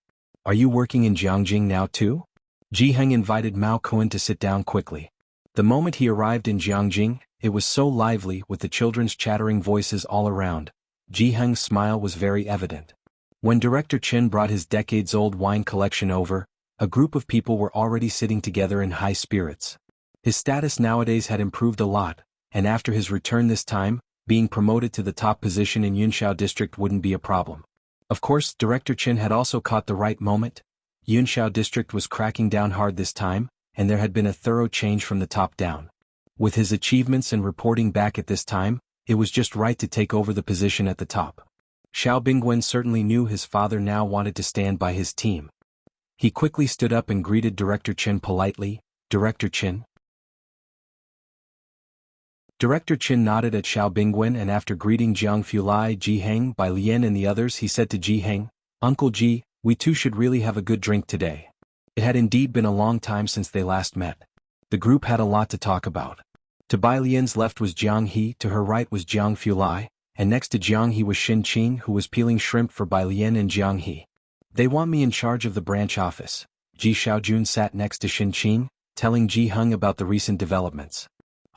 Are you working in Jiangjing now too? Ji Heng invited Mao Kuan to sit down quickly. The moment he arrived in Jiangjing, it was so lively with the children's chattering voices all around. Ji Heng's smile was very evident. When Director Chen brought his decades-old wine collection over, a group of people were already sitting together in high spirits. His status nowadays had improved a lot, and after his return this time, being promoted to the top position in Yunxiao district wouldn't be a problem. Of course, Director Qin had also caught the right moment. Yunxiao district was cracking down hard this time, and there had been a thorough change from the top down. With his achievements and reporting back at this time, it was just right to take over the position at the top. Xiao Bingwen certainly knew his father now wanted to stand by his team. He quickly stood up and greeted Director Qin politely. Director Qin. Director Qin nodded at Xiao Bingwen, and after greeting Jianghu Lai, Ji Heng, Bai Lian and the others, he said to Ji Heng, Uncle Ji, we too should really have a good drink today. It had indeed been a long time since they last met. The group had a lot to talk about. To Bai Lian's left was Jianghu, to her right was Jianghu Lai, and next to Jianghu was Xin Qing, who was peeling shrimp for Bai Lian and Jianghu. They want me in charge of the branch office. Ji Xiaojun sat next to Xin Qing, telling Ji Heng about the recent developments.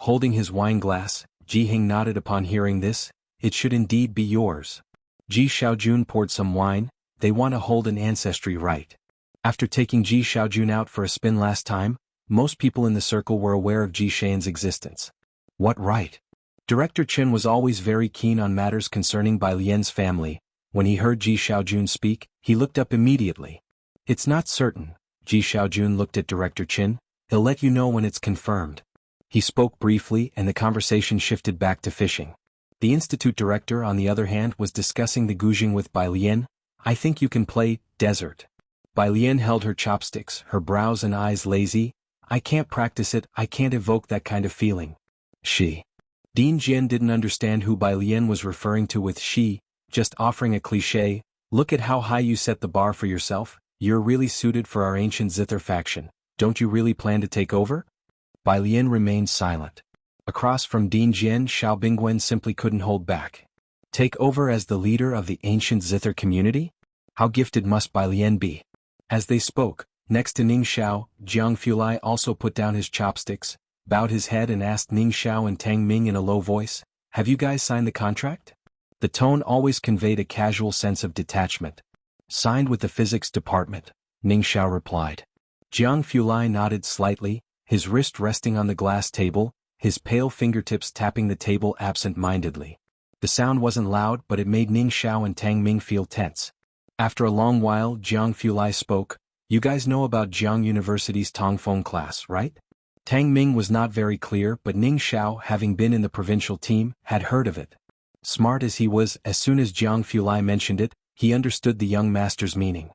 Holding his wine glass, Ji Heng nodded upon hearing this. It should indeed be yours. Ji Xiaojun poured some wine. They want to hold an ancestry rite. After taking Ji Xiaojun out for a spin last time, most people in the circle were aware of Ji Xian's existence. What rite? Director Qin was always very keen on matters concerning Bai Lian's family. When he heard Ji Xiaojun speak, he looked up immediately. It's not certain. Ji Xiaojun looked at Director Qin. He'll let you know when it's confirmed. He spoke briefly and the conversation shifted back to fishing. The institute director, on the other hand, was discussing the guzheng with Bai Lian. I think you can play desert. Bai Lian held her chopsticks, her brows and eyes lazy. I can't practice it, I can't evoke that kind of feeling. She. Dean Jian didn't understand who Bai Lian was referring to with she, just offering a cliché. Look at how high you set the bar for yourself. You're really suited for our ancient zither faction. Don't you really plan to take over? Bai Lian remained silent. Across from Dean Jian, Xiao Bingwen simply couldn't hold back. Take over as the leader of the ancient zither community? How gifted must Bai Lian be? As they spoke, next to Ning Xiao, Jianghu Lai also put down his chopsticks, bowed his head and asked Ning Xiao and Tang Ming in a low voice, have you guys signed the contract? The tone always conveyed a casual sense of detachment. Signed with the physics department, Ning Xiao replied. Jianghu Lai nodded slightly, his wrist resting on the glass table, his pale fingertips tapping the table absent-mindedly. The sound wasn't loud, but it made Ning Xiao and Tang Ming feel tense. After a long while, Jianghu Lai spoke. You guys know about Jiang University's Tongfeng class, right? Tang Ming was not very clear, but Ning Xiao, having been in the provincial team, had heard of it. Smart as he was, as soon as Jianghu Lai mentioned it, he understood the young master's meaning.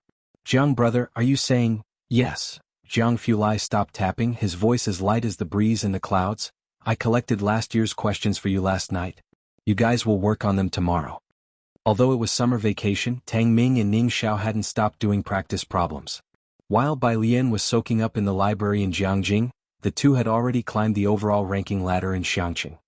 Jiang brother, are you saying, yes? Jianghu Lai stopped tapping, his voice as light as the breeze in the clouds. I collected last year's questions for you last night. You guys will work on them tomorrow. Although it was summer vacation, Tang Ming and Ning Xiao hadn't stopped doing practice problems. While Bai Lian was soaking up in the library in Jianghu, the two had already climbed the overall ranking ladder in Xianxia.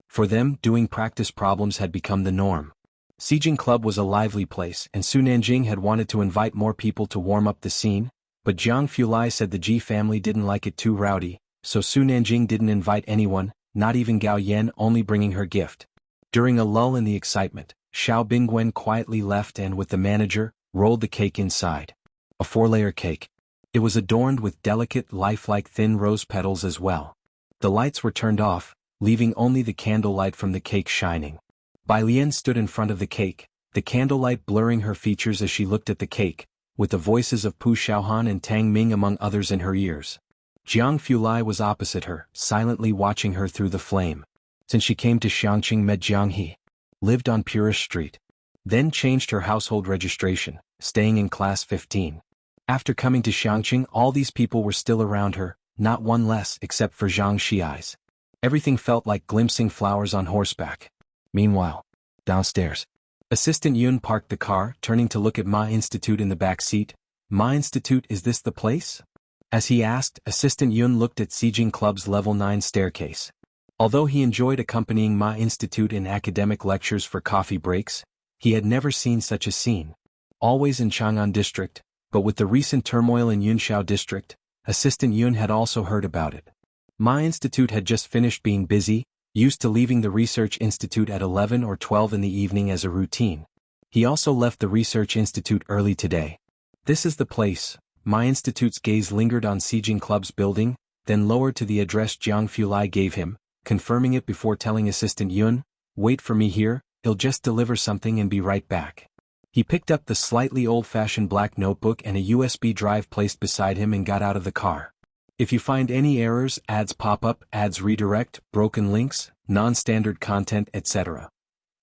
For them, doing practice problems had become the norm. Xijing Club was a lively place, and Su Nanjing had wanted to invite more people to warm up the scene, but Jianghu Lai said the Ji family didn't like it too rowdy, so Su Nanjing didn't invite anyone, not even Gao Yan, only bringing her gift. During a lull in the excitement, Xiao Bingwen quietly left and, with the manager, rolled the cake inside. A 4-layer cake. It was adorned with delicate, lifelike thin rose petals as well. The lights were turned off, leaving only the candlelight from the cake shining. Bai Lian stood in front of the cake, the candlelight blurring her features as she looked at the cake, with the voices of Pu Xiaohan and Tang Ming among others in her ears. Jianghu Lai was opposite her, silently watching her through the flame. Since she came to Xianxia, met Jianghu. Lived on Purish Street. Then changed her household registration, staying in class 15. After coming to Xianxia, all these people were still around her, not one less except for Zhang Xiai's. Everything felt like glimpsing flowers on horseback. Meanwhile, downstairs, Assistant Yun parked the car, turning to look at Ma Institute in the back seat. Ma Institute, is this the place? As he asked, Assistant Yun looked at Xijing Club's level 9 staircase. Although he enjoyed accompanying Ma Institute in academic lectures for coffee breaks, he had never seen such a scene. Always in Chang'an district, but with the recent turmoil in Yunxiao district, Assistant Yun had also heard about it. Ma Institute had just finished being busy, used to leaving the Research Institute at 11 or 12 in the evening as a routine. He also left the Research Institute early today. This is the place, Ma Institute's gaze lingered on Sijing Club's building, then lowered to the address Jiang Fulai gave him, confirming it before telling Assistant Yun, "Wait for me here, I'll just deliver something and be right back." He picked up the slightly old-fashioned black notebook and a USB drive placed beside him and got out of the car. "If you find any errors, ads pop up, ads redirect, broken links, non-standard content, etc.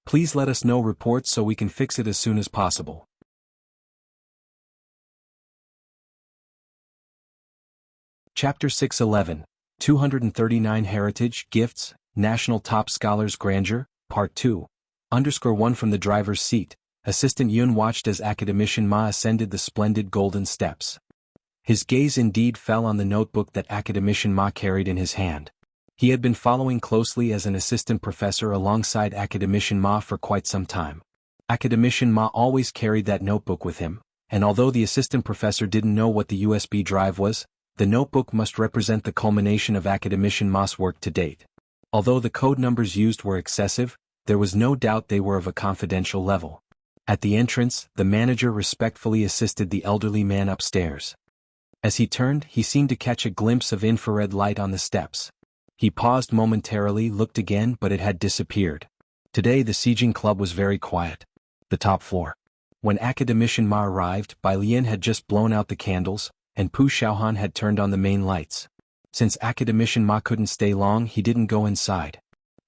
please let us know reports so we can fix it as soon as possible." Chapter 611, 239 Heritage, Gifts, National Top Scholars Grandeur, Part 2. _1 From the driver's seat, Assistant Yun watched as Academician Ma ascended the splendid golden steps. His gaze indeed fell on the notebook that Academician Ma carried in his hand. He had been following closely as an assistant professor alongside Academician Ma for quite some time. Academician Ma always carried that notebook with him, and although the assistant professor didn't know what the USB drive was, the notebook must represent the culmination of Academician Ma's work to date. Although the code numbers used were excessive, there was no doubt they were of a confidential level. At the entrance, the manager respectfully assisted the elderly man upstairs. As he turned, he seemed to catch a glimpse of infrared light on the steps. He paused momentarily, looked again, but it had disappeared. Today the Sijing Club was very quiet. The top floor. When Academician Ma arrived, Bai Lian had just blown out the candles, and Pu Xiaohan had turned on the main lights. Since Academician Ma couldn't stay long, he didn't go inside.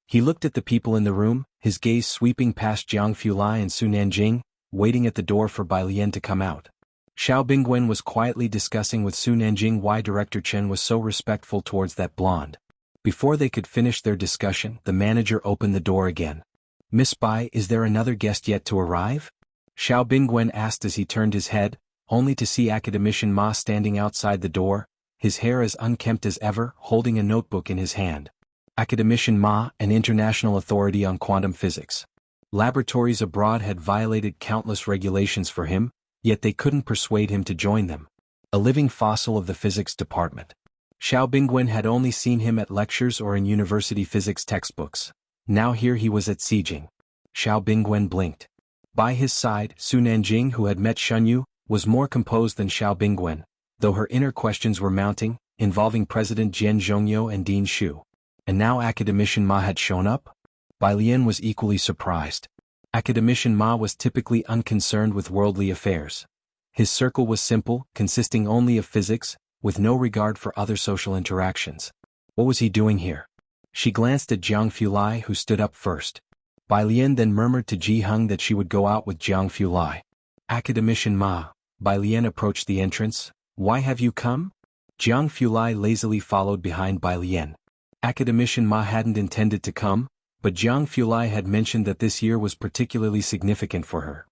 He looked at the people in the room, his gaze sweeping past Jiang Fulai and Su Nanjing, waiting at the door for Bai Lian to come out. Xiao Bingwen was quietly discussing with Su Nanjing why Director Chen was so respectful towards that blonde. Before they could finish their discussion, the manager opened the door again. "Miss Bai, is there another guest yet to arrive?" Xiao Bingwen asked as he turned his head, only to see Academician Ma standing outside the door, his hair as unkempt as ever, holding a notebook in his hand. Academician Ma, an international authority on quantum physics. Laboratories abroad had violated countless regulations for him, yet they couldn't persuade him to join them. A living fossil of the physics department. Xiao Bingwen had only seen him at lectures or in university physics textbooks. Now here he was at Sijing. Xiao Bingwen blinked. By his side, Su Nanjing, who had met Shunyu, was more composed than Xiao Bingwen, though her inner questions were mounting, involving President Jian Zhongyou and Dean Xu. And now Academician Ma had shown up? Bai Lian was equally surprised. Academician Ma was typically unconcerned with worldly affairs. His circle was simple, consisting only of physics, with no regard for other social interactions. What was he doing here? She glanced at Jiang Fulai, who stood up first. Bai Lian then murmured to Ji Heng that she would go out with Jiang Fulai. "Academician Ma." Bai Lian approached the entrance. "Why have you come?" Jiang Fulai lazily followed behind Bai Lian. Academician Ma hadn't intended to come, but Jiang Fulai had mentioned that this year was particularly significant for her.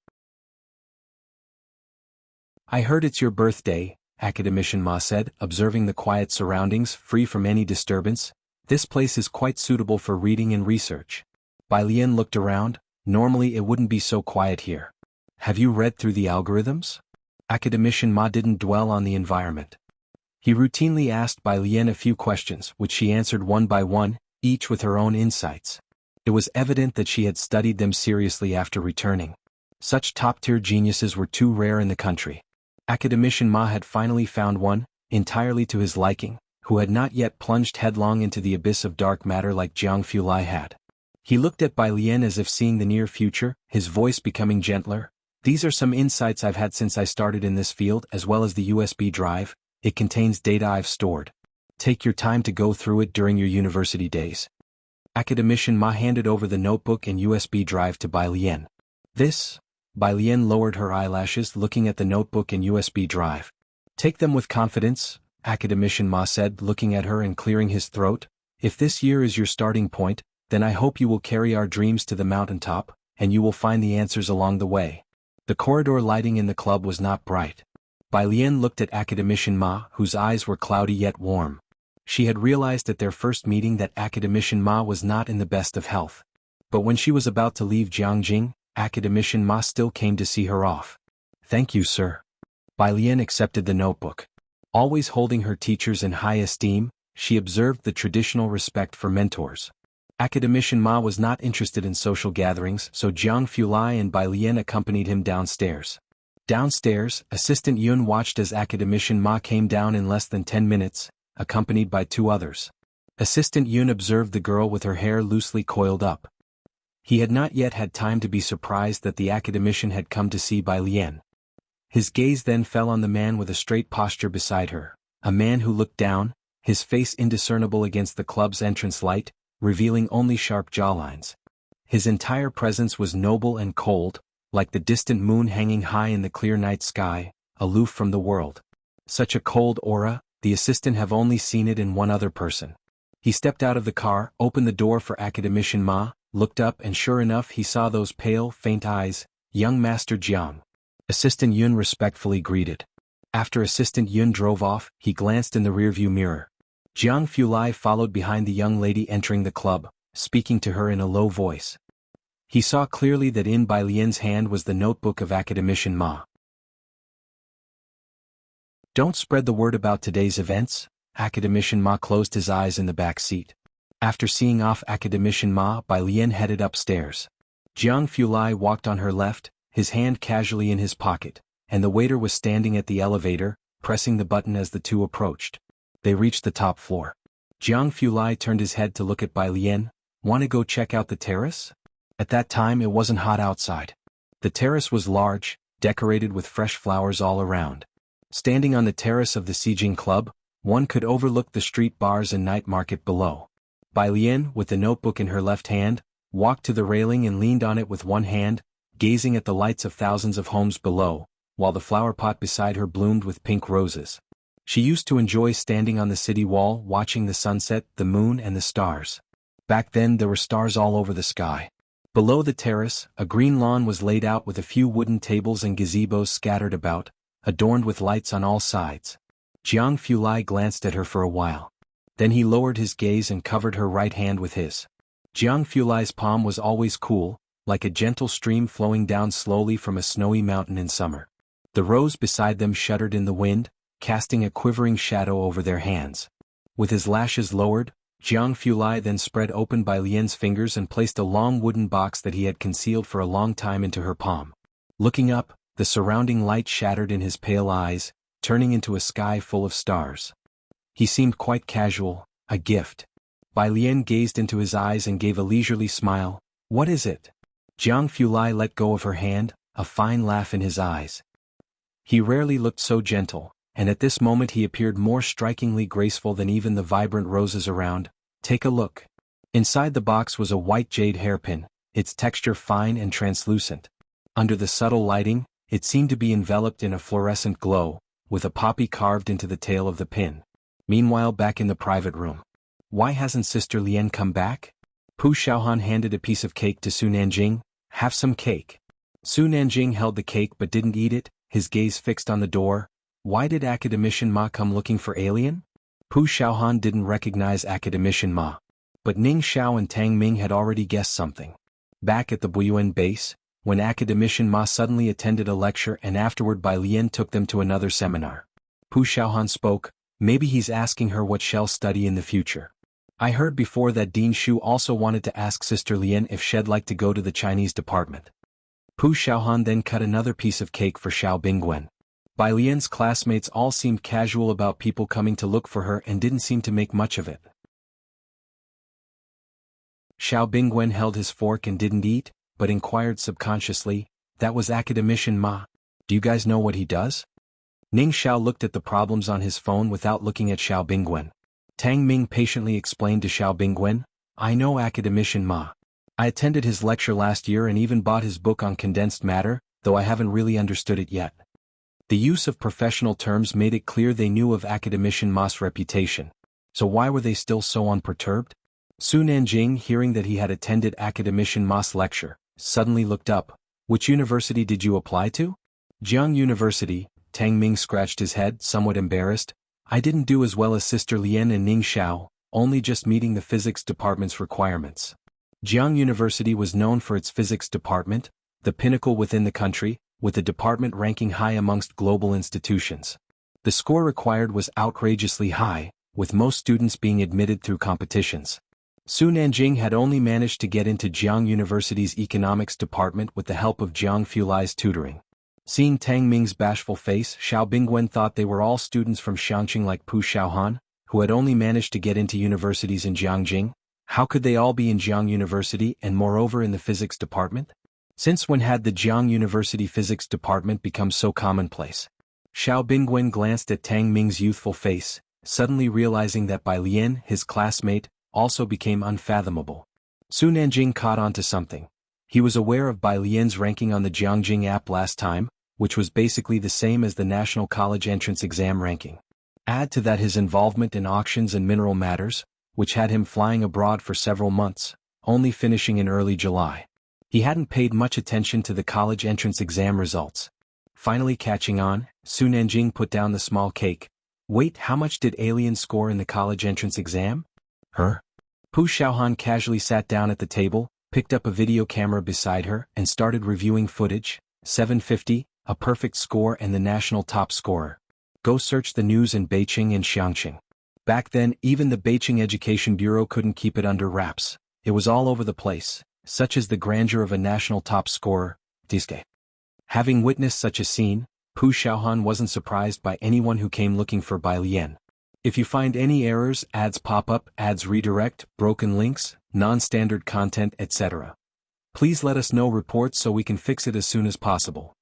"I heard it's your birthday," Academician Ma said, observing the quiet surroundings, free from any disturbance. "This place is quite suitable for reading and research." Bai Lian looked around. Normally it wouldn't be so quiet here. "Have you read through the algorithms?" Academician Ma didn't dwell on the environment. He routinely asked Bai Lian a few questions, which she answered one by one, each with her own insights. It was evident that she had studied them seriously after returning. Such top-tier geniuses were too rare in the country. Academician Ma had finally found one, entirely to his liking, who had not yet plunged headlong into the abyss of dark matter like Jiang Fulai had. He looked at Bai Lian as if seeing the near future, his voice becoming gentler. "These are some insights I've had since I started in this field, as well as the USB drive. It contains data I've stored. Take your time to go through it during your university days." Academician Ma handed over the notebook and USB drive to Bai Lian. "This?" Bai Lian lowered her eyelashes, looking at the notebook and USB drive. "Take them with confidence," Academician Ma said, looking at her and clearing his throat. "If this year is your starting point, then I hope you will carry our dreams to the mountaintop, and you will find the answers along the way." The corridor lighting in the club was not bright. Bai Lian looked at Academician Ma, whose eyes were cloudy yet warm. She had realized at their first meeting that Academician Ma was not in the best of health. But when she was about to leave Jiangjing, Academician Ma still came to see her off. "Thank you, sir." Bai Lian accepted the notebook. Always holding her teachers in high esteem, she observed the traditional respect for mentors. Academician Ma was not interested in social gatherings, so Jiang Fulai and Bai Lian accompanied him downstairs. Downstairs, Assistant Yun watched as Academician Ma came down in less than 10 minutes, accompanied by 2 others. Assistant Yun observed the girl with her hair loosely coiled up. He had not yet had time to be surprised that the Academician had come to see Bai Lian. His gaze then fell on the man with a straight posture beside her, a man who looked down, his face indiscernible against the club's entrance light, revealing only sharp jawlines. His entire presence was noble and cold, like the distant moon hanging high in the clear night sky, aloof from the world. Such a cold aura, the assistant have only seen it in one other person. He stepped out of the car, opened the door for Academician Ma, looked up and sure enough he saw those pale, faint eyes, young Master Jiang. Assistant Yun respectfully greeted. After Assistant Yun drove off, he glanced in the rearview mirror. Jiang Fulai followed behind the young lady entering the club, speaking to her in a low voice. He saw clearly that in Bai Lian's hand was the notebook of Academician Ma. Don't spread the word about today's events. Academician Ma closed his eyes in the back seat. After seeing off Academician Ma, Bai Lian headed upstairs. Jiang Fulai walked on her left, his hand casually in his pocket, and the waiter was standing at the elevator, pressing the button as the two approached. They reached the top floor. Jiang Fulai turned his head to look at Bai Lian. "Want to go check out the terrace?" At that time it wasn't hot outside. The terrace was large, decorated with fresh flowers all around. Standing on the terrace of the Xijing Club, one could overlook the street bars and night market below. Bai Lian, with the notebook in her left hand, walked to the railing and leaned on it with one hand, gazing at the lights of thousands of homes below, while the flower pot beside her bloomed with pink roses. She used to enjoy standing on the city wall watching the sunset, the moon and the stars. Back then there were stars all over the sky. Below the terrace, a green lawn was laid out with a few wooden tables and gazebos scattered about, adorned with lights on all sides. Jiang Fulai glanced at her for a while. Then he lowered his gaze and covered her right hand with his. Jiang Fulai's palm was always cool, like a gentle stream flowing down slowly from a snowy mountain in summer. The rose beside them shuddered in the wind, casting a quivering shadow over their hands. With his lashes lowered, Jiang Fulai then spread open Bai Lian's fingers and placed a long wooden box that he had concealed for a long time into her palm. Looking up, the surrounding light shattered in his pale eyes, turning into a sky full of stars. He seemed quite casual, a gift. Bai Lian gazed into his eyes and gave a leisurely smile. "What is it?" Jiang Fulai let go of her hand, a fine laugh in his eyes. He rarely looked so gentle, and at this moment he appeared more strikingly graceful than even the vibrant roses around. "Take a look." Inside the box was a white jade hairpin, its texture fine and translucent. Under the subtle lighting, it seemed to be enveloped in a fluorescent glow, with a poppy carved into the tail of the pin. Meanwhile back in the private room. "Why hasn't Sister Lian come back?" Pu Xiaohan handed a piece of cake to Su Nanjing. "Have some cake." Su Nanjing held the cake but didn't eat it, his gaze fixed on the door. Why did Academician Ma come looking for alien? Pu Xiaohan didn't recognize Academician Ma. But Ning Xiao and Tang Ming had already guessed something. Back at the Buyuan base, when Academician Ma suddenly attended a lecture and afterward Bai Lian took them to another seminar. Pu Xiaohan spoke. "Maybe he's asking her what she'll study in the future. I heard before that Dean Shu also wanted to ask Sister Lian if she'd like to go to the Chinese department." Pu Xiaohan then cut another piece of cake for Xiao Bingwen. Bai Lian's classmates all seemed casual about people coming to look for her and didn't seem to make much of it. Xiao Bingwen held his fork and didn't eat, but inquired subconsciously, "That was Academician Ma. Do you guys know what he does?" Ning Xiao looked at the problems on his phone without looking at Xiao Bingwen. Tang Ming patiently explained to Xiao Bingwen, "I know Academician Ma. I attended his lecture last year and even bought his book on condensed matter, though I haven't really understood it yet." The use of professional terms made it clear they knew of Academician Ma's reputation. So why were they still so unperturbed? Su Nanjing, hearing that he had attended Academician Ma's lecture, suddenly looked up. "Which university did you apply to?" "Jianghu University." Tang Ming scratched his head, somewhat embarrassed. "I didn't do as well as Sister Lian and Ning Xiao, only just meeting the physics department's requirements." Jianghu University was known for its physics department, the pinnacle within the country, with the department ranking high amongst global institutions. The score required was outrageously high, with most students being admitted through competitions. Su Nanjing had only managed to get into Jianghu University's economics department with the help of Jiang Fulai's tutoring. Seeing Tang Ming's bashful face, Xiao Bingwen thought they were all students from Xianxia like Pu Xiaohan, who had only managed to get into universities in Jianghu. How could they all be in Jianghu University and moreover in the physics department? Since when had the Jianghu University physics department become so commonplace? Xiao Bingwen glanced at Tang Ming's youthful face, suddenly realizing that Bai Lian, his classmate, also became unfathomable. Su Nanjing caught on to something. He was aware of Bai Lian's ranking on the Jiangjing app last time, which was basically the same as the National College Entrance Exam ranking. Add to that his involvement in auctions and mineral matters, which had him flying abroad for several months, only finishing in early July. He hadn't paid much attention to the college entrance exam results. Finally catching on, Su Nanjing put down the small cake. Wait, how much did Alien score in the college entrance exam? Her? Pu Xiaohan casually sat down at the table, picked up a video camera beside her, and started reviewing footage. 750, a perfect score and the national top scorer. Go search the news in Beijing and Xianxia. Back then, even the Beijing Education Bureau couldn't keep it under wraps. It was all over the place, such as the grandeur of a national top scorer, Diske. Having witnessed such a scene, Pu Xiaohan wasn't surprised by anyone who came looking for Bai Lian. If you find any errors, ads pop up, ads redirect, broken links, non-standard content, etc., please let us know reports so we can fix it as soon as possible.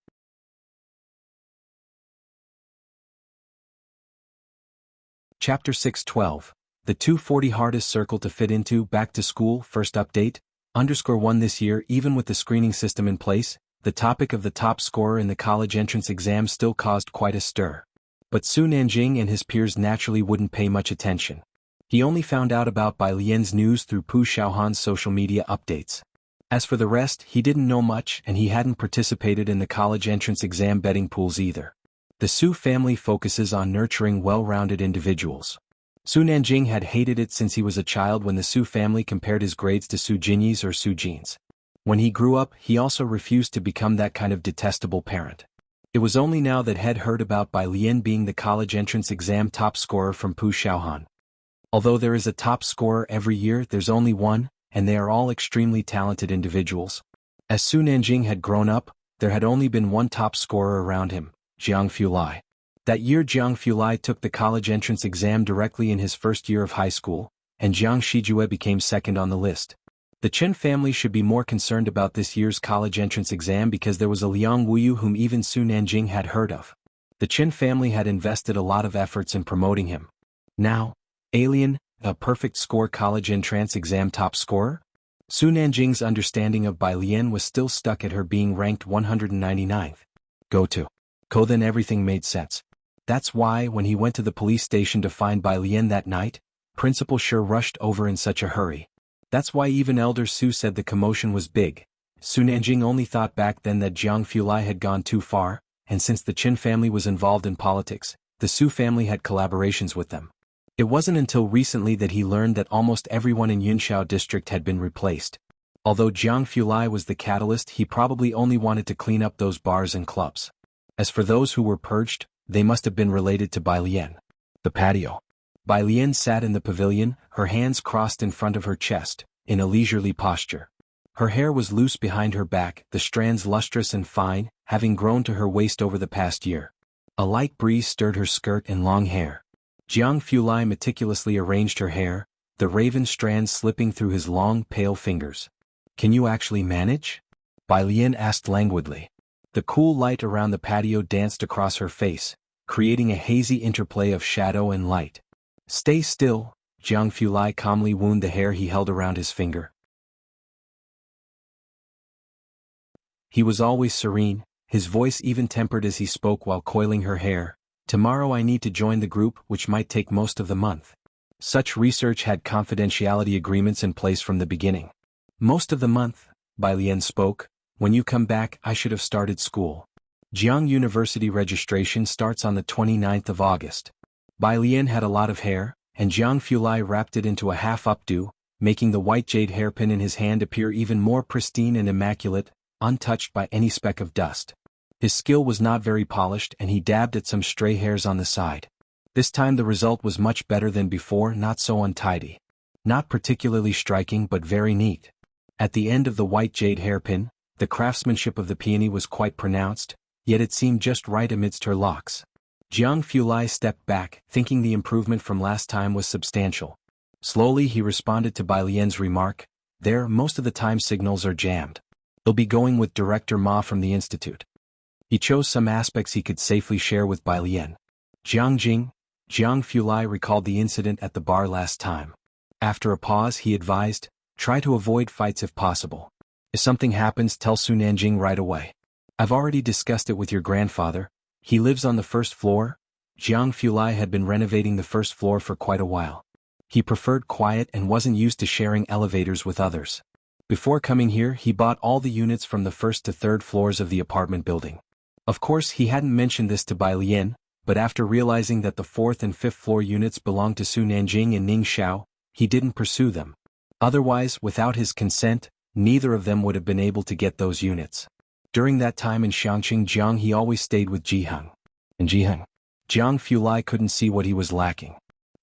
Chapter 612. The 240 hardest circle to fit into. Back to school. First update. _1 this year. Even with the screening system in place, the topic of the top scorer in the college entrance exam still caused quite a stir. But Su Nanjing and his peers naturally wouldn't pay much attention. He only found out about Bai Lian's news through Pu Xiaohan's social media updates. As for the rest, he didn't know much and he hadn't participated in the college entrance exam betting pools either. The Su family focuses on nurturing well-rounded individuals. Su Nanjing had hated it since he was a child when the Su family compared his grades to Su Jinyi's or Su Jin's. When he grew up, he also refused to become that kind of detestable parent. It was only now that he'd heard about Bai Lian being the college entrance exam top scorer from Pu Xiaohan. Although there is a top scorer every year, there's only one, and they are all extremely talented individuals. As Su Nanjing had grown up, there had only been one top scorer around him, Jianghu Lai. That year Jianghu Lai took the college entrance exam directly in his first year of high school, and Jiang Shijue became second on the list. The Chen family should be more concerned about this year's college entrance exam because there was a Liang Wuyu whom even Su Nanjing had heard of. The Chen family had invested a lot of efforts in promoting him. Now, Alien, a perfect score college entrance exam top scorer? Su Nanjing's understanding of Bai Lian was still stuck at her being ranked 199th. Then everything made sense. That's why when he went to the police station to find Bai Lian that night, Principal Shi rushed over in such a hurry. That's why even Elder Su said the commotion was big. Su Nanjing only thought back then that Jianghu Lai had gone too far, and since the Qin family was involved in politics, the Su family had collaborations with them. It wasn't until recently that he learned that almost everyone in Yunshao district had been replaced. Although Jianghu Lai was the catalyst, he probably only wanted to clean up those bars and clubs. As for those who were purged, they must have been related to Bai Lian. The patio. Bai Lian sat in the pavilion, her hands crossed in front of her chest, in a leisurely posture. Her hair was loose behind her back, the strands lustrous and fine, having grown to her waist over the past year. A light breeze stirred her skirt and long hair. Jianghu Lai meticulously arranged her hair, the raven strands slipping through his long, pale fingers. Can you actually manage? Bai Lian asked languidly. The cool light around the patio danced across her face, creating a hazy interplay of shadow and light. Stay still, Jianghu Lai calmly wound the hair he held around his finger. He was always serene, his voice even tempered as he spoke while coiling her hair. Tomorrow I need to join the group, which might take most of the month. Such research had confidentiality agreements in place from the beginning. Most of the month, Bai Lian spoke. When you come back, I should have started school. Jianghu University registration starts on the 29th of August. Bai Lian had a lot of hair, and Jianghu Lai wrapped it into a half updo, making the white jade hairpin in his hand appear even more pristine and immaculate, untouched by any speck of dust. His skill was not very polished and he dabbed at some stray hairs on the side. This time the result was much better than before, not so untidy. Not particularly striking but very neat. At the end of the white jade hairpin, the craftsmanship of the peony was quite pronounced, yet it seemed just right amidst her locks. Jianghu stepped back, thinking the improvement from last time was substantial. Slowly he responded to Bai Lian's remark, "There, most of the time signals are jammed. He'll be going with Director Ma from the Institute." He chose some aspects he could safely share with Bai Lian. Jianghu recalled the incident at the bar last time. After a pause he advised, "Try to avoid fights if possible. If something happens, tell Su Nanjing right away. I've already discussed it with your grandfather. He lives on the first floor." Jianghu had been renovating the first floor for quite a while. He preferred quiet and wasn't used to sharing elevators with others. Before coming here he bought all the units from the first to third floors of the apartment building. Of course he hadn't mentioned this to Bai Lian, but after realizing that the fourth and fifth floor units belonged to Su Nanjing and Ning Xiao, he didn't pursue them. Otherwise, without his consent, neither of them would have been able to get those units. During that time in Xianxia, he always stayed with Jianghu. Jianghu couldn't see what he was lacking.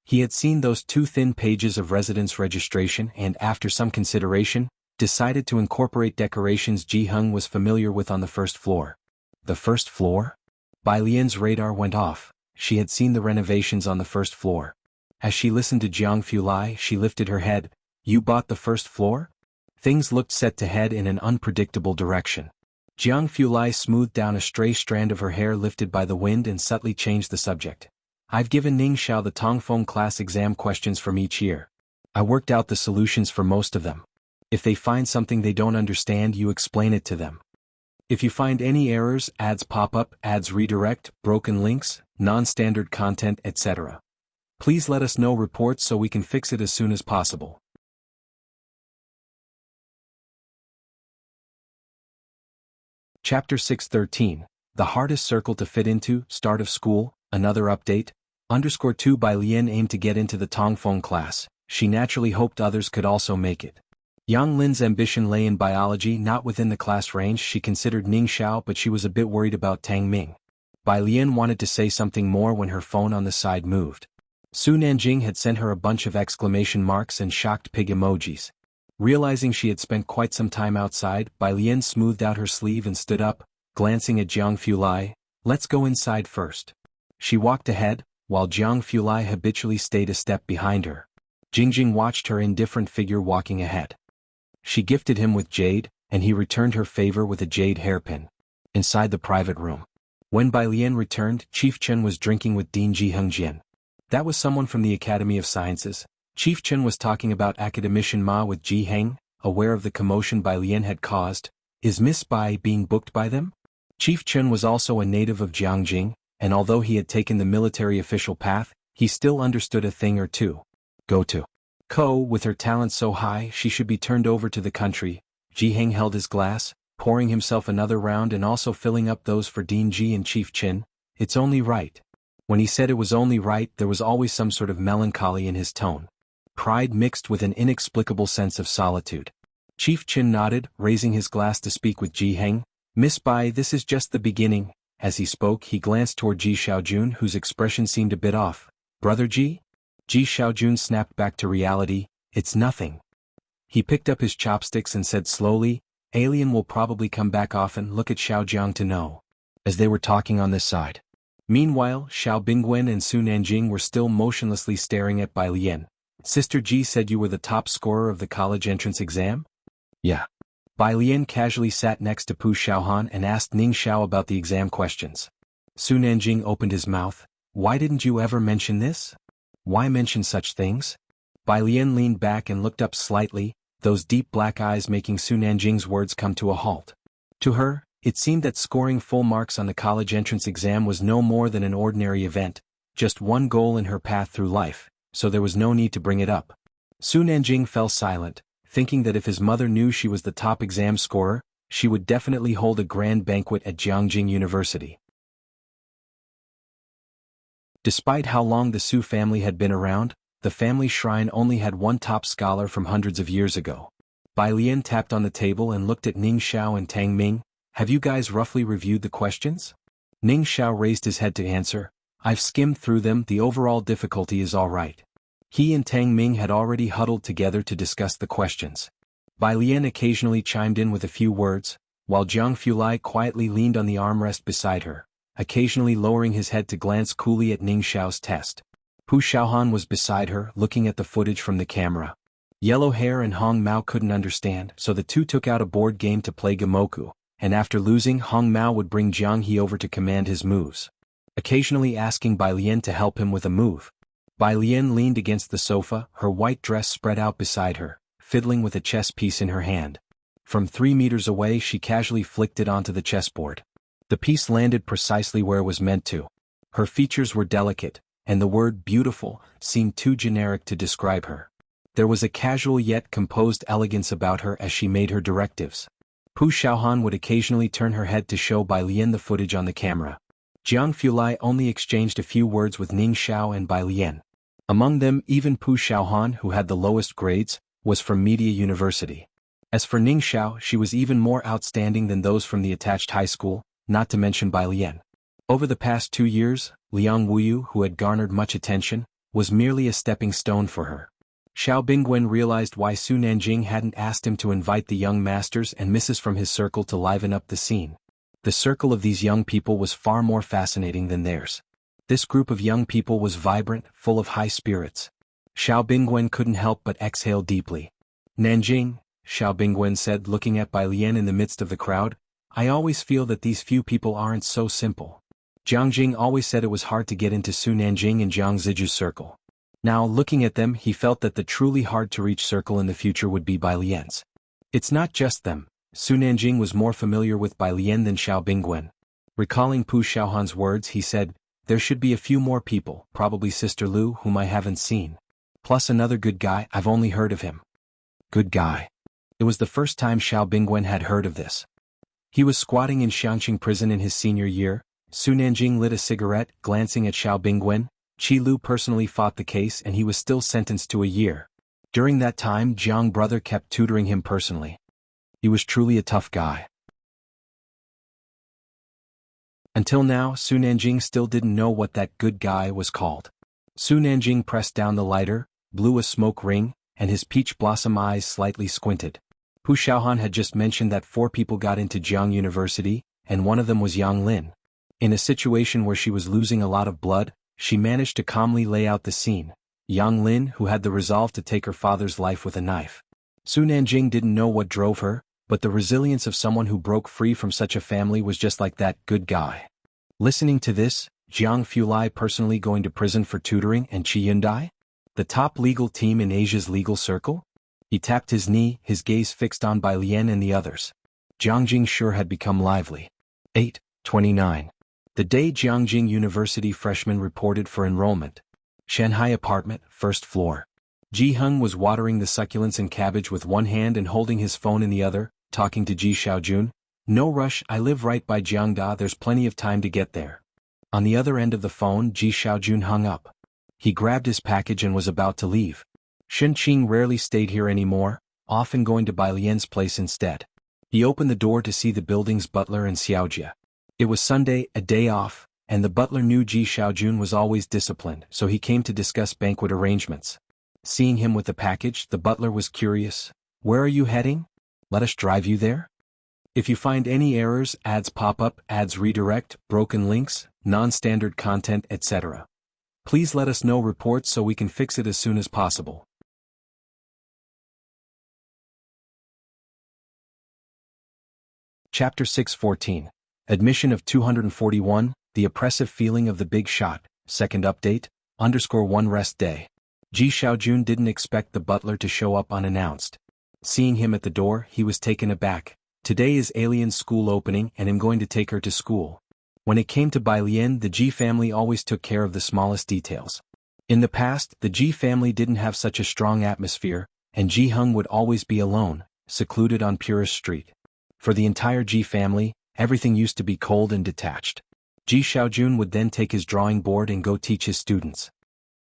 He had seen those 2 thin pages of residence registration and, after some consideration, decided to incorporate decorations Jianghu was familiar with on the first floor. The first floor? Bai Lian's radar went off. She had seen the renovations on the first floor. As she listened to Jianghu, she lifted her head. "You bought the first floor?" Things looked set to head in an unpredictable direction. Jianghu smoothed down a stray strand of her hair lifted by the wind and subtly changed the subject. "I've given Ning Xiao the Tongfeng class exam questions from each year. I worked out the solutions for most of them. If they find something they don't understand, you explain it to them. If you find any errors, ads pop up, ads redirect, broken links, non-standard content, etc. Please let us know reports so we can fix it as soon as possible." Chapter 613, The Hardest Circle to Fit Into, Start of School, Another Update, _2 Bai Lian aimed to get into the Tongfeng class. She naturally hoped others could also make it. Yang Lin's ambition lay in biology, not within the class range. She considered Ning Xiao, but she was a bit worried about Tang Ming. Bai Lian wanted to say something more when her phone on the side moved. Su Nanjing had sent her a bunch of exclamation marks and shocked pig emojis. Realizing she had spent quite some time outside, Bai Lian smoothed out her sleeve and stood up, glancing at Jianghu. "Let's go inside first." She walked ahead, while Jianghu habitually stayed a step behind her. Jingjing watched her indifferent figure walking ahead. She gifted him with jade, and he returned her favor with a jade hairpin. Inside the private room. When Bai Lian returned, Chief Chen was drinking with Dean Jiangjian. That was someone from the Academy of Sciences. Chief Chen was talking about Academician Ma with Ji Heng, aware of the commotion Bai Lian had caused. Is Miss Bai being booked by them? Chief Chen was also a native of Jiangjing, and although he had taken the military official path, he still understood a thing or two. Go to Ko, with her talent so high, she should be turned over to the country. Ji Heng held his glass, pouring himself another round and also filling up those for Dean Ji and Chief Chen. It's only right. When he said it was only right, there was always some sort of melancholy in his tone. Pride mixed with an inexplicable sense of solitude. Chief Chen nodded, raising his glass to speak with Ji Heng. Miss Bai, this is just the beginning. As he spoke, he glanced toward Ji Xiaojun, whose expression seemed a bit off. Brother Ji? Ji Xiaojun snapped back to reality. It's nothing. He picked up his chopsticks and said slowly, Alien will probably come back often, look at Xiaojiang to know. As they were talking on this side. Meanwhile, Xiao Bingwen and Su Nanjing were still motionlessly staring at Bai Lian. Sister Ji said you were the top scorer of the college entrance exam? Yeah. Bai Lian casually sat next to Pu Xiaohan and asked Ning Xiao about the exam questions. Su Nanjing opened his mouth. Why didn't you ever mention this? Why mention such things? Bai Lian leaned back and looked up slightly, those deep black eyes making Su Nanjing's words come to a halt. To her, it seemed that scoring full marks on the college entrance exam was no more than an ordinary event, just one goal in her path through life, so there was no need to bring it up. Su Nanjing fell silent, thinking that if his mother knew she was the top exam scorer, she would definitely hold a grand banquet at Jiangjing University. Despite how long the Su family had been around, the family shrine only had one top scholar from hundreds of years ago. Bai Lian tapped on the table and looked at Ning Xiao and Tang Ming. Have you guys roughly reviewed the questions? Ning Xiao raised his head to answer. I've skimmed through them, the overall difficulty is all right. He and Tang Ming had already huddled together to discuss the questions. Bai Lian occasionally chimed in with a few words. while Jianghu Lai quietly leaned on the armrest beside her, occasionally lowering his head to glance coolly at Ning Xiao's test. Pu Xiaohan was beside her, looking at the footage from the camera. Yellow Hair and Hong Mao couldn't understand, so the two took out a board game to play Gamoku, and after losing, Hong Mao would bring Jianghu over to command his moves, occasionally asking Bai Lian to help him with a move. Bai Lian leaned against the sofa, her white dress spread out beside her, fiddling with a chess piece in her hand. From 3 meters away she casually flicked it onto the chessboard. The piece landed precisely where it was meant to. Her features were delicate, and the word beautiful seemed too generic to describe her. There was a casual yet composed elegance about her as she made her directives. Pu Xiaohan would occasionally turn her head to show Bai Lian the footage on the camera. Jianghu Lai only exchanged a few words with Ning Xiao and Bai Lian. Among them, even Pu Xiaohan, who had the lowest grades, was from Media University. As for Ning Xiao, she was even more outstanding than those from the attached high school, not to mention Bai Lian. Over the past 2 years, Liang Wuyu, who had garnered much attention, was merely a stepping stone for her. Xiao Bingwen realized why Su Nanjing hadn't asked him to invite the young masters and misses from his circle to liven up the scene. The circle of these young people was far more fascinating than theirs. This group of young people was vibrant, full of high spirits. Xiao Bingwen couldn't help but exhale deeply. Nanjing, Xiao Bingwen said, looking at Bai Lian in the midst of the crowd, I always feel that these few people aren't so simple. Jiangjing always said it was hard to get into Su Nanjing and Jiang Ziju's circle. Now, looking at them, he felt that the truly hard-to-reach circle in the future would be Bai Lian's. It's not just them. Su Nanjing was more familiar with Bai Lian than Xiao Bingwen. Recalling Pu Xiaohan's words, he said, there should be a few more people, probably Sister Lu, whom I haven't seen. Plus another good guy, I've only heard of him. Good guy. It was the first time Xiao Bingwen had heard of this. He was squatting in Xianxia prison in his senior year. Su Nanjing lit a cigarette, glancing at Xiao Bingwen. Qi Lu personally fought the case and he was still sentenced to a year. During that time, Jiang brother kept tutoring him personally. He was truly a tough guy. Until now, Su Nanjing still didn't know what that good guy was called. Su Nanjing pressed down the lighter, blew a smoke ring, and his peach blossom eyes slightly squinted. Pu Xiaohan had just mentioned that 4 people got into Jiang University, and one of them was Yang Lin. In a situation where she was losing a lot of blood, she managed to calmly lay out the scene. Yang Lin, who had the resolve to take her father's life with a knife. Su Nanjing didn't know what drove her, but the resilience of someone who broke free from such a family was just like that good guy. Listening to this, Jianghu Lai personally going to prison for tutoring and Qi Yundai? The top legal team in Asia's legal circle? He tapped his knee, his gaze fixed on Bai Lian and the others. Jiangjing sure had become lively. 8:29. The day Jiangjing University freshmen reported for enrollment. Shanghai apartment, 1st floor. Ji Heng was watering the succulents and cabbage with one hand and holding his phone in the other, talking to Ji Xiaojun. No rush, I live right by Jiangda, there's plenty of time to get there. On the other end of the phone, Ji Xiaojun hung up. He grabbed his package and was about to leave. Shen Qing rarely stayed here anymore, often going to Bai Lian's place instead. He opened the door to see the building's butler and Xiaojia. It was Sunday, a day off, and the butler knew Ji Xiaojun was always disciplined, so he came to discuss banquet arrangements. Seeing him with the package, the butler was curious. Where are you heading? Let us drive you there? If you find any errors, ads pop up, ads redirect, broken links, non-standard content, etc. Please let us know reports so we can fix it as soon as possible. Chapter 6:14. Admission of 241, The Oppressive Feeling of the Big Shot, Second Update, _1 Rest Day. Ji Xiaojun didn't expect the butler to show up unannounced. Seeing him at the door, he was taken aback. Today is Alien's school opening and I'm going to take her to school. When it came to Bai Lian, the Ji family always took care of the smallest details. In the past, the Ji family didn't have such a strong atmosphere, and Ji Heng would always be alone, secluded on Purist Street. For the entire Ji family, everything used to be cold and detached. Ji Xiaojun would then take his drawing board and go teach his students.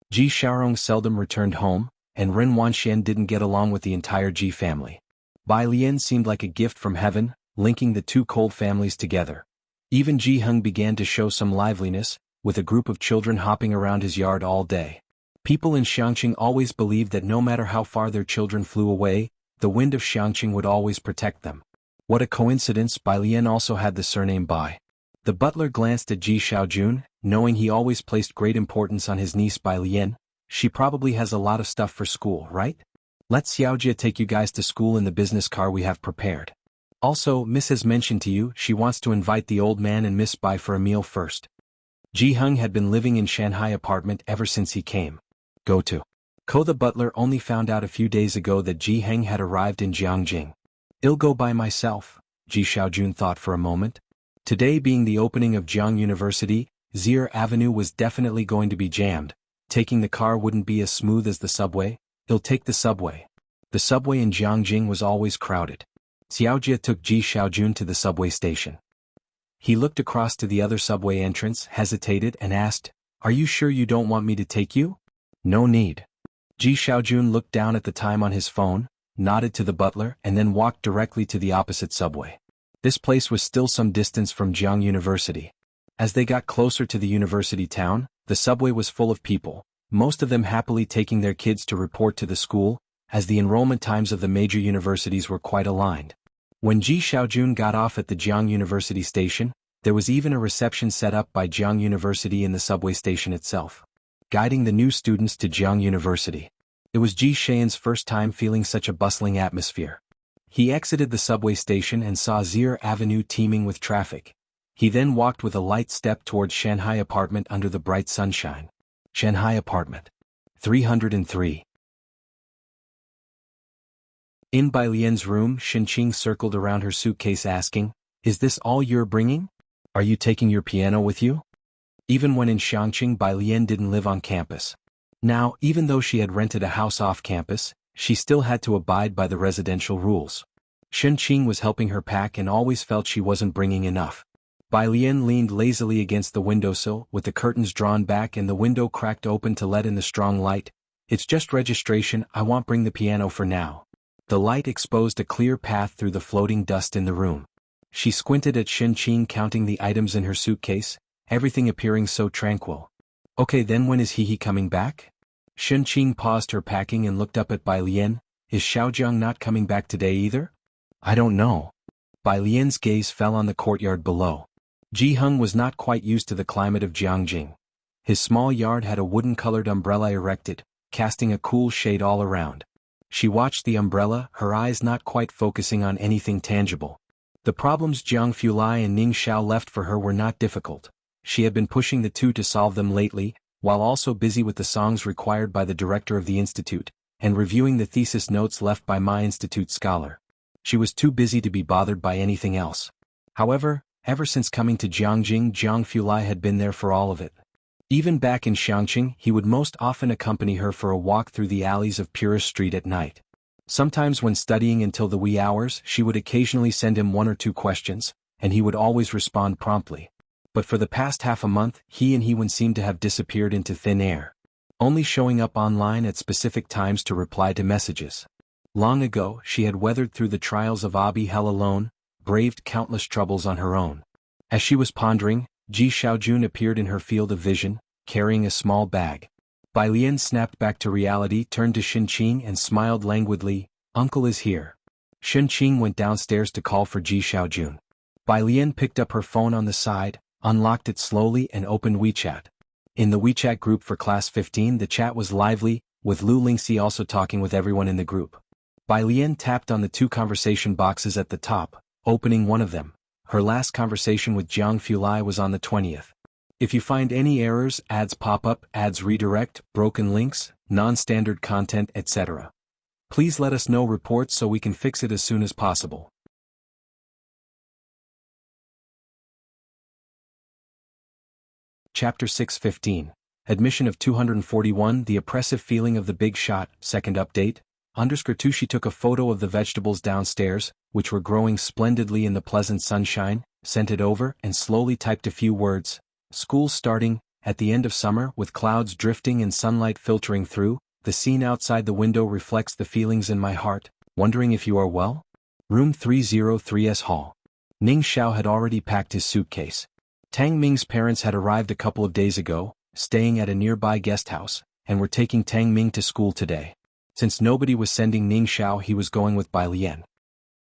Ji Xiaorong seldom returned home, and Ren Wanxian didn't get along with the entire Ji family. Bai Lian seemed like a gift from heaven, linking the two cold families together. Even Ji Heng began to show some liveliness, with a group of children hopping around his yard all day. People in Xianxia always believed that no matter how far their children flew away, the wind of Xianxia would always protect them. What a coincidence, Bai Lian also had the surname Bai. The butler glanced at Ji Xiaojun, knowing he always placed great importance on his niece Bai Lian. She probably has a lot of stuff for school, right? Let Xiaojia take you guys to school in the business car we have prepared. Also, Miss has mentioned to you she wants to invite the old man and Miss Bai for a meal first. Ji Heng had been living in Shanghai apartment ever since he came. Go to. Ko the butler only found out a few days ago that Ji Heng had arrived in Jianghu. I'll go by myself, Ji Xiaojun thought for a moment. Today being the opening of Jianghu University, Zier Avenue was definitely going to be jammed. Taking the car wouldn't be as smooth as the subway. He'll take the subway. The subway in Jianghu was always crowded. Xiaojia took Ji Xiaojun to the subway station. He looked across to the other subway entrance, hesitated and asked, "Are you sure you don't want me to take you?" "No need." Ji Xiaojun looked down at the time on his phone, nodded to the butler and then walked directly to the opposite subway. This place was still some distance from Jianghu University. As they got closer to the university town, the subway was full of people, most of them happily taking their kids to report to the school, as the enrollment times of the major universities were quite aligned. When Ji Xiaojun got off at the Jianghu University station, there was even a reception set up by Jianghu University in the subway station itself, guiding the new students to Jianghu University. It was Ji Xian's first time feeling such a bustling atmosphere. He exited the subway station and saw Zier Avenue teeming with traffic. He then walked with a light step towards Shanghai apartment under the bright sunshine. Shanghai apartment. 303. In Bai Lian's room, Xianxia circled around her suitcase asking, "Is this all you're bringing? Are you taking your piano with you?" Even when in Xianxia, Bai Lian didn't live on campus. Now, even though she had rented a house off campus, she still had to abide by the residential rules. Xianxia was helping her pack and always felt she wasn't bringing enough. Bai Lian leaned lazily against the windowsill, with the curtains drawn back and the window cracked open to let in the strong light. "It's just registration, I won't bring the piano for now." The light exposed a clear path through the floating dust in the room. She squinted at Xianxia counting the items in her suitcase, everything appearing so tranquil. "Okay, then when is he coming back?" Xianxia paused her packing and looked up at Bai Lian. "Is Xiaojiang not coming back today either?" "I don't know." Bai Lian's gaze fell on the courtyard below. Ji Heng was not quite used to the climate of Jianghu. His small yard had a wooden-colored umbrella erected, casting a cool shade all around. She watched the umbrella, her eyes not quite focusing on anything tangible. The problems Jiang Fulai and Ning Xiao left for her were not difficult. She had been pushing the two to solve them lately, while also busy with the songs required by the director of the institute, and reviewing the thesis notes left by my institute scholar. She was too busy to be bothered by anything else. However, ever since coming to Jianghu, Jiang Fulai had been there for all of it. Even back in Xianxia, he would most often accompany her for a walk through the alleys of Purist Street at night. Sometimes when studying until the wee hours, she would occasionally send him one or two questions, and he would always respond promptly. But for the past half a month, he and Hewen seemed to have disappeared into thin air, only showing up online at specific times to reply to messages. Long ago, she had weathered through the trials of Abi Hell alone, braved countless troubles on her own. As she was pondering, Ji Xiaojun appeared in her field of vision, carrying a small bag. Bai Lian snapped back to reality, turned to Xianxia and smiled languidly. "Uncle is here." Xianxia went downstairs to call for Ji Xiaojun. Bai Lian picked up her phone on the side, unlocked it slowly and opened WeChat. In the WeChat group for Class 15 the chat was lively, with Lu Lingxi also talking with everyone in the group. Bai Lian tapped on the two conversation boxes at the top, opening one of them. Her last conversation with Jiang Fulai was on the 20th. "If you find any errors, ads pop up, ads redirect, broken links, non-standard content, etc. Please let us know reports so we can fix it as soon as possible." Chapter 6:15. Admission of 241. The oppressive feeling of the big shot. Second update. _2 She took a photo of the vegetables downstairs, which were growing splendidly in the pleasant sunshine, sent it over and slowly typed a few words. "School starting, at the end of summer with clouds drifting and sunlight filtering through, the scene outside the window reflects the feelings in my heart, wondering if you are well? Room 303's hall." Ning Xiao had already packed his suitcase. Tang Ming's parents had arrived a couple of days ago, staying at a nearby guest house, and were taking Tang Ming to school today. Since nobody was sending Ning Xiao, he was going with Bai Lian.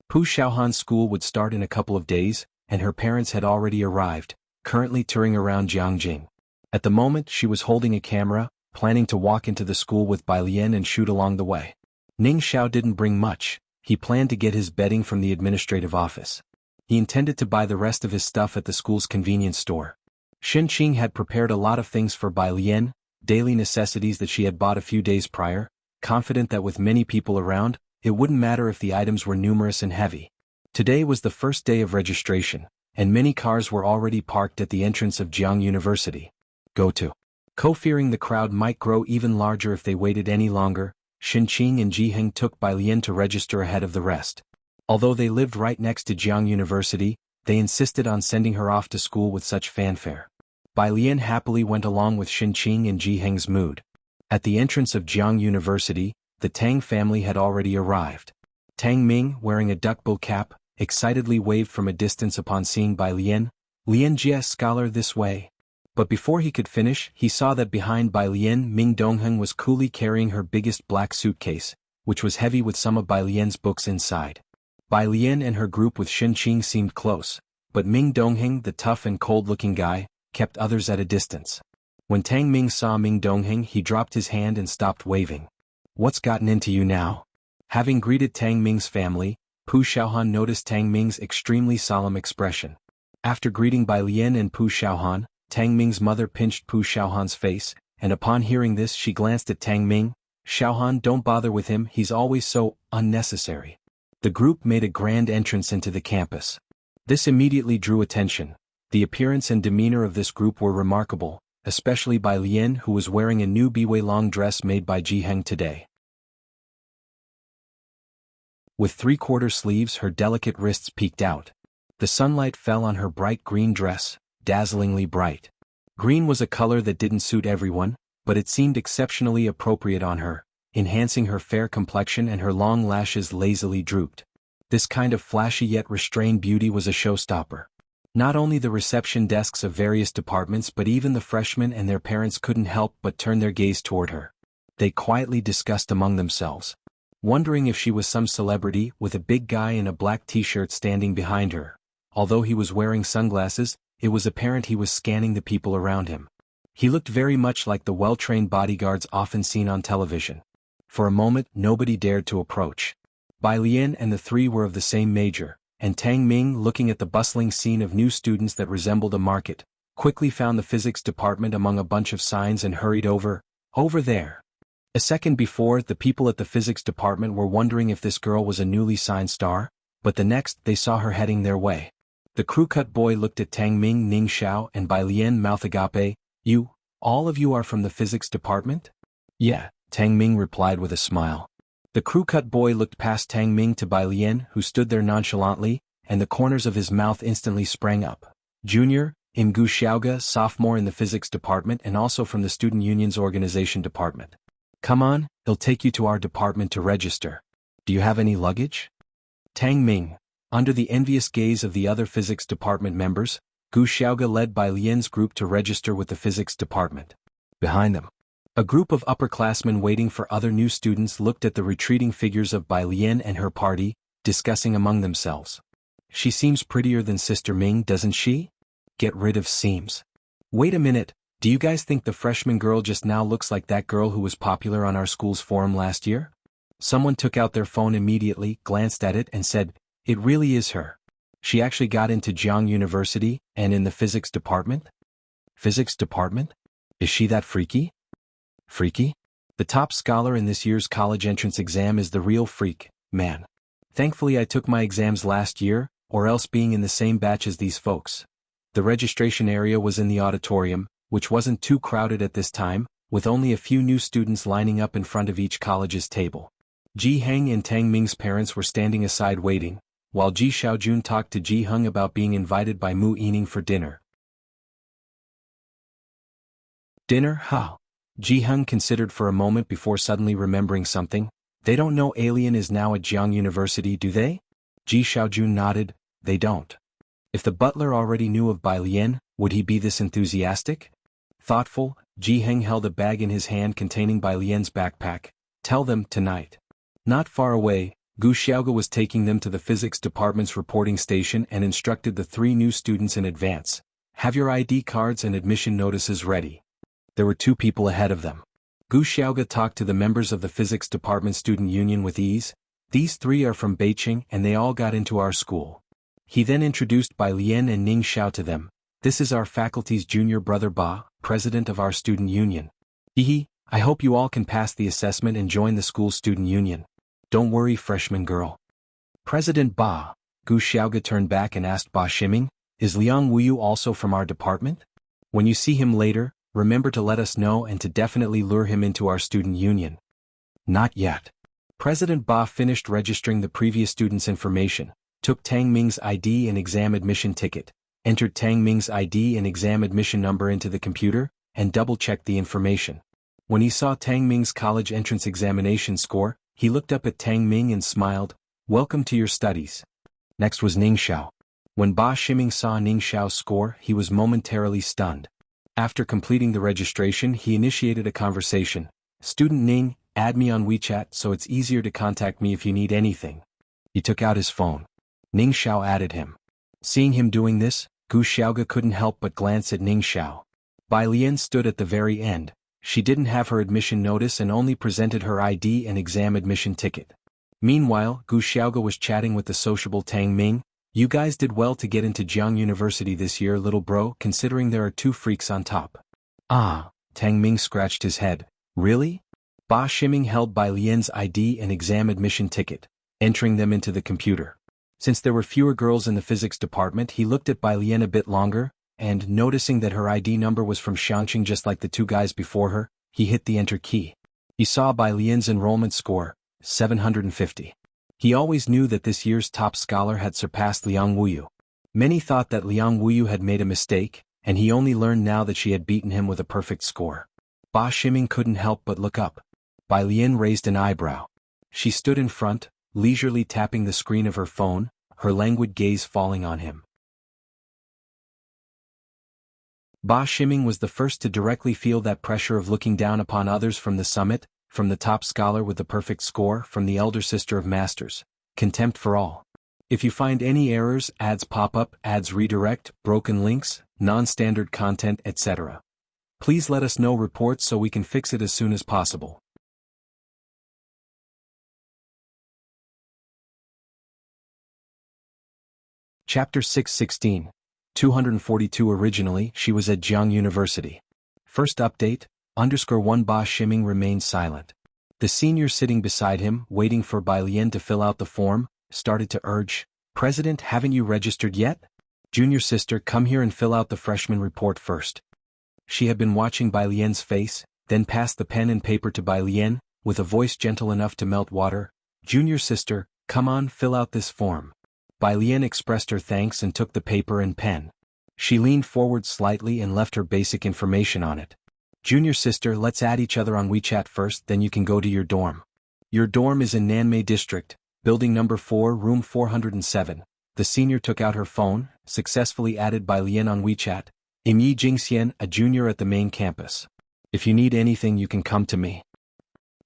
Pu Xiaohan's school would start in a couple of days, and her parents had already arrived, currently touring around Jianghu. At the moment she was holding a camera, planning to walk into the school with Bai Lian and shoot along the way. Ning Xiao didn't bring much. He planned to get his bedding from the administrative office. He intended to buy the rest of his stuff at the school's convenience store. Xinqing had prepared a lot of things for Bai Lian, daily necessities that she had bought a few days prior, confident that with many people around, it wouldn't matter if the items were numerous and heavy. Today was the first day of registration, and many cars were already parked at the entrance of Jianghu University. Go to. Fearing the crowd might grow even larger if they waited any longer, Xinqing and Jianghu took Bai Lian to register ahead of the rest. Although they lived right next to Jianghu University, they insisted on sending her off to school with such fanfare. Bai Lian happily went along with Xinqing and Jianghu's mood. At the entrance of Jianghu University, the Tang family had already arrived. Tang Ming, wearing a duckbill cap, excitedly waved from a distance upon seeing Bai Lian. "Lian Jie, scholar, this way." But before he could finish, he saw that behind Bai Lian, Ming Dongheng was coolly carrying her biggest black suitcase, which was heavy with some of Bai Lian's books inside. Bai Lian and her group with Xinqing seemed close, but Ming Dongheng, the tough and cold-looking guy, kept others at a distance. When Tang Ming saw Ming Dongheng, he dropped his hand and stopped waving. "What's gotten into you now?" Having greeted Tang Ming's family, Pu Xiaohan noticed Tang Ming's extremely solemn expression. After greeting Bai Lian and Pu Xiaohan, Tang Ming's mother pinched Pu Xiaohan's face, and upon hearing this she glanced at Tang Ming. "Xiaohan, don't bother with him, he's always so unnecessary." The group made a grand entrance into the campus. This immediately drew attention. The appearance and demeanor of this group were remarkable, especially Bai Lian, who was wearing a new biwei long dress made by Jianghu today. With three-quarter sleeves, her delicate wrists peeked out. The sunlight fell on her bright green dress, dazzlingly bright. Green was a color that didn't suit everyone, but it seemed exceptionally appropriate on her, enhancing her fair complexion, and her long lashes lazily drooped. This kind of flashy yet restrained beauty was a showstopper. Not only the reception desks of various departments but even the freshmen and their parents couldn't help but turn their gaze toward her. They quietly discussed among themselves, wondering if she was some celebrity, with a big guy in a black t-shirt standing behind her. Although he was wearing sunglasses, it was apparent he was scanning the people around him. He looked very much like the well-trained bodyguards often seen on television. For a moment nobody dared to approach. Bai Lian and the three were of the same major, and Tang Ming, looking at the bustling scene of new students that resembled a market, quickly found the physics department among a bunch of signs and hurried over there. A second before, the people at the physics department were wondering if this girl was a newly signed star, but the next they saw her heading their way. The crew-cut boy looked at Tang Ming, Ning Xiao and Bai Lian, mouth agape. "You, all of you are from the physics department?" "Yeah," Tang Ming replied with a smile. The crew-cut boy looked past Tang Ming to Bai Lian, who stood there nonchalantly, and the corners of his mouth instantly sprang up. "Junior, Imgu Xiaoga, sophomore in the physics department and also from the student union's organization department. Come on, he'll take you to our department to register. Do you have any luggage?" Tang Ming. Under the envious gaze of the other physics department members, Gu Xiaoga led Bai Lian's group to register with the physics department. Behind them, a group of upperclassmen waiting for other new students looked at the retreating figures of Bai Lian and her party, discussing among themselves. "She seems prettier than Sister Ming, doesn't she? Get rid of seems. Wait a minute, do you guys think the freshman girl just now looks like that girl who was popular on our school's forum last year?" Someone took out their phone immediately, glanced at it and said, "It really is her. She actually got into Jianghu University, and in the physics department." "Physics department? Is she that freaky?" "Freaky? The top scholar in this year's college entrance exam is the real freak, man. Thankfully I took my exams last year, or else being in the same batch as these folks." The registration area was in the auditorium, which wasn't too crowded at this time, with only a few new students lining up in front of each college's table. Ji Heng and Tang Ming's parents were standing aside waiting, while Ji Xiaojun talked to Ji Heng about being invited by Mu Yining for dinner. "Dinner, huh?" Ji Heng considered for a moment before suddenly remembering something. "They don't know Alien is now at Jianghu University, do they?" Ji Xiaojun nodded. "They don't." If the butler already knew of Bai Lian, would he be this enthusiastic? Thoughtful, Ji Heng held a bag in his hand containing Bai Lian's backpack. "Tell them tonight. Not far away, Gu Xiaoge was taking them to the physics department's reporting station and instructed the 3 new students in advance. Have your ID cards and admission notices ready. There were 2 people ahead of them. Gu Xiaoge talked to the members of the physics department student union with ease. These 3 are from Beijing and they all got into our school. He then introduced Bai Lian and Ning Xiao to them. This is our faculty's junior brother Ba, president of our student union. Hehe, I hope you all can pass the assessment and join the school student union. Don't worry, freshman girl. President Ba. Gu Xiaoge turned back and asked Ba Ximing, is Liang Wuyu also from our department? When you see him later, remember to let us know and to definitely lure him into our student union. Not yet. President Ba finished registering the previous students' information, took Tang Ming's ID and exam admission ticket, entered Tang Ming's ID and exam admission number into the computer, and double-checked the information. When he saw Tang Ming's college entrance examination score, he looked up at Tang Ming and smiled, welcome to your studies. Next was Ning Xiao. When Ba Ximing saw Ning Xiao's score, he was momentarily stunned. After completing the registration, he initiated a conversation. Student Ning, add me on WeChat so it's easier to contact me if you need anything. He took out his phone. Ning Xiao added him. Seeing him doing this, Gu Xiaoge couldn't help but glance at Ning Xiao. Bai Lian stood at the very end. She didn't have her admission notice and only presented her ID and exam admission ticket. Meanwhile, Gu Xiaoge was chatting with the sociable Tang Ming. You guys did well to get into Jianghu University this year, little bro, considering there are 2 freaks on top. Ah, Tang Ming scratched his head. Really? Ba Ximing held Bai Lian's ID and exam admission ticket, entering them into the computer. Since there were fewer girls in the physics department, he looked at Bai Lian a bit longer, and noticing that her ID number was from Xianxia just like the 2 guys before her, he hit the enter key. He saw Bai Lian's enrollment score, 750. He always knew that this year's top scholar had surpassed Liang Wuyu. Many thought that Liang Wuyu had made a mistake, and he only learned now that she had beaten him with a perfect score. Ba Ximing couldn't help but look up. Bai Lian raised an eyebrow. She stood in front, leisurely tapping the screen of her phone, her languid gaze falling on him. Ba Ximing was the first to directly feel that pressure of looking down upon others from the summit, from the top scholar with the perfect score, from the elder sister of masters. Contempt for all. If you find any errors, ads pop up, ads redirect, broken links, non-standard content, etc. Please let us know reports so we can fix it as soon as possible. Chapter 616. 242 Originally, she was at Jianghu University. First update, _1 Ba Ximing remained silent. The senior sitting beside him, waiting for Bai Lian to fill out the form, started to urge, President, haven't you registered yet? Junior sister, come here and fill out the freshman report first. She had been watching Bai Lian's face, then passed the pen and paper to Bai Lian, with a voice gentle enough to melt water. Junior sister, come on, fill out this form. Bai Lian expressed her thanks and took the paper and pen. She leaned forward slightly and left her basic information on it. Junior sister, let's add each other on WeChat first, then you can go to your dorm. Your dorm is in Nanmei District, building number 4, room 407. The senior took out her phone, successfully added Bai Lian on WeChat. I'm Yi Jingxian, a junior at the main campus. If you need anything you can come to me.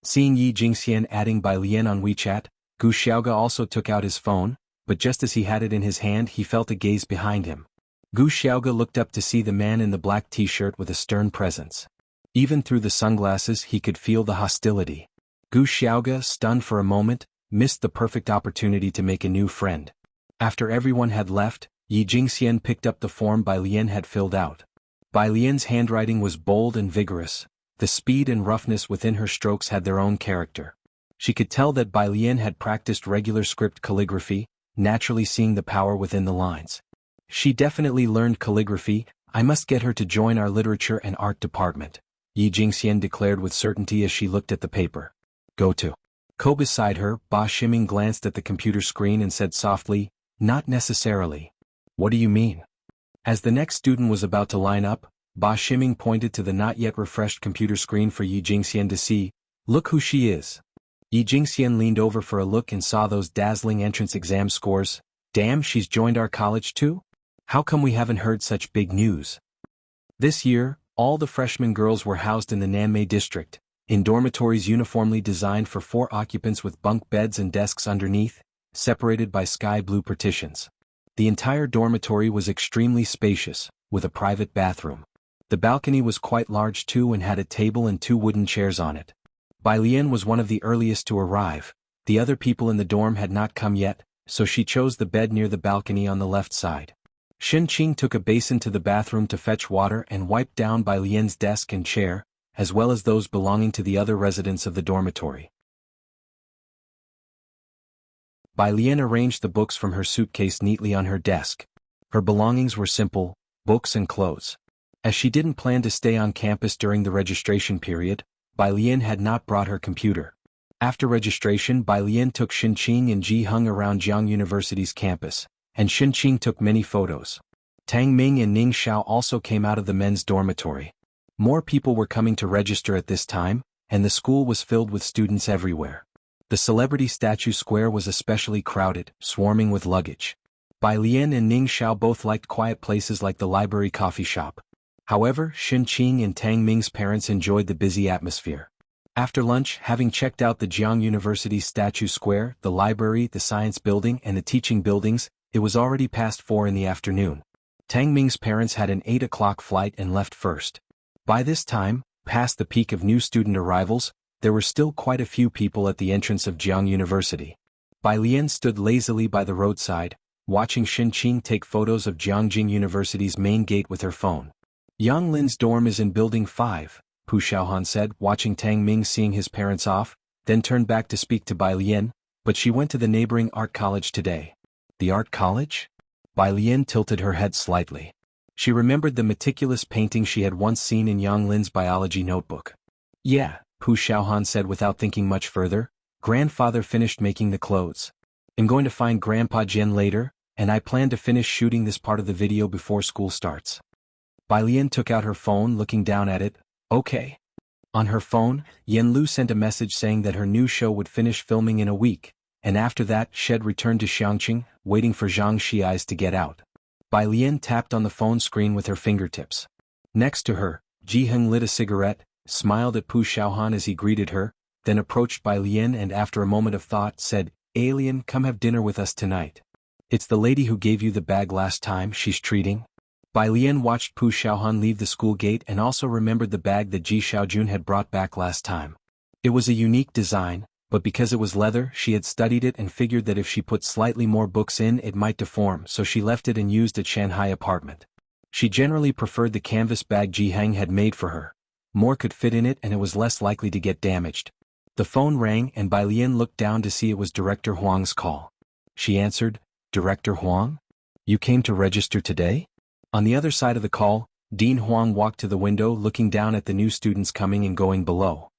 Seeing Yi Jingxian adding Bai Lian on WeChat, Gu Xiaoge also took out his phone, but just as he had it in his hand he felt a gaze behind him. Gu Xiaoge looked up to see the man in the black t-shirt with a stern presence. Even through the sunglasses he could feel the hostility. Gu Xiaoge, stunned for a moment, missed the perfect opportunity to make a new friend. After everyone had left, Yi Jingxian picked up the form Bai Lian had filled out. Bai Lian's handwriting was bold and vigorous. The speed and roughness within her strokes had their own character. She could tell that Bai Lian had practiced regular script calligraphy, naturally seeing the power within the lines. She definitely learned calligraphy. I must get her to join our literature and art department, Yi Jingxian declared with certainty as she looked at the paper. Go to. Beside her, Ba Ximing glanced at the computer screen and said softly, not necessarily. What do you mean? As the next student was about to line up, Ba Ximing pointed to the not yet refreshed computer screen for Yi Jingxian to see. Look who she is. Yi Jingxian leaned over for a look and saw those dazzling entrance exam scores. Damn, she's joined our college too? How come we haven't heard such big news? This year, all the freshman girls were housed in the Nanmei district, in dormitories uniformly designed for 4 occupants with bunk beds and desks underneath, separated by sky blue partitions. The entire dormitory was extremely spacious, with a private bathroom. The balcony was quite large too and had a table and 2 wooden chairs on it. Bai Lian was one of the earliest to arrive. The other people in the dorm had not come yet, so she chose the bed near the balcony on the left side. Xianxia took a basin to the bathroom to fetch water and wiped down Bai Lian's desk and chair, as well as those belonging to the other residents of the dormitory. Bai Lian arranged the books from her suitcase neatly on her desk. Her belongings were simple, books and clothes. As she didn't plan to stay on campus during the registration period, Bai Lian had not brought her computer. After registration, Bai Lian took Xianxia and Jianghu around Jianghu University's campus, and Xianxia took many photos. Tang Ming and Ning Xiao also came out of the men's dormitory. More people were coming to register at this time, and the school was filled with students everywhere. The celebrity statue square was especially crowded, swarming with luggage. Bai Lian and Ning Xiao both liked quiet places like the library coffee shop. However, Xianxia and Tang Ming's parents enjoyed the busy atmosphere. After lunch, having checked out the Jianghu University statue square, the library, the science building and the teaching buildings, it was already past 4 in the afternoon. Tang Ming's parents had an 8 o'clock flight and left first. By this time, past the peak of new student arrivals, there were still quite a few people at the entrance of Jianghu University. Bai Lian stood lazily by the roadside, watching Xianxia take photos of Jianghu University's main gate with her phone. Yang Lin's dorm is in Building 5, Pu Xiaohan said, watching Tang Ming seeing his parents off, then turned back to speak to Bai Lian, but she went to the neighboring art college today. The art college? Bai Lian tilted her head slightly. She remembered the meticulous painting she had once seen in Yang Lin's biology notebook. Yeah, Pu Xiaohan said without thinking much further. Grandfather finished making the clothes. I'm going to find Grandpa Jian later, and I plan to finish shooting this part of the video before school starts. Bai Lian took out her phone, looking down at it. Okay. On her phone, Yen Lu sent a message saying that her new show would finish filming in a week, and after that Shed returned to Xianxia, waiting for Xianxia to get out. Bai Lian tapped on the phone screen with her fingertips. Next to her, Jianghu lit a cigarette, smiled at Pu Xiaohan as he greeted her, then approached Bai Lian and after a moment of thought said, "Alien, come have dinner with us tonight. It's the lady who gave you the bag last time she's treating." Bai Lian watched Pu Xiaohan leave the school gate and also remembered the bag that Ji Xiaojun had brought back last time. It was a unique design, but because it was leather she had studied it and figured that if she put slightly more books in it might deform, so she left it and used a Shanghai apartment. She generally preferred the canvas bag Jianghu had made for her. More could fit in it and it was less likely to get damaged. The phone rang and Bai Lian looked down to see it was Director Huang's call. She answered, "Director Huang? You came to register today?" On the other side of the call, Dean Huang walked to the window looking down at the new students coming and going below.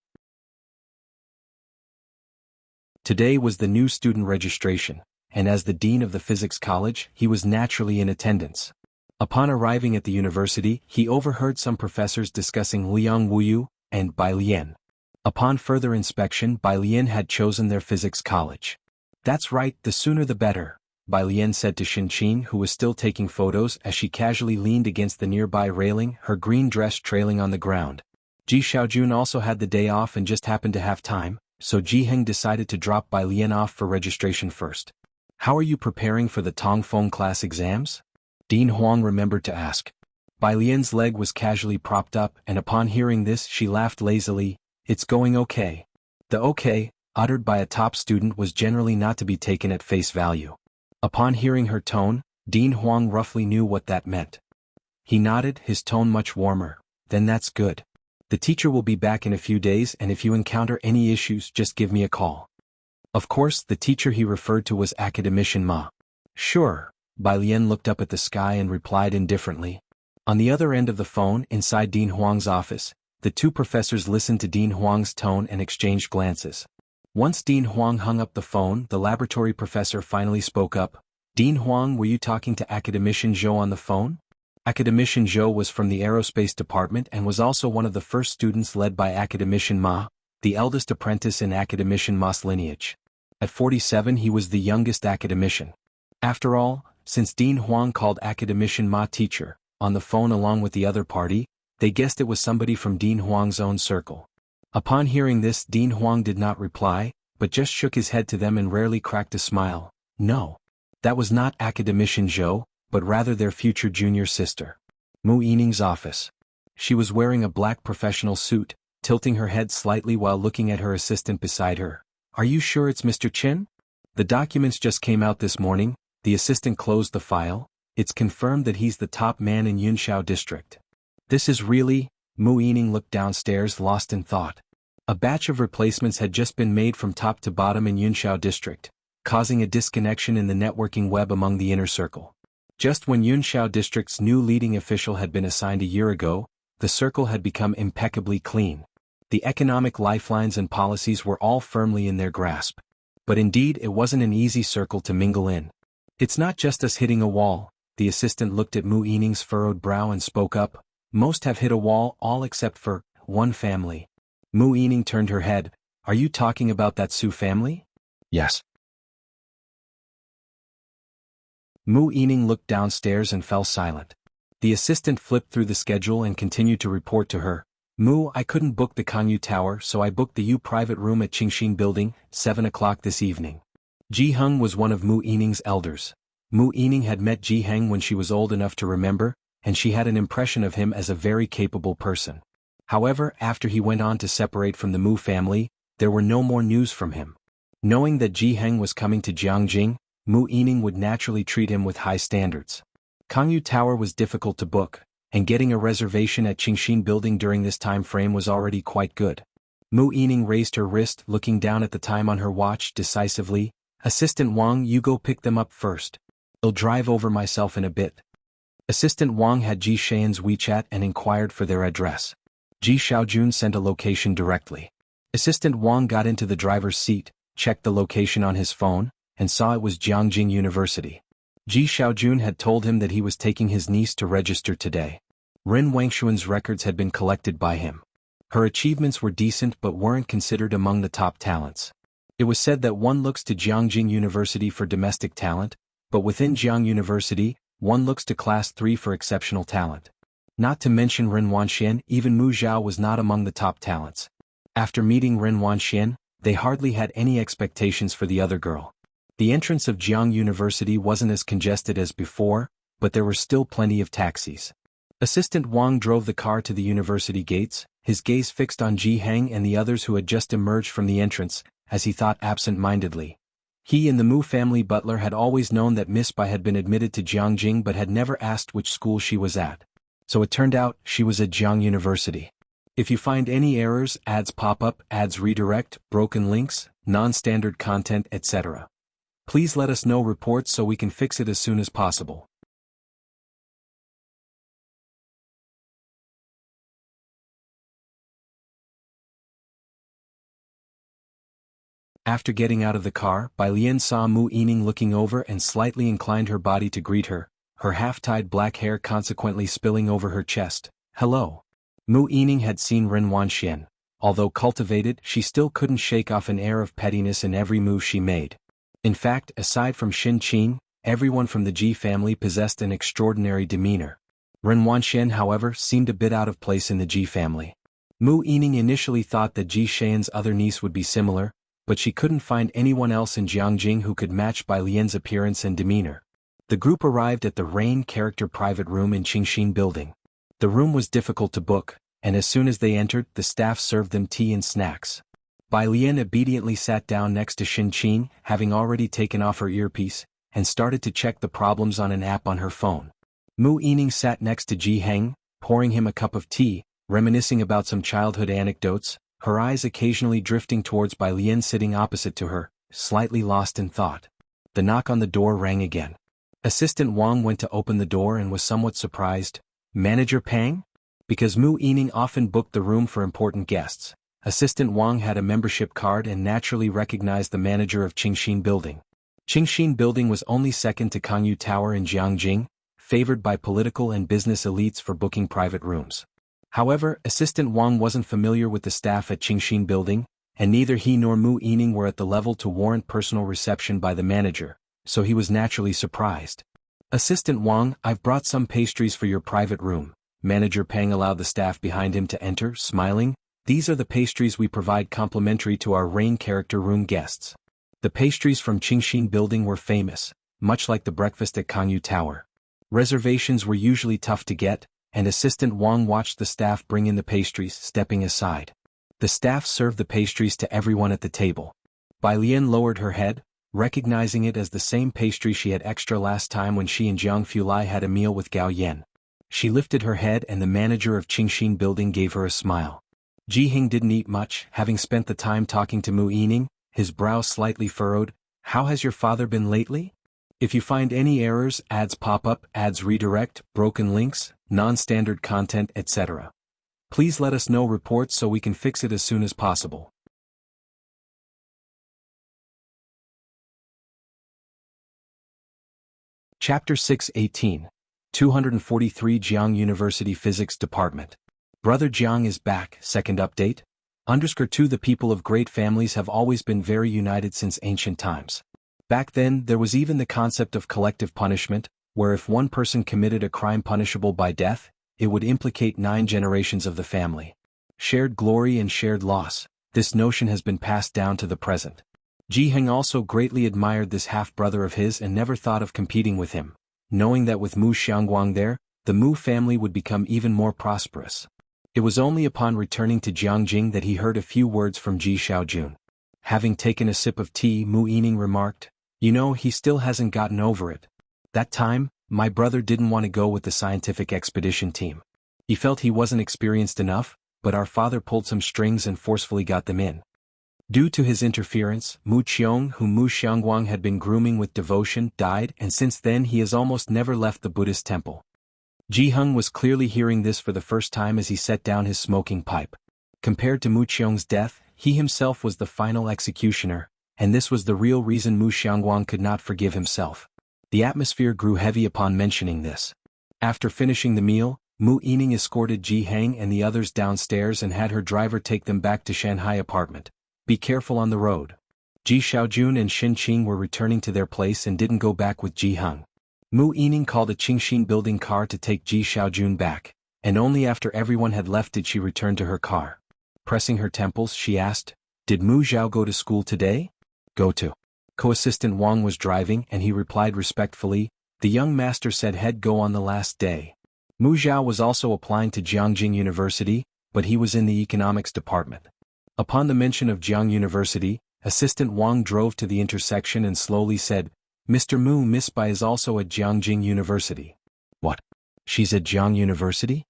Today was the new student registration, and as the dean of the physics college, he was naturally in attendance. Upon arriving at the university, he overheard some professors discussing Liang Wuyu and Bai Lian. Upon further inspection, Bai Lian had chosen their physics college. "That's right, the sooner the better," Bai Lian said to Xianxia, who was still taking photos as she casually leaned against the nearby railing, her green dress trailing on the ground. Ji Xiaojun also had the day off and just happened to have time, so Jianghu decided to drop Bai Lian off for registration first. "How are you preparing for the Tongfeng class exams?" Dean Huang remembered to ask. Bai Lian's leg was casually propped up and upon hearing this she laughed lazily. "It's going okay." The okay, uttered by a top student was generally not to be taken at face value. Upon hearing her tone, Dean Huang roughly knew what that meant. He nodded, his tone much warmer. "Then that's good. The teacher will be back in a few days and if you encounter any issues just give me a call." Of course, the teacher he referred to was Academician Ma. "Sure." Bai Lian looked up at the sky and replied indifferently. On the other end of the phone, inside Dean Huang's office, the two professors listened to Dean Huang's tone and exchanged glances. Once Dean Huang hung up the phone, the laboratory professor finally spoke up. "Dean Huang, were you talking to Academician Zhou on the phone?" Academician Zhou was from the aerospace department and was also one of the first students led by Academician Ma, the eldest apprentice in Academician Ma's lineage. At 47 he was the youngest academician. After all, since Dean Huang called Academician Ma teacher, on the phone along with the other party, they guessed it was somebody from Dean Huang's own circle. Upon hearing this, Dean Huang did not reply, but just shook his head to them and rarely cracked a smile. No. That was not Academician Zhou, but rather their future junior sister. Mu Yining's office. She was wearing a black professional suit, tilting her head slightly while looking at her assistant beside her. Are you sure it's Mr. Chen? The documents just came out this morning. The assistant closed the file. It's confirmed that he's the top man in Yunxiao district. This is really... Mu Yining looked downstairs, lost in thought. A batch of replacements had just been made from top to bottom in Yunxiao district, causing a disconnection in the networking web among the inner circle. Just when Yunxiao district's new leading official had been assigned a year ago, the circle had become impeccably clean. The economic lifelines and policies were all firmly in their grasp. But indeed it wasn't an easy circle to mingle in. It's not just us hitting a wall. The assistant looked at Mu Yining's furrowed brow and spoke up. Most have hit a wall, all except for one family. Mu Yining turned her head. Are you talking about that Su family? Yes. Mu Yining looked downstairs and fell silent. The assistant flipped through the schedule and continued to report to her. Mu, I couldn't book the Kangyu Tower, so I booked the U private room at Qingxin Building, 7 o'clock this evening. Jianghu was one of Mu Yining's elders. Mu Yining had met Jianghu when she was old enough to remember, and she had an impression of him as a very capable person. However, after he went on to separate from the Mu family, there were no more news from him. Knowing that Jianghu was coming to Jiangjing, Mu Yining would naturally treat him with high standards. Kangyu Tower was difficult to book, and getting a reservation at Qingxin Building during this time frame was already quite good. Mu Yining raised her wrist, looking down at the time on her watch decisively. Assistant Wang, you go pick them up first. I'll drive over myself in a bit. Assistant Wang had Ji Xian's WeChat and inquired for their address. Ji Xiaojun sent a location directly. Assistant Wang got into the driver's seat, checked the location on his phone, and saw it was Jiangjing University. Ji Xiaojun had told him that he was taking his niece to register today. Ren Wangshuan's records had been collected by him. Her achievements were decent but weren't considered among the top talents. It was said that one looks to Jiangjing University for domestic talent, but within Jiang University, one looks to Class 3 for exceptional talent. Not to mention Ren Wanxian, even Mu Zhao was not among the top talents. After meeting Ren Wanxian, they hardly had any expectations for the other girl. The entrance of Jiang University wasn't as congested as before, but there were still plenty of taxis. Assistant Wang drove the car to the university gates, his gaze fixed on Jianghu and the others who had just emerged from the entrance, as he thought absent-mindedly. He and the Mu family butler had always known that Miss Bai had been admitted to Jiangjing but had never asked which school she was at. So it turned out she was at Jiang University. If you find any errors, ads pop up, ads redirect, broken links, non-standard content, etc. Please let us know reports so we can fix it as soon as possible. After getting out of the car, Bai Lian saw Mu Yining looking over and slightly inclined her body to greet her, her half-tied black hair consequently spilling over her chest. Hello. Mu Yining had seen Ren Wanxian. Although cultivated, she still couldn't shake off an air of pettiness in every move she made. In fact, aside from Xin Qin, everyone from the Ji family possessed an extraordinary demeanor. Ren Wanxian, however, seemed a bit out of place in the Ji family. Mu Yining initially thought that Ji Xian's other niece would be similar, but she couldn't find anyone else in Jiangjing who could match Bai Lian's appearance and demeanor. The group arrived at the Rain Character private room in Qingxin Building. The room was difficult to book, and as soon as they entered, the staff served them tea and snacks. Bai Lian obediently sat down next to Xin Qin, having already taken off her earpiece, and started to check the problems on an app on her phone. Mu Yining sat next to Jianghu, pouring him a cup of tea, reminiscing about some childhood anecdotes, her eyes occasionally drifting towards Bai Lian sitting opposite to her, slightly lost in thought. The knock on the door rang again. Assistant Wang went to open the door and was somewhat surprised. Manager Pang? Because Mu Yining often booked the room for important guests, Assistant Wang had a membership card and naturally recognized the manager of Qingxin Building. Qingxin Building was only second to Kangyu Tower in Jiangjing, favored by political and business elites for booking private rooms. However, Assistant Wang wasn't familiar with the staff at Qingxin Building, and neither he nor Mu Yining were at the level to warrant personal reception by the manager, so he was naturally surprised. Assistant Wang, I've brought some pastries for your private room. Manager Pang allowed the staff behind him to enter, smiling. These are the pastries we provide complimentary to our rain character room guests. The pastries from Qingxin building were famous, much like the breakfast at Kangyu Tower. Reservations were usually tough to get, and Assistant Wang watched the staff bring in the pastries, stepping aside. The staff served the pastries to everyone at the table. Bai Lian lowered her head, recognizing it as the same pastry she had extra last time when she and Jianghu Lai had a meal with Gao Yan. She lifted her head and the manager of Qingxin building gave her a smile. Ji Hing didn't eat much, having spent the time talking to Mu Yining, his brow slightly furrowed. How has your father been lately? If you find any errors, ads pop up, ads redirect, broken links, non-standard content, etc. Please let us know reports so we can fix it as soon as possible. Chapter 6:18. 243 Jiang University Physics Department. Brother Jiang is back. Second update. _2 The people of great families have always been very united since ancient times. Back then, there was even the concept of collective punishment, where if one person committed a crime punishable by death, it would implicate 9 generations of the family. Shared glory and shared loss, this notion has been passed down to the present. Ji Heng also greatly admired this half-brother of his and never thought of competing with him, knowing that with Mu Xiangguang there, the Mu family would become even more prosperous. It was only upon returning to Jiangjing that he heard a few words from Ji Xiaojun. Having taken a sip of tea, Mu Yining remarked, "You know, he still hasn't gotten over it. That time, my brother didn't want to go with the scientific expedition team. He felt he wasn't experienced enough, but our father pulled some strings and forcefully got them in." Due to his interference, Mu Qiong, whom Mu Xiangguang had been grooming with devotion, died, and since then he has almost never left the Buddhist temple. Ji Heng was clearly hearing this for the first time as he set down his smoking pipe. Compared to Mu Qiong's death, he himself was the final executioner, and this was the real reason Mu Xiangguang could not forgive himself. The atmosphere grew heavy upon mentioning this. After finishing the meal, Mu Yining escorted Ji Heng and the others downstairs and had her driver take them back to Shanghai apartment. Be careful on the road. Ji Xiaojun and Xin Qing were returning to their place and didn't go back with Ji Heng. Mu Yining called a Qingxin building car to take Ji Xiaojun back, and only after everyone had left did she return to her car. Pressing her temples, she asked, "Did Mu Zhao go to school today?" "Go to." Co-assistant Wang was driving and he replied respectfully, "The young master said he'd go on the last day." Mu Zhao was also applying to Jiangjing University, but he was in the economics department. Upon the mention of Jiang University, Assistant Wang drove to the intersection and slowly said, "Mr. Mu, Miss Bai is also at Jiangjing University." "What? She's at Jiang University?"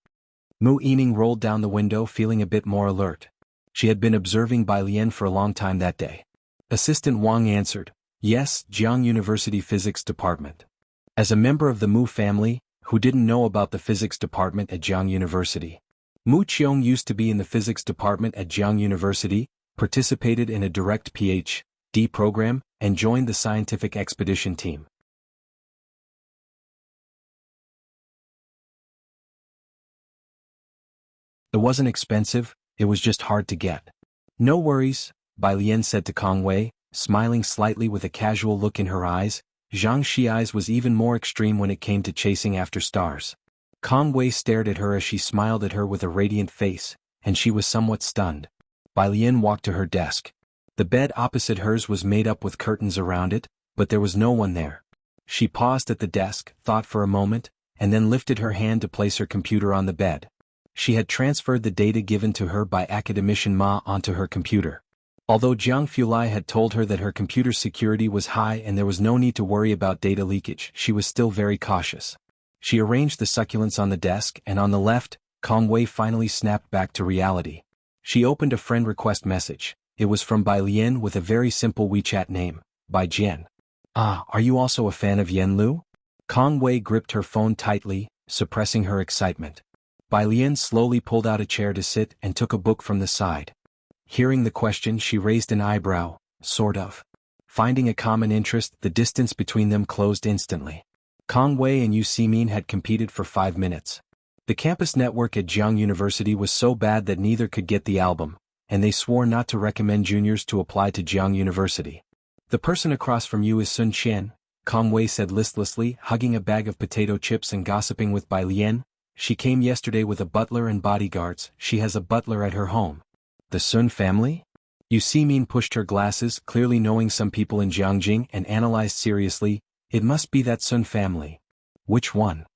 Mu Yining rolled down the window feeling a bit more alert. She had been observing Bai Lian for a long time that day. Assistant Wang answered, "Yes, Jiang University Physics Department." As a member of the Mu family, who didn't know about the physics department at Jiang University? Mu Qiong used to be in the physics department at Jiang University, participated in a direct Ph.D. program, and joined the scientific expedition team. It wasn't expensive, it was just hard to get. "No worries," Bai Lian said to Kong Wei, smiling slightly with a casual look in her eyes. Xianxia's was even more extreme when it came to chasing after stars. Kong Wei stared at her as she smiled at her with a radiant face, and she was somewhat stunned. Bai Lian walked to her desk. The bed opposite hers was made up with curtains around it, but there was no one there. She paused at the desk, thought for a moment, and then lifted her hand to place her computer on the bed. She had transferred the data given to her by Academician Ma onto her computer. Although Jianghu Lai had told her that her computer's security was high and there was no need to worry about data leakage, she was still very cautious. She arranged the succulents on the desk and on the left, Kong Wei finally snapped back to reality. She opened a friend request message. It was from Bai Lian with a very simple WeChat name, Bai Jian. "Ah, are you also a fan of Yen Lu?" Kong Wei gripped her phone tightly, suppressing her excitement. Bai Lian slowly pulled out a chair to sit and took a book from the side. Hearing the question, she raised an eyebrow, sort of. Finding a common interest, the distance between them closed instantly. Kong Wei and Yu Simin had competed for 5 minutes. The campus network at Jiang University was so bad that neither could get the album, and they swore not to recommend juniors to apply to Jiang University. "The person across from you is Sun Qian," Kong Wei said listlessly, hugging a bag of potato chips and gossiping with Bai Lian. "She came yesterday with a butler and bodyguards. She has a butler at her home." The Sun family? Yu Simin pushed her glasses, clearly knowing some people in Jiangjing, and analyzed seriously, it must be that Sun family. Which one?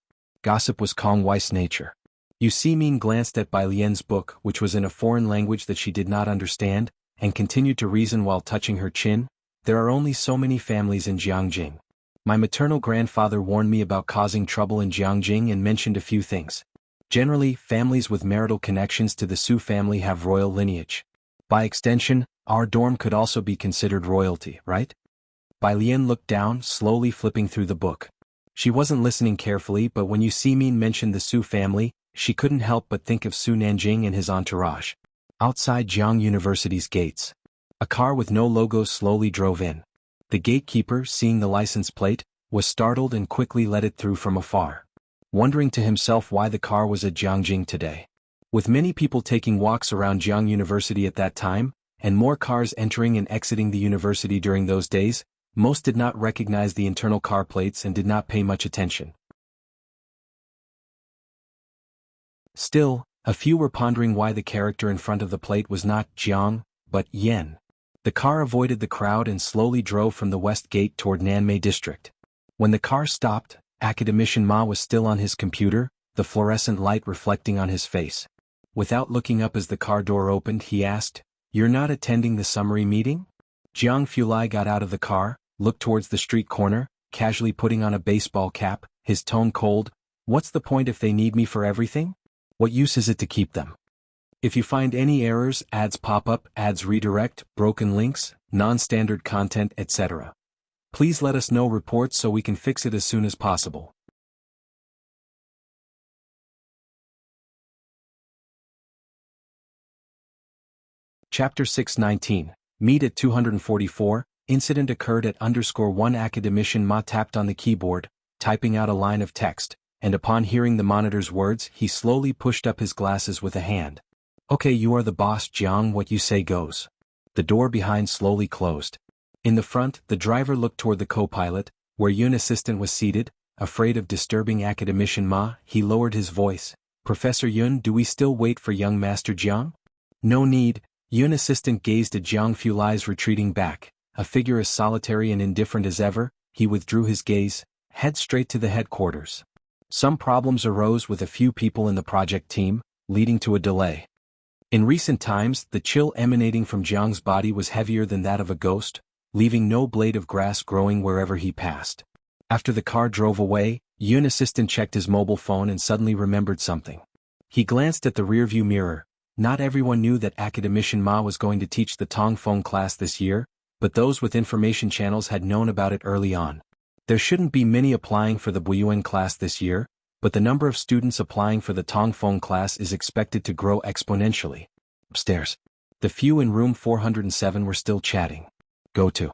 Gossip was Kong Wei's nature. Yu Simin glanced at Bai Lian's book, which was in a foreign language that she did not understand, and continued to reason while touching her chin. There are only so many families in Jiangjing. My maternal grandfather warned me about causing trouble in Jiangjing and mentioned a few things. Generally, families with marital connections to the Su family have royal lineage. By extension, our dorm could also be considered royalty, right? Bai Lian looked down, slowly flipping through the book. She wasn't listening carefully, but when Yu Simin mentioned the Su family, she couldn't help but think of Su Nanjing and his entourage. Outside Jiang University's gates, a car with no logo slowly drove in. The gatekeeper, seeing the license plate, was startled and quickly let it through from afar, wondering to himself why the car was at Jiangjing today. With many people taking walks around Jiang University at that time, and more cars entering and exiting the university during those days, most did not recognize the internal car plates and did not pay much attention. Still, a few were pondering why the character in front of the plate was not Jiang, but Yan. The car avoided the crowd and slowly drove from the west gate toward Nanmei district. When the car stopped, Academician Ma was still on his computer, the fluorescent light reflecting on his face. Without looking up as the car door opened, he asked, "You're not attending the summary meeting?" Jiang Fulai got out of the car, looked towards the street corner, casually putting on a baseball cap, his tone cold. "What's the point if they need me for everything? What use is it to keep them? If you find any errors, ads pop up, ads redirect, broken links, non-standard content, etc. Please let us know reports so we can fix it as soon as possible." Chapter 619, Meet at 244, Incident occurred at _1 Academician Ma tapped on the keyboard, typing out a line of text, and upon hearing the monitor's words, he slowly pushed up his glasses with a hand. "Okay, you are the boss, Jiang, what you say goes." The door behind slowly closed. In the front, the driver looked toward the co-pilot, where Yun assistant was seated. Afraid of disturbing Academician Ma, he lowered his voice. "Professor Yun, do we still wait for young Master Jiang?" "No need." Yun assistant gazed at Jiang Fulai's retreating back, a figure as solitary and indifferent as ever. He withdrew his gaze, head straight to the headquarters. Some problems arose with a few people in the project team, leading to a delay. In recent times, the chill emanating from Jiang's body was heavier than that of a ghost, leaving no blade of grass growing wherever he passed. After the car drove away, Yun assistant checked his mobile phone and suddenly remembered something. He glanced at the rearview mirror. Not everyone knew that Academician Ma was going to teach the Tongfeng class this year, but those with information channels had known about it early on. There shouldn't be many applying for the Buyuan class this year, but the number of students applying for the Tongfeng class is expected to grow exponentially. Upstairs, the few in room 407 were still chatting. "Go to.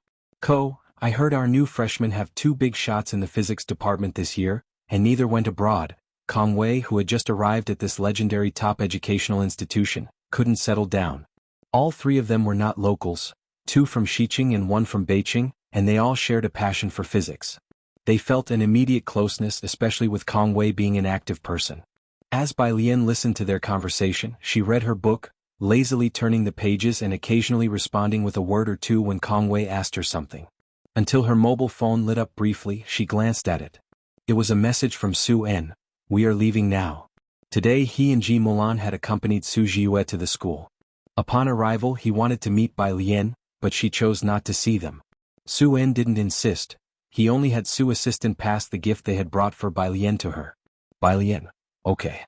I heard our new freshmen have 2 big shots in the physics department this year, and neither went abroad." Kong Wei, who had just arrived at this legendary top educational institution, couldn't settle down. All 3 of them were not locals, 2 from Xiqing and 1 from Beijing, and they all shared a passion for physics. They felt an immediate closeness, especially with Kong Wei being an active person. As Bai Lian listened to their conversation, she read her book, lazily turning the pages and occasionally responding with a word or two when Kong Wei asked her something. Until her mobile phone lit up briefly, she glanced at it. It was a message from Su En. "We are leaving now." Today he and Ji Mulan had accompanied Su Jiue to the school. Upon arrival he wanted to meet Bai Lian, but she chose not to see them. Su En didn't insist. He only had Su assistant pass the gift they had brought for Bai Lian to her. "Bai Lian, okay."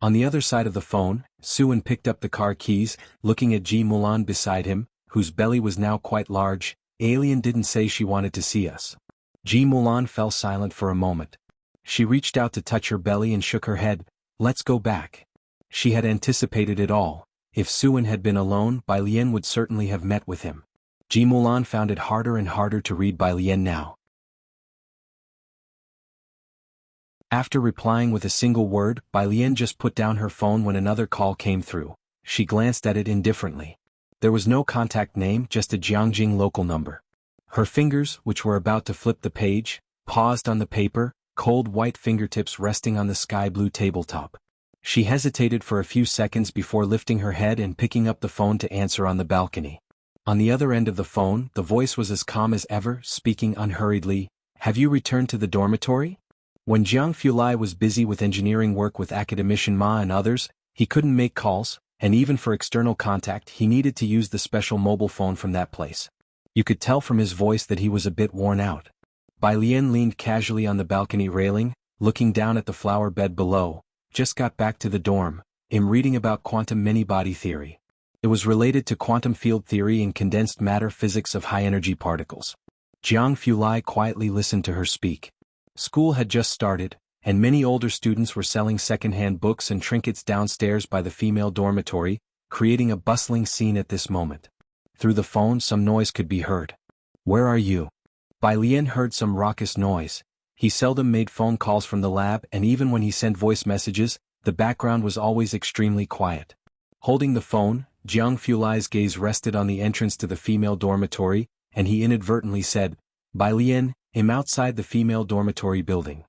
On the other side of the phone, Su En picked up the car keys, looking at Ji Mulan beside him, whose belly was now quite large. "Alien didn't say she wanted to see us." Ji Mulan fell silent for a moment. She reached out to touch her belly and shook her head. "Let's go back." She had anticipated it all. If Su En had been alone, Bai Lian would certainly have met with him. Ji Mulan found it harder and harder to read Bai Lian now. After replying with a single word, Bai Lian just put down her phone when another call came through. She glanced at it indifferently. There was no contact name, just a Jiangjing local number. Her fingers, which were about to flip the page, paused on the paper, cold white fingertips resting on the sky blue tabletop. She hesitated for a few seconds before lifting her head and picking up the phone to answer on the balcony. On the other end of the phone, the voice was as calm as ever, speaking unhurriedly. "Have you returned to the dormitory?" When Jianghu was busy with engineering work with academician Ma and others, he couldn't make calls, and even for external contact he needed to use the special mobile phone from that place. You could tell from his voice that he was a bit worn out. Bai Lian leaned casually on the balcony railing, looking down at the flower bed below. "Just got back to the dorm. I'm reading about quantum many-body theory." It was related to quantum field theory and condensed matter physics of high-energy particles. Jianghu quietly listened to her speak. School had just started, and many older students were selling second-hand books and trinkets downstairs by the female dormitory, creating a bustling scene at this moment. Through the phone some noise could be heard. "Where are you?" Bai Lian heard some raucous noise. He seldom made phone calls from the lab, and even when he sent voice messages, the background was always extremely quiet. Holding the phone, Jianghu's gaze rested on the entrance to the female dormitory, and he inadvertently said, "Bai Lian, I'm outside the female dormitory building."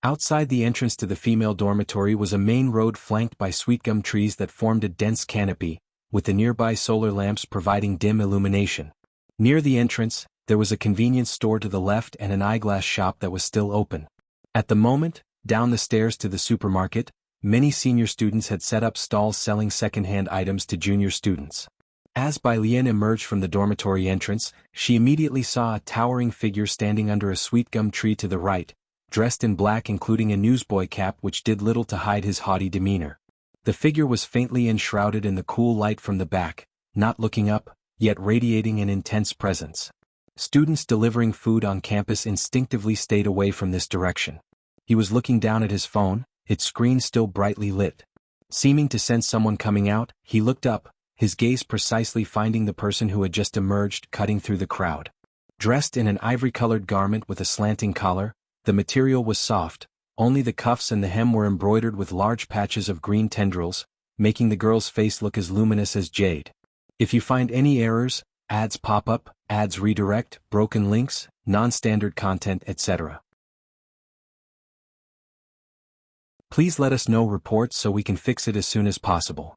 Outside the entrance to the female dormitory was a main road flanked by sweet gum trees that formed a dense canopy, with the nearby solar lamps providing dim illumination. Near the entrance, there was a convenience store to the left and an eyeglass shop that was still open. At the moment, down the stairs to the supermarket, many senior students had set up stalls selling second-hand items to junior students. As Bai Lian emerged from the dormitory entrance, she immediately saw a towering figure standing under a sweet gum tree to the right, dressed in black including a newsboy cap which did little to hide his haughty demeanor. The figure was faintly enshrouded in the cool light from the back, not looking up, yet radiating an intense presence. Students delivering food on campus instinctively stayed away from this direction. He was looking down at his phone, its screen still brightly lit. Seeming to sense someone coming out, he looked up, his gaze precisely finding the person who had just emerged, cutting through the crowd. Dressed in an ivory-colored garment with a slanting collar, the material was soft, only the cuffs and the hem were embroidered with large patches of green tendrils, making the girl's face look as luminous as jade. If you find any errors, ads pop up, ads redirect, broken links, non-standard content, etc., please let us know reports so we can fix it as soon as possible.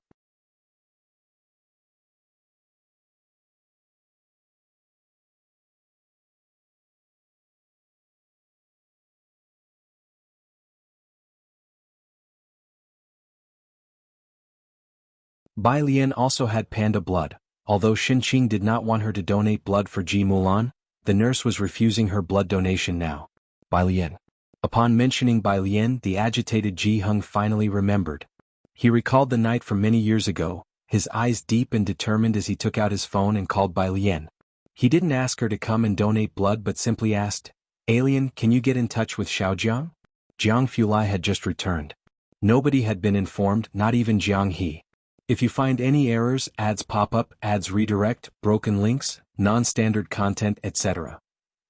Bai Lian also had panda blood. Although Xinqing did not want her to donate blood for Ji Mulan, the nurse was refusing her blood donation now. Bai Lian. Upon mentioning Bai Lian, the agitated Jianghu finally remembered. He recalled the night from many years ago, his eyes deep and determined as he took out his phone and called Bai Lian. He didn't ask her to come and donate blood but simply asked, "Alien, can you get in touch with Xiaojiang?" Jianghu had just returned. Nobody had been informed, not even Jianghe. If you find any errors, ads pop up, ads redirect, broken links, non-standard content, etc.,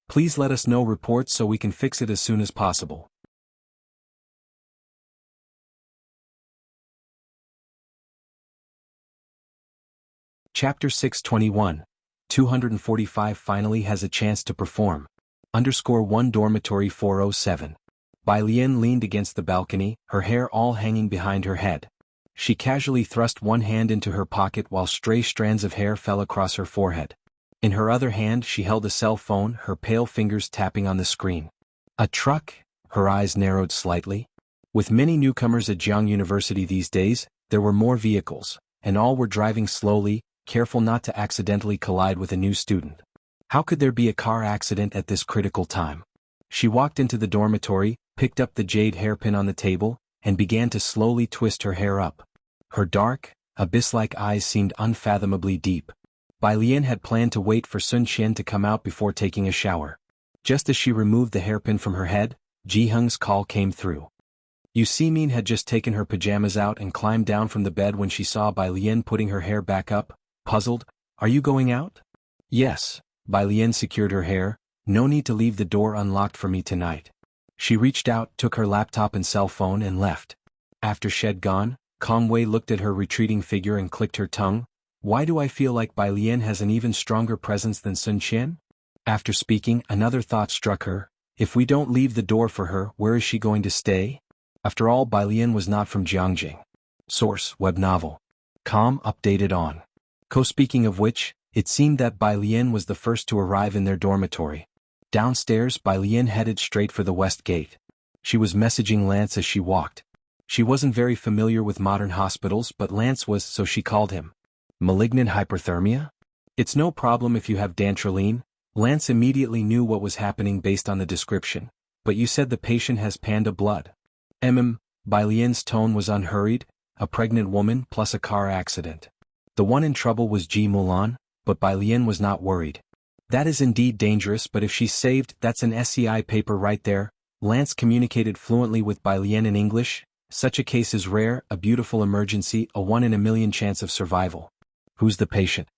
please let us know reports so we can fix it as soon as possible. Chapter 621. 245 finally has a chance to perform. _1 Dormitory 407. Bai Lian leaned against the balcony, her hair all hanging behind her head. She casually thrust one hand into her pocket while stray strands of hair fell across her forehead. In her other hand she held a cell phone, her pale fingers tapping on the screen. A truck? Her eyes narrowed slightly. With many newcomers at Jianghu University these days, there were more vehicles, and all were driving slowly, careful not to accidentally collide with a new student. How could there be a car accident at this critical time? She walked into the dormitory, picked up the jade hairpin on the table, and began to slowly twist her hair up. Her dark, abyss-like eyes seemed unfathomably deep. Bai Lian had planned to wait for Sun Qian to come out before taking a shower. Just as she removed the hairpin from her head, Jianghu's call came through. Yu Simin had just taken her pajamas out and climbed down from the bed when she saw Bai Lian putting her hair back up, puzzled. "Are you going out?" "Yes." Bai Lian secured her hair. "No need to leave the door unlocked for me tonight." She reached out, took her laptop and cell phone and left. After she had gone, Kong Wei looked at her retreating figure and clicked her tongue. Why do I feel like Bai Lian has an even stronger presence than Sun Qian? After speaking, another thought struck her. If we don't leave the door for her, where is she going to stay? After all, Bai Lian was not from Jianghu. Source: web novel. Com updated on. Speaking of which, it seemed that Bai Lian was the first to arrive in their dormitory. Downstairs, Bai Lian headed straight for the west gate. She was messaging Lance as she walked. She wasn't very familiar with modern hospitals, but Lance was, so she called him. Malignant hyperthermia? It's no problem if you have dantrolene. Lance immediately knew what was happening based on the description. But you said the patient has panda blood. Bai Lian's tone was unhurried, a pregnant woman plus a car accident. The one in trouble was Ji Mulan, but Bai Lian was not worried. That is indeed dangerous, but if she's saved, that's an SCI paper right there. Lance communicated fluently with Bai Lian in English. Such a case is rare, a beautiful emergency, a 1 in a million chance of survival. Who's the patient?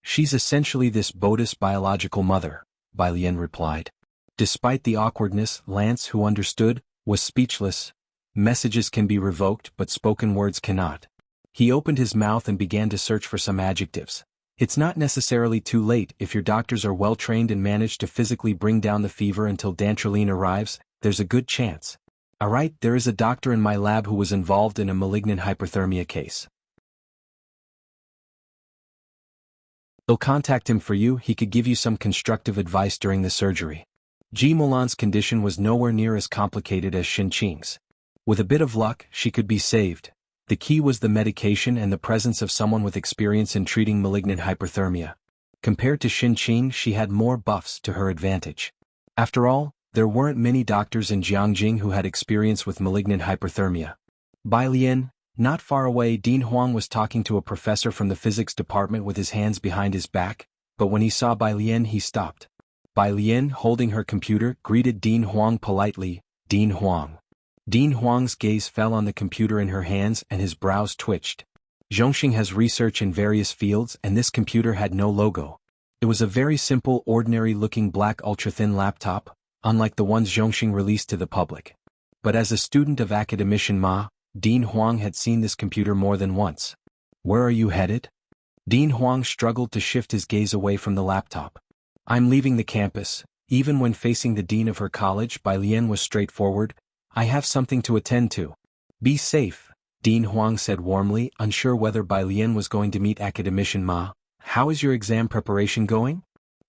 She's essentially this Boda's biological mother, Bai Lian replied. Despite the awkwardness, Lance, who understood, was speechless. Messages can be revoked, but spoken words cannot. He opened his mouth and began to search for some adjectives. It's not necessarily too late if your doctors are well trained and manage to physically bring down the fever until dantrolene arrives. There's a good chance. Alright, there is a doctor in my lab who was involved in a malignant hyperthermia case. I'll contact him for you, he could give you some constructive advice during the surgery. Ji Mulan's condition was nowhere near as complicated as Xianxia's. With a bit of luck, she could be saved. The key was the medication and the presence of someone with experience in treating malignant hyperthermia. Compared to Xianxia, she had more buffs to her advantage. After all, there weren't many doctors in Jianghu who had experience with malignant hyperthermia. Bai Lian, not far away, Dean Huang was talking to a professor from the physics department with his hands behind his back, but when he saw Bai Lian he stopped. Bai Lian, holding her computer, greeted Dean Huang politely. Dean Huang. Dean Huang's gaze fell on the computer in her hands and his brows twitched. Zhongxing has research in various fields and this computer had no logo. It was a very simple, ordinary-looking black ultra-thin laptop, unlike the ones Zhongxing released to the public. But as a student of academician Ma, Dean Huang had seen this computer more than once. Where are you headed? Dean Huang struggled to shift his gaze away from the laptop. I'm leaving the campus. Even when facing the dean of her college, Bai Lian was straightforward. I have something to attend to. Be safe, Dean Huang said warmly, unsure whether Bai Lian was going to meet academician Ma. How is your exam preparation going?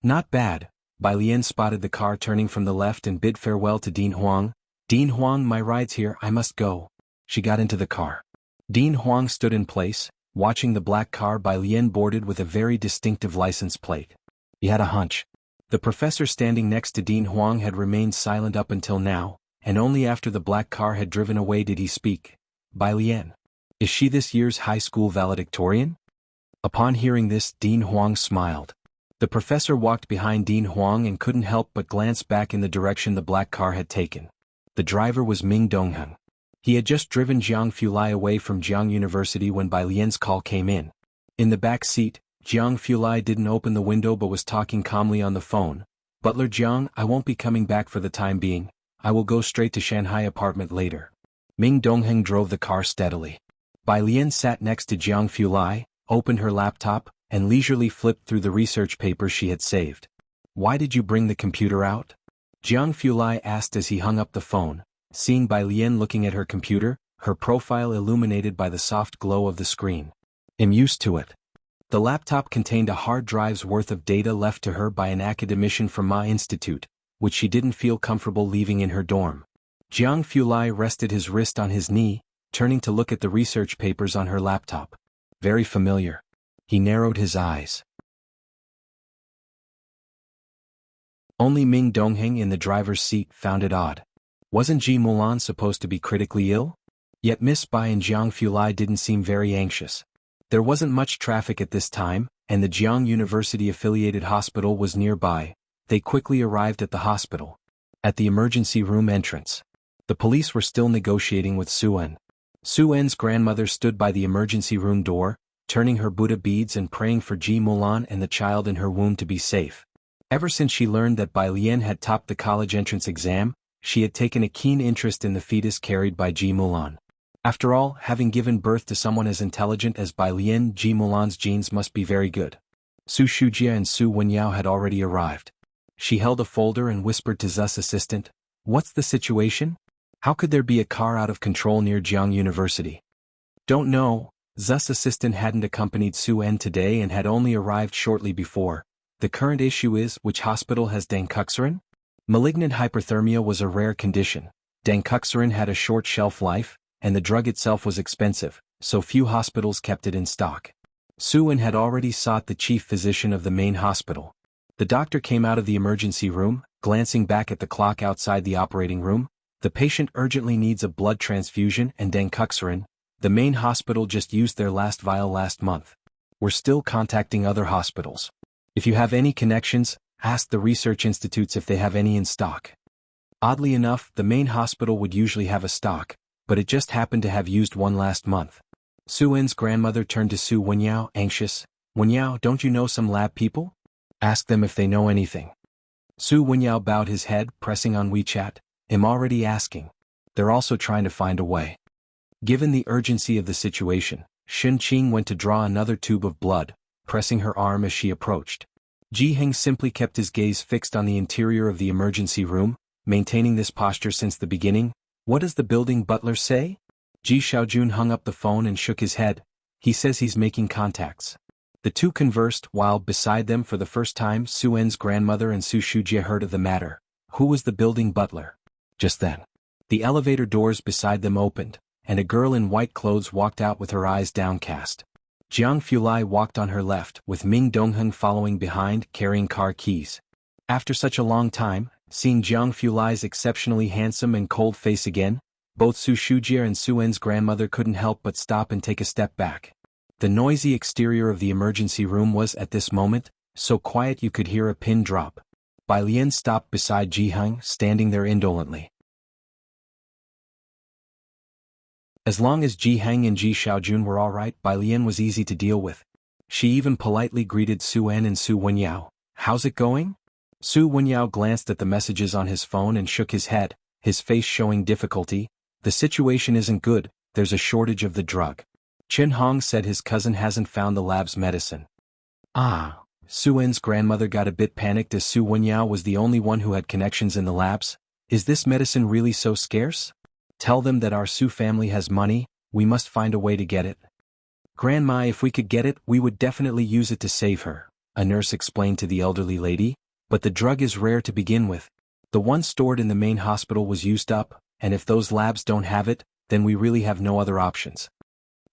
Not bad. Bai Lian spotted the car turning from the left and bid farewell to Dean Huang. Dean Huang, my ride's here, I must go. She got into the car. Dean Huang stood in place, watching the black car Bai Lian boarded with a very distinctive license plate. He had a hunch. The professor standing next to Dean Huang had remained silent up until now, and only after the black car had driven away did he speak. Bai Lian. Is she this year's high school valedictorian? Upon hearing this, Dean Huang smiled. The professor walked behind Dean Huang and couldn't help but glance back in the direction the black car had taken. The driver was Ming Dongheng. He had just driven Jianghu away from Jianghu University when Bai Lian's call came in. In the back seat, Jianghu didn't open the window but was talking calmly on the phone. Butler Jiang, I won't be coming back for the time being. I will go straight to Shanghai apartment later. Ming Dongheng drove the car steadily. Bai Lian sat next to Jianghu, opened her laptop, and leisurely flipped through the research papers she had saved. Why did you bring the computer out? Jianghu asked as he hung up the phone, seeing Bai Lian looking at her computer, her profile illuminated by the soft glow of the screen. I'm used to it. The laptop contained a hard drive's worth of data left to her by an academician from Ma Institute, which she didn't feel comfortable leaving in her dorm. Jianghu rested his wrist on his knee, turning to look at the research papers on her laptop. Very familiar. He narrowed his eyes. Only Ming Dongheng in the driver's seat found it odd. Wasn't Ji Mulan supposed to be critically ill? Yet Miss Bai and Jianghu didn't seem very anxious. There wasn't much traffic at this time, and the Jianghu University-affiliated hospital was nearby. They quickly arrived at the hospital. At the emergency room entrance, the police were still negotiating with Su-en. Su-en's grandmother stood by the emergency room door, turning her Buddha beads and praying for Ji Mulan and the child in her womb to be safe. Ever since she learned that Bai Lian had topped the college entrance exam, she had taken a keen interest in the fetus carried by Ji Mulan. After all, having given birth to someone as intelligent as Bai Lian, Ji Mulan's genes must be very good. Su Shujia and Su Wenyao had already arrived. She held a folder and whispered to Zu's assistant, "What's the situation? How could there be a car out of control near Jianghu University?" Don't know. Zu's assistant hadn't accompanied Su En today and had only arrived shortly before. The current issue is, which hospital has dancuxerin? Malignant hyperthermia was a rare condition. Dancuxerin had a short shelf life, and the drug itself was expensive, so few hospitals kept it in stock. Su En had already sought the chief physician of the main hospital. The doctor came out of the emergency room, glancing back at the clock outside the operating room. The patient urgently needs a blood transfusion and dancuxerin. The main hospital just used their last vial last month. We're still contacting other hospitals. If you have any connections, ask the research institutes if they have any in stock. Oddly enough, the main hospital would usually have a stock, but it just happened to have used one last month. Su En's grandmother turned to Su Wenyao, anxious. Wenyao, don't you know some lab people? Ask them if they know anything. Su Wenyao bowed his head, pressing on WeChat. I'm already asking. They're also trying to find a way. Given the urgency of the situation, Xianxia went to draw another tube of blood, pressing her arm as she approached. Jianghu simply kept his gaze fixed on the interior of the emergency room, maintaining this posture since the beginning. What does the building butler say? Ji Xiaojun hung up the phone and shook his head. He says he's making contacts. The two conversed while, beside them for the first time, Su En's grandmother and Su Shujie heard of the matter. Who was the building butler? Just then, the elevator doors beside them opened, and a girl in white clothes walked out with her eyes downcast. Jianghu walked on her left, with Ming Dongheng following behind, carrying car keys. After such a long time, seeing Jianghu's exceptionally handsome and cold face again, both Su Shujie and Su En's grandmother couldn't help but stop and take a step back. The noisy exterior of the emergency room was, at this moment, so quiet you could hear a pin drop. Bai Lian stopped beside Jianghu, standing there indolently. As long as Jianghu and Ji Xiaojun were all right, Bai Lian was easy to deal with. She even politely greeted Su En and Su Wenyao. How's it going? Su Wenyao glanced at the messages on his phone and shook his head, his face showing difficulty. The situation isn't good, there's a shortage of the drug. Chen Hong said his cousin hasn't found the lab's medicine. Ah. Su En's grandmother got a bit panicked as Su Wenyao was the only one who had connections in the labs. Is this medicine really so scarce? Tell them that our Su family has money, we must find a way to get it. Grandma, if we could get it, we would definitely use it to save her, a nurse explained to the elderly lady, but the drug is rare to begin with. The one stored in the main hospital was used up, and if those labs don't have it, then we really have no other options.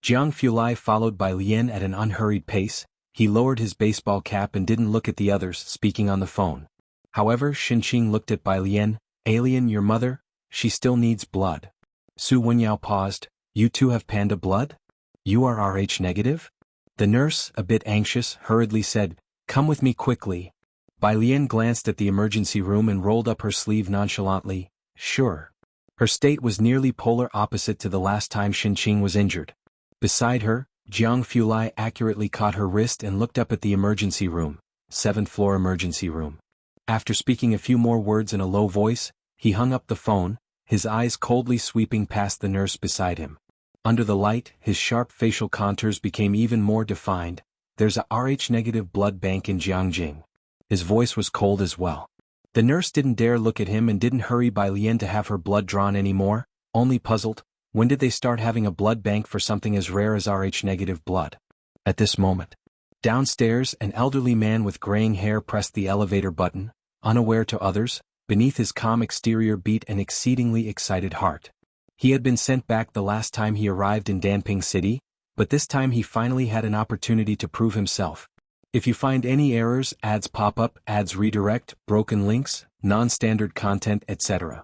Jianghu followed by Lian at an unhurried pace. He lowered his baseball cap and didn't look at the others, speaking on the phone. However, Xianxia looked at Bai Lian. Alien, your mother? She still needs blood. Su Wenyao paused. You two have panda blood? You are Rh negative? The nurse, a bit anxious, hurriedly said, Come with me quickly. Bai Lian glanced at the emergency room and rolled up her sleeve nonchalantly. Sure. Her state was nearly polar opposite to the last time Xianxia was injured. Beside her, Jianghu accurately caught her wrist and looked up at the emergency room, 7th floor emergency room. After speaking a few more words in a low voice, he hung up the phone, his eyes coldly sweeping past the nurse beside him. Under the light, his sharp facial contours became even more defined. There's a Rh-negative blood bank in Jianghu. His voice was cold as well. The nurse didn't dare look at him and didn't hurry Bai Lian to have her blood drawn anymore, only puzzled. When did they start having a blood bank for something as rare as Rh-negative blood? At this moment. Downstairs, an elderly man with graying hair pressed the elevator button, unaware to others. Beneath his calm exterior beat an exceedingly excited heart. He had been sent back the last time he arrived in Danping City, but this time he finally had an opportunity to prove himself. If you find any errors, ads pop up, ads redirect, broken links, non-standard content, etc.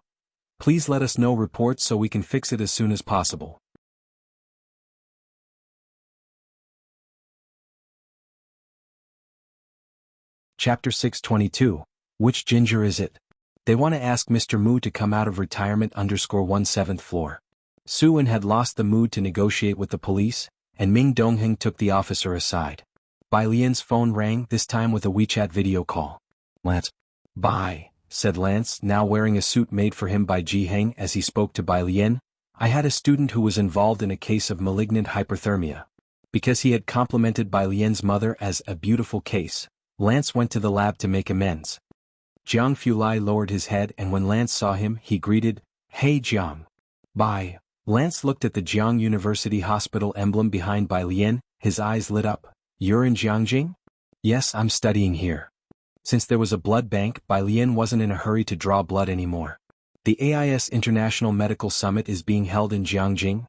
Please let us know reports so we can fix it as soon as possible. Chapter 622. Which ginger is it? They want to ask Mr. Mu to come out of retirement _ 17th floor. Su En had lost the mood to negotiate with the police, and Ming Dongheng took the officer aside. Bai Lian's phone rang, this time with a WeChat video call. Lance. Bye, said Lance, now wearing a suit made for him by Jianghu as he spoke to Bai Lian. I had a student who was involved in a case of malignant hyperthermia. Because he had complimented Bai Lian's mother as a beautiful case, Lance went to the lab to make amends. Jianghu lowered his head and when Lance saw him he greeted, Hey Jiang. Bai, Lance looked at the Jiang University Hospital emblem behind Bai Lian, his eyes lit up. You're in Jiangjing? Yes, I'm studying here. Since there was a blood bank, Bai Lian wasn't in a hurry to draw blood anymore. The AIS International Medical Summit is being held in Jiangjing.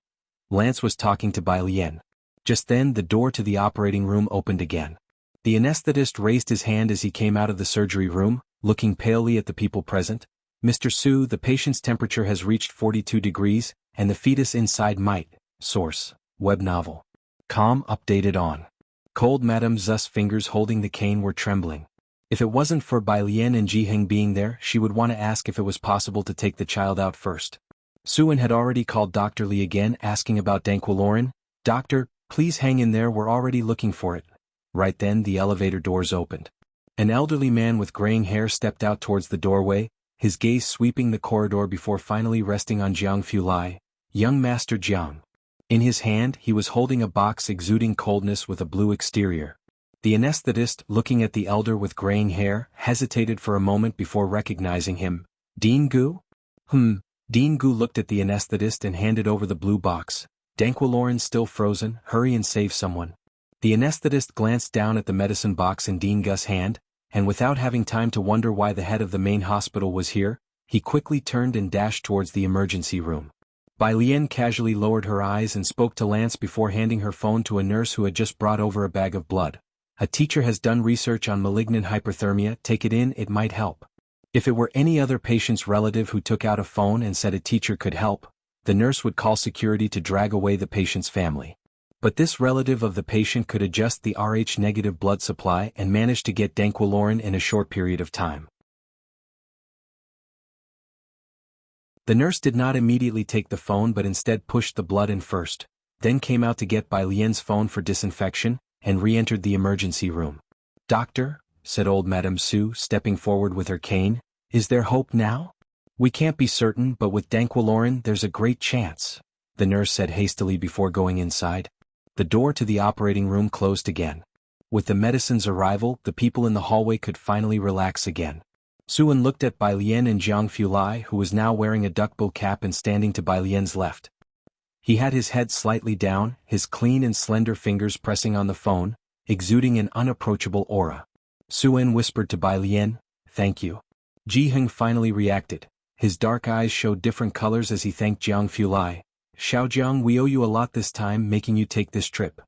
Lance was talking to Bai Lian. Just then the door to the operating room opened again. The anesthetist raised his hand as he came out of the surgery room, looking palely at the people present. Mr. Su, the patient's temperature has reached 42 degrees, and the fetus inside might. Source. Web novel. Com. Updated on. Cold Madame Zu's fingers holding the cane were trembling. If it wasn't for Bai Lian and Jiheng being there, she would want to ask if it was possible to take the child out first. Suan had already called Dr. Li again asking about Danquilorin. Doctor, please hang in there, we're already looking for it. Right then the elevator doors opened. An elderly man with graying hair stepped out towards the doorway, his gaze sweeping the corridor before finally resting on Jianghu Lai, young Master Jiang. In his hand he was holding a box exuding coldness with a blue exterior. The anesthetist, looking at the elder with graying hair, hesitated for a moment before recognizing him. Dean Gu? Dean Gu looked at the anesthetist and handed over the blue box. Danquilorin still frozen, hurry and save someone. The anesthetist glanced down at the medicine box in Dean Gu's hand, and without having time to wonder why the head of the main hospital was here, he quickly turned and dashed towards the emergency room. Bai Lian casually lowered her eyes and spoke to Lance before handing her phone to a nurse who had just brought over a bag of blood. A teacher has done research on malignant hyperthermia, take it in, it might help. If it were any other patient's relative who took out a phone and said a teacher could help, the nurse would call security to drag away the patient's family. But this relative of the patient could adjust the Rh-negative blood supply and managed to get Danquilorin in a short period of time. The nurse did not immediately take the phone but instead pushed the blood in first, then came out to get Bai Lian's phone for disinfection, and re-entered the emergency room. Doctor, said old Madame Su, stepping forward with her cane, is there hope now? We can't be certain, but with Danquilorin there's a great chance, the nurse said hastily before going inside. The door to the operating room closed again. With the medicine's arrival, the people in the hallway could finally relax again. Suan looked at Bai Lian and Jianghu Lai, who was now wearing a duckbill cap and standing to Bai Lian's left. He had his head slightly down, his clean and slender fingers pressing on the phone, exuding an unapproachable aura. Suan whispered to Bai Lian, "Thank you." Jiheng finally reacted. His dark eyes showed different colors as he thanked Jianghu Lai. "Xiaojiang, we owe you a lot this time, making you take this trip."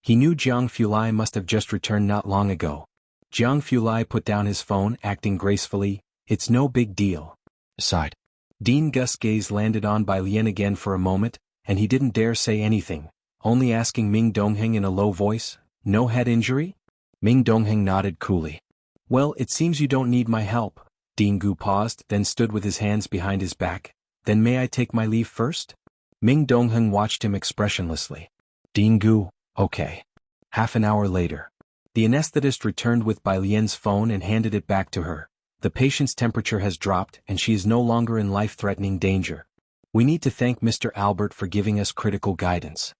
He knew Jianghu Lai must have just returned not long ago. Jianghu Lai put down his phone, acting gracefully. "It's no big deal." Aside. Dean Gu's gaze landed on Bai Lian again for a moment, and he didn't dare say anything, only asking Ming Dongheng in a low voice, "No head injury?" Ming Dongheng nodded coolly. "Well, it seems you don't need my help." Dean Gu paused, then stood with his hands behind his back. "Then may I take my leave first?" Ming Dongheng watched him expressionlessly. Dean Gu, okay. Half an hour later. The anesthetist returned with Bai Lian's phone and handed it back to her. "The patient's temperature has dropped and she is no longer in life-threatening danger. We need to thank Mr. Albert for giving us critical guidance."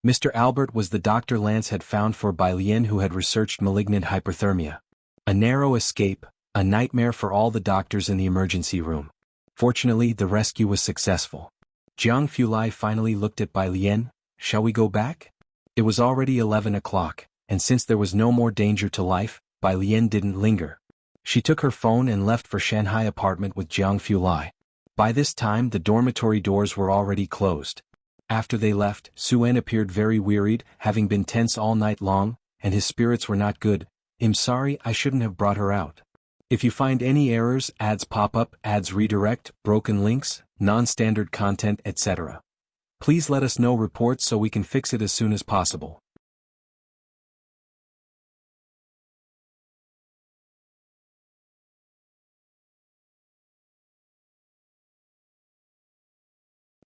Mr. Albert was the doctor Lance had found for Bai Lian, who had researched malignant hyperthermia. A narrow escape, a nightmare for all the doctors in the emergency room. Fortunately, the rescue was successful. Jianghu Lai finally looked at Bai Lian. "Shall we go back?" It was already 11 o'clock, and since there was no more danger to life, Bai Lian didn't linger. She took her phone and left for Shanghai apartment with Jianghu Lai. By this time the dormitory doors were already closed. After they left, Suan appeared very wearied, having been tense all night long, and his spirits were not good. "I'm sorry, I shouldn't have brought her out. If you find any errors, ads pop up, ads redirect, broken links, non-standard content, etc. Please let us know reports so we can fix it as soon as possible."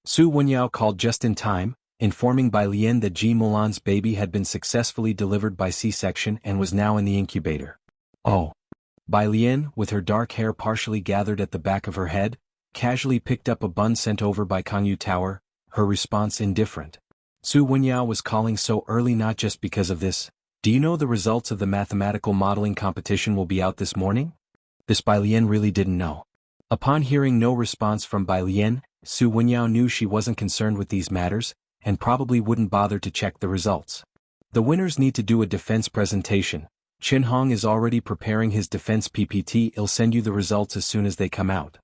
Su Wenyao called just in time, informing Bai Lian that Ji Mulan's baby had been successfully delivered by C-section and was now in the incubator. "Oh." Bai Lian, with her dark hair partially gathered at the back of her head, casually picked up a bun sent over by Kangyu Tower, her response indifferent. Su Wenyao was calling so early not just because of this. "Do you know the results of the mathematical modeling competition will be out this morning?" This Bai Lian really didn't know. Upon hearing no response from Bai Lian, Su Wenyao knew she wasn't concerned with these matters, and probably wouldn't bother to check the results. The winners need to do a defense presentation. Qin Hong is already preparing his defense PPT. He'll send you the results as soon as they come out.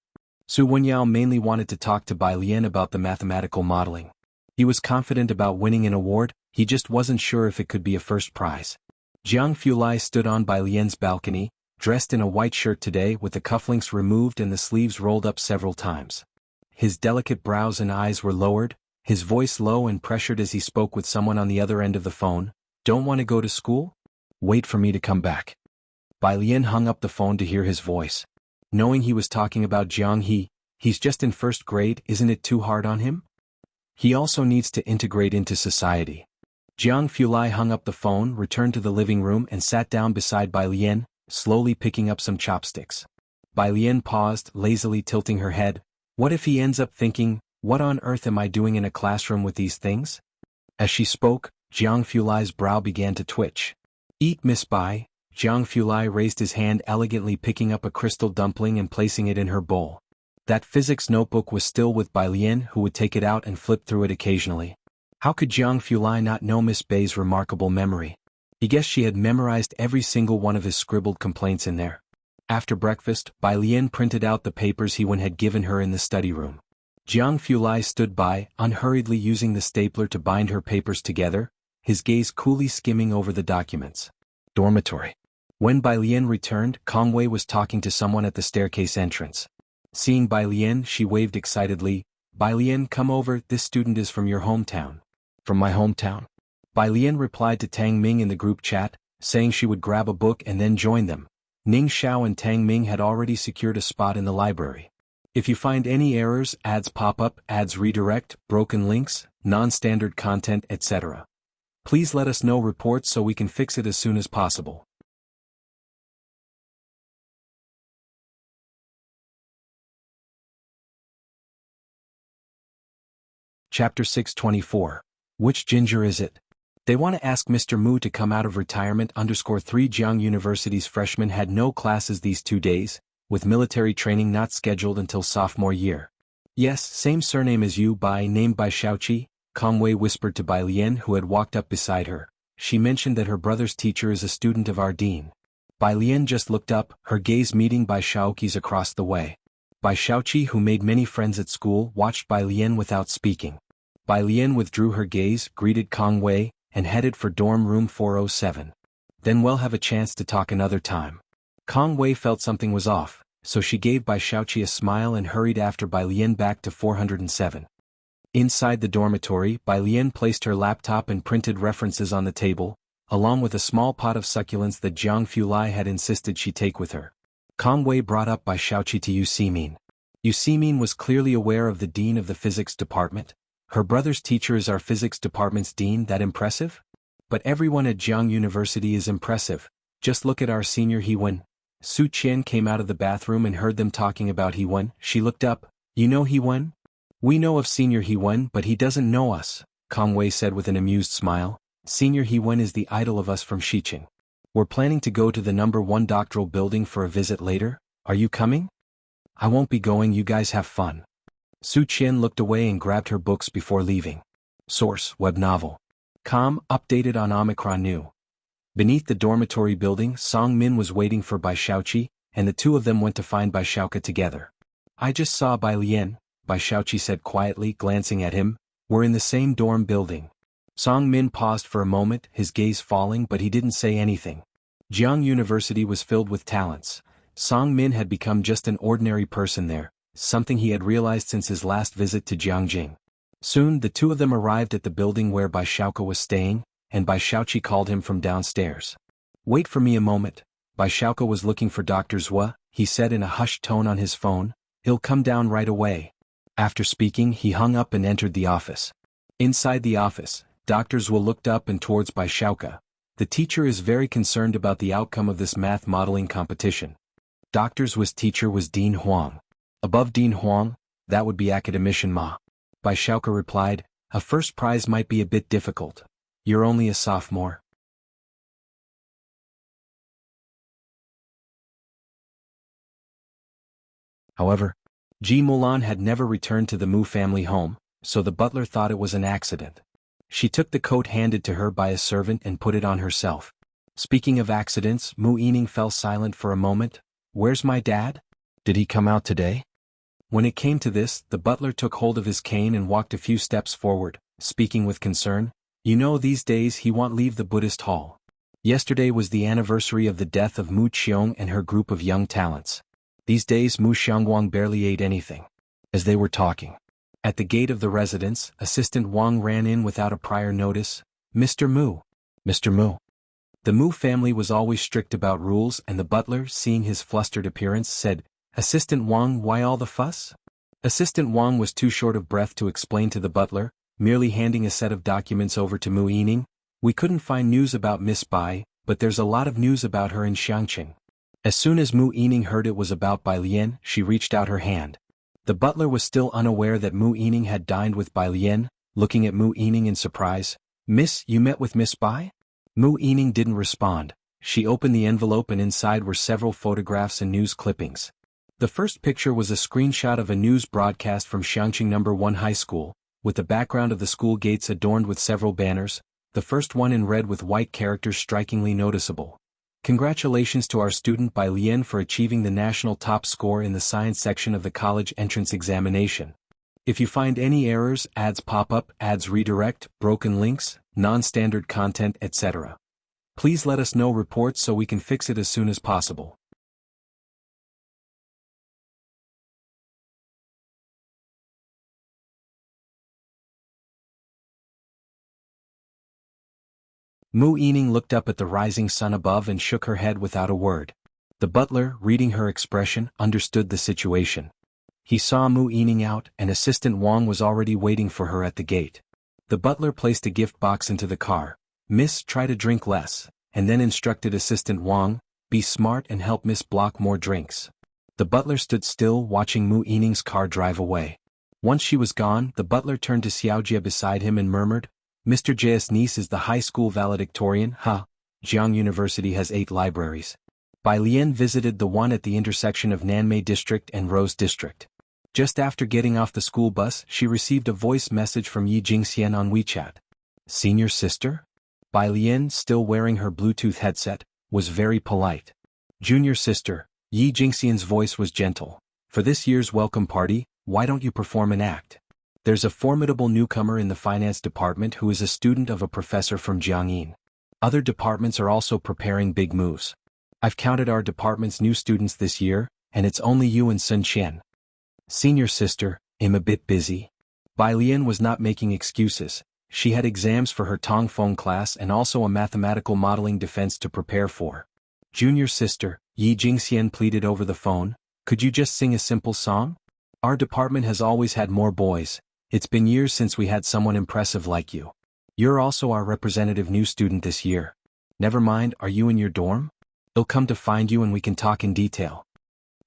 Su Wenyao mainly wanted to talk to Bai Lian about the mathematical modeling. He was confident about winning an award, he just wasn't sure if it could be a first prize. Jiang Fulai stood on Bai Lian's balcony, dressed in a white shirt today with the cufflinks removed and the sleeves rolled up several times. His delicate brows and eyes were lowered, his voice low and pressured as he spoke with someone on the other end of the phone. Don't want to go to school? Wait for me to come back. Bai Lian hung up the phone to hear his voice. Knowing he was talking about Jianghu, he's just in first grade, isn't it too hard on him? He also needs to integrate into society. Jiang Fulai hung up the phone, returned to the living room and sat down beside Bai Lian, slowly picking up some chopsticks. Bai Lian paused, lazily tilting her head. What if he ends up thinking, what on earth am I doing in a classroom with these things? As she spoke, Jiang Fulai's brow began to twitch. Eat, Miss Bai. Jiang Fulai raised his hand, elegantly picking up a crystal dumpling and placing it in her bowl. That physics notebook was still with Bai Lian, who would take it out and flip through it occasionally. How could Jiang Fulai not know Miss Bai's remarkable memory? He guessed she had memorized every single one of his scribbled complaints in there. After breakfast, Bai Lian printed out the papers He Wen had given her in the study room. Jiang Fulai stood by, unhurriedly using the stapler to bind her papers together, his gaze coolly skimming over the documents. Dormitory. When Bai Lian returned, Kong Wei was talking to someone at the staircase entrance. Seeing Bai Lian, she waved excitedly. Bai Lian, come over, this student is from your hometown. From my hometown? Bai Lian replied to Tang Ming in the group chat, saying she would grab a book and then join them. Ning Xiao and Tang Ming had already secured a spot in the library. If you find any errors, ads pop up, ads redirect, broken links, non-standard content, etc., please let us know reports so we can fix it as soon as possible. Chapter 624. Which ginger is it? They want to ask Mr. Mu to come out of retirement. 3 Jiang University's freshmen had no classes these 2 days, with military training not scheduled until sophomore year. Yes, same surname as you, Bai, named Bai Xiaoqi, Kong Wei whispered to Bai Lian, who had walked up beside her. She mentioned that her brother's teacher is a student of our dean. Bai Lian just looked up, her gaze meeting Bai Xiaoqi's across the way. Bai Xiaoqi, who made many friends at school, watched Bai Lian without speaking. Bai Lian withdrew her gaze, greeted Kong Wei, and headed for dorm room 407. Then we'll have a chance to talk another time. Kong Wei felt something was off, so she gave Bai Xiaoqi a smile and hurried after Bai Lian back to 407. Inside the dormitory, Bai Lian placed her laptop and printed references on the table, along with a small pot of succulents that Jiang Fulai had insisted she take with her. Kong Wei brought up Bai Xiaoqi to Yu Simin. Yu Simin was clearly aware of the dean of the physics department. Her brother's teacher is our physics department's dean, that impressive? But everyone at Jiang University is impressive, just look at our senior He Wen. Su Qian came out of the bathroom and heard them talking about He Wen. She looked up. You know He Wen? We know of senior He Wen, but he doesn't know us, Kong Wei said with an amused smile. Senior He Wen is the idol of us from Xiqing. We're planning to go to the number 1 doctoral building for a visit later. Are you coming? I won't be going, you guys have fun. Su Qian looked away and grabbed her books before leaving. Source, web novel. Updated on Omicron New. Beneath the dormitory building, Song Min was waiting for Bai Xiaoqi, and the two of them went to find Bai Xiaoqi together. I just saw Bai Lian, Bai Xiaoqi said quietly, glancing at him. We're in the same dorm building. Song Min paused for a moment, his gaze falling, but he didn't say anything. Jiang University was filled with talents. Song Min had become just an ordinary person there, something he had realized since his last visit to Jiangjing. Soon the two of them arrived at the building where Bai Xiaoqi was staying, and Bai Xiaoqi called him from downstairs. Wait for me a moment. Bai Xiaoqi was looking for Dr. Zhua, he said in a hushed tone on his phone. He'll come down right away. After speaking, he hung up and entered the office. Inside the office, Dr. Zhua looked up and towards Bai Xiaoqi. The teacher is very concerned about the outcome of this math modeling competition. Dr. Zhua's teacher was Dean Huang. Above Dean Huang, that would be Academician Ma. Bai Xiaoqi replied, a first prize might be a bit difficult. You're only a sophomore. However, Ji Mulan had never returned to the Mu family home, so the butler thought it was an accident. She took the coat handed to her by a servant and put it on herself. Speaking of accidents, Mu Yining fell silent for a moment. Where's my dad? Did he come out today? When it came to this, the butler took hold of his cane and walked a few steps forward, speaking with concern. You know, these days he won't leave the Buddhist hall. Yesterday was the anniversary of the death of Mu Qiong and her group of young talents. These days Mu Xiangguang barely ate anything. As they were talking, at the gate of the residence, Assistant Wang ran in without a prior notice. Mr. Mu. Mr. Mu. The Mu family was always strict about rules, and the butler, seeing his flustered appearance, said, Assistant Wang, why all the fuss? Assistant Wang was too short of breath to explain to the butler, merely handing a set of documents over to Mu Yining. We couldn't find news about Miss Bai, but there's a lot of news about her in Xianxia. As soon as Mu Yining heard it was about Bai Lian, she reached out her hand. The butler was still unaware that Mu Yining had dined with Bai Lian, looking at Mu Yining in surprise. Miss, you met with Miss Bai? Mu Yining didn't respond. She opened the envelope and inside were several photographs and news clippings. The first picture was a screenshot of a news broadcast from Xianxia No. 1 High School, with the background of the school gates adorned with several banners, the first one in red with white characters strikingly noticeable. Congratulations to our student Bai Lian for achieving the national top score in the science section of the college entrance examination. If you find any errors, ads pop up, ads redirect, broken links, non-standard content, etc., please let us know reports so we can fix it as soon as possible. Mu Yining looked up at the rising sun above and shook her head without a word. The butler, reading her expression, understood the situation. He saw Mu Yining out, and Assistant Wang was already waiting for her at the gate. The butler placed a gift box into the car. Miss, try to drink less, and then instructed Assistant Wang, be smart and help Miss block more drinks. The butler stood still watching Mu Yining's car drive away. Once she was gone, the butler turned to Xiaojia beside him and murmured, Mr. J's niece is the high school valedictorian, huh? Jianghu University has 8 libraries. Bai Lian visited the one at the intersection of Nanmei District and Rose District. Just after getting off the school bus, she received a voice message from Yi Jingxian on WeChat. Senior sister? Bai Lian, still wearing her Bluetooth headset, was very polite. Junior sister, Yi Jingxian's voice was gentle. For this year's welcome party, why don't you perform an act? There's a formidable newcomer in the finance department who is a student of a professor from Jianghu. Other departments are also preparing big moves. I've counted our department's new students this year, and it's only you and Sun Qian. Senior sister, I'm a bit busy. Bai Lian was not making excuses. She had exams for her Tongfeng class and also a mathematical modeling defense to prepare for. Junior sister, Yi Jingxian pleaded over the phone, could you just sing a simple song? Our department has always had more boys. It's been years since we had someone impressive like you. You're also our representative new student this year. Never mind, are you in your dorm? They'll come to find you and we can talk in detail.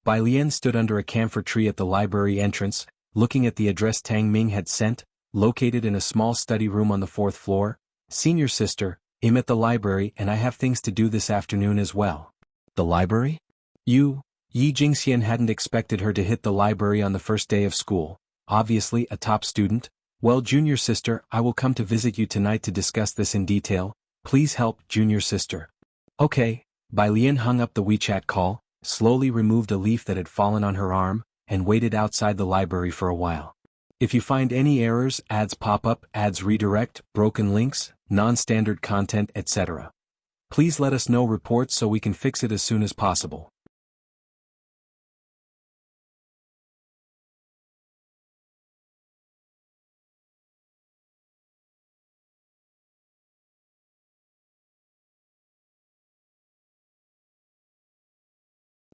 Bai Lian stood under a camphor tree at the library entrance, looking at the address Tang Ming had sent, located in a small study room on the 4th floor. Senior sister, I'm at the library and I have things to do this afternoon as well. The library? Yi Jingxian hadn't expected her to hit the library on the first day of school. Obviously a top student. Well, junior sister, I will come to visit you tonight to discuss this in detail. Please help, junior sister. Okay. Bai Lian hung up the WeChat call, slowly removed a leaf that had fallen on her arm, and waited outside the library for a while. If you find any errors, ads pop up, ads redirect, broken links, non-standard content, etc., please let us know reports so we can fix it as soon as possible.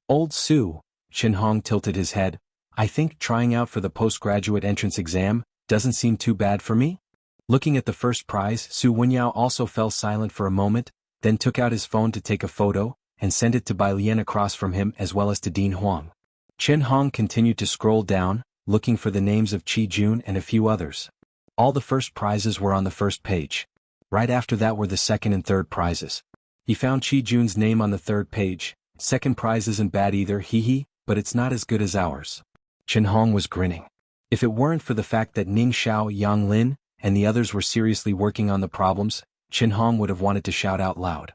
Old Su, Chen Hong tilted his head. I think trying out for the postgraduate entrance exam doesn't seem too bad for me? Looking at the first prize, Su Wenyao also fell silent for a moment, then took out his phone to take a photo, and sent it to Bai Lian across from him as well as to Dean Huang. Chen Hong continued to scroll down, looking for the names of Qi Jun and a few others. All the first prizes were on the first page. Right after that were the second and third prizes. He found Qi Jun's name on the third page. Second prize isn't bad either, hee, but it's not as good as ours. Chen Hong was grinning. If it weren't for the fact that Ning Xiao, Yang Lin, and the others were seriously working on the problems, Chen Hong would have wanted to shout out loud.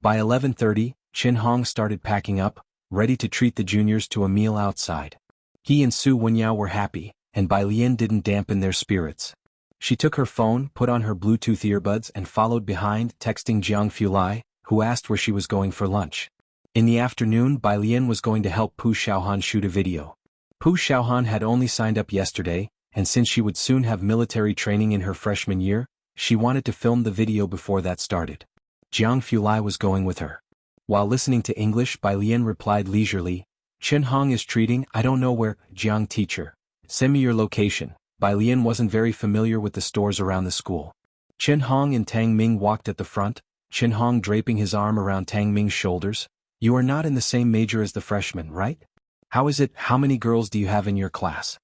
By 11:30, Chen Hong started packing up, ready to treat the juniors to a meal outside. He and Su Wenyao were happy, and Bai Lian didn't dampen their spirits. She took her phone, put on her Bluetooth earbuds and followed behind, texting Jianghu Lai, who asked where she was going for lunch. In the afternoon, Bai Lian was going to help Pu Xiaohan shoot a video. Pu Xiaohan had only signed up yesterday, and since she would soon have military training in her freshman year, she wanted to film the video before that started. Jianghu Lai was going with her. While listening to English, Bai Lian replied leisurely, Chen Hong is treating, I don't know where, Jiang teacher. Send me your location. Bai Lian wasn't very familiar with the stores around the school. Chen Hong and Tang Ming walked at the front, Chen Hong draping his arm around Tang Ming's shoulders. You are not in the same major as the freshmen, right? How is it, how many girls do you have in your class?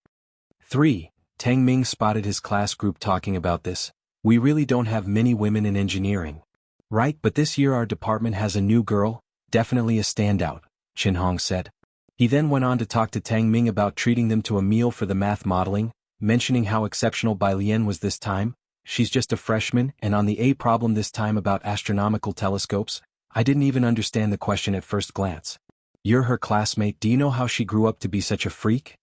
3. Tang Ming spotted his class group talking about this. We really don't have many women in engineering. Right, but this year our department has a new girl, definitely a standout, Chen Hong said. He then went on to talk to Tang Ming about treating them to a meal for the math modeling, mentioning how exceptional Bai Lian was this time. She's just a freshman, and on the A problem this time about astronomical telescopes, I didn't even understand the question at first glance. You're her classmate, do you know how she grew up to be such a freak?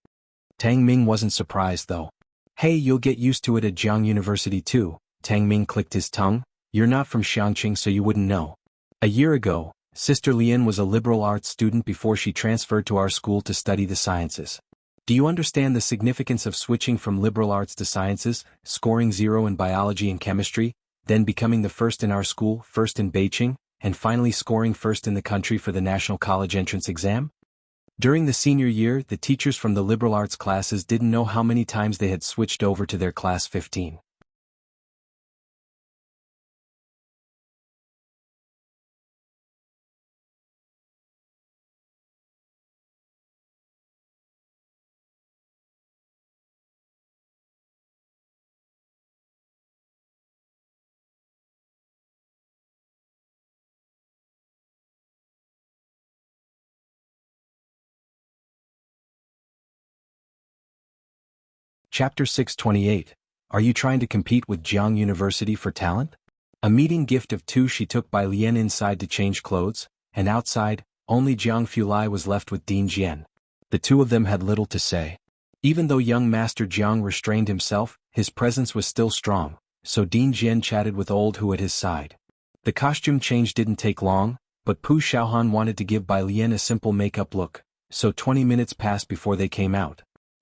Tang Ming wasn't surprised though. Hey, you'll get used to it at Jianghu University too, Tang Ming clicked his tongue. You're not from Xianxia so you wouldn't know. A year ago, Sister Lian was a liberal arts student before she transferred to our school to study the sciences. Do you understand the significance of switching from liberal arts to sciences, scoring 0 in biology and chemistry, then becoming the first in our school, first in Beijing, and finally scoring first in the country for the National College Entrance Exam? During the senior year, the teachers from the liberal arts classes didn't know how many times they had switched over to their class 15. Chapter 628. Are you trying to compete with Jianghu University for talent? A meeting gift of 2 she took Bai Lian inside to change clothes, and outside, only Jianghu Lai was left with Dean Jian. The two of them had little to say. Even though young Master Jiang restrained himself, his presence was still strong, so Dean Jian chatted with old Hu at his side. The costume change didn't take long, but Pu Xiaohan wanted to give Bai Lian a simple makeup look, so 20 minutes passed before they came out.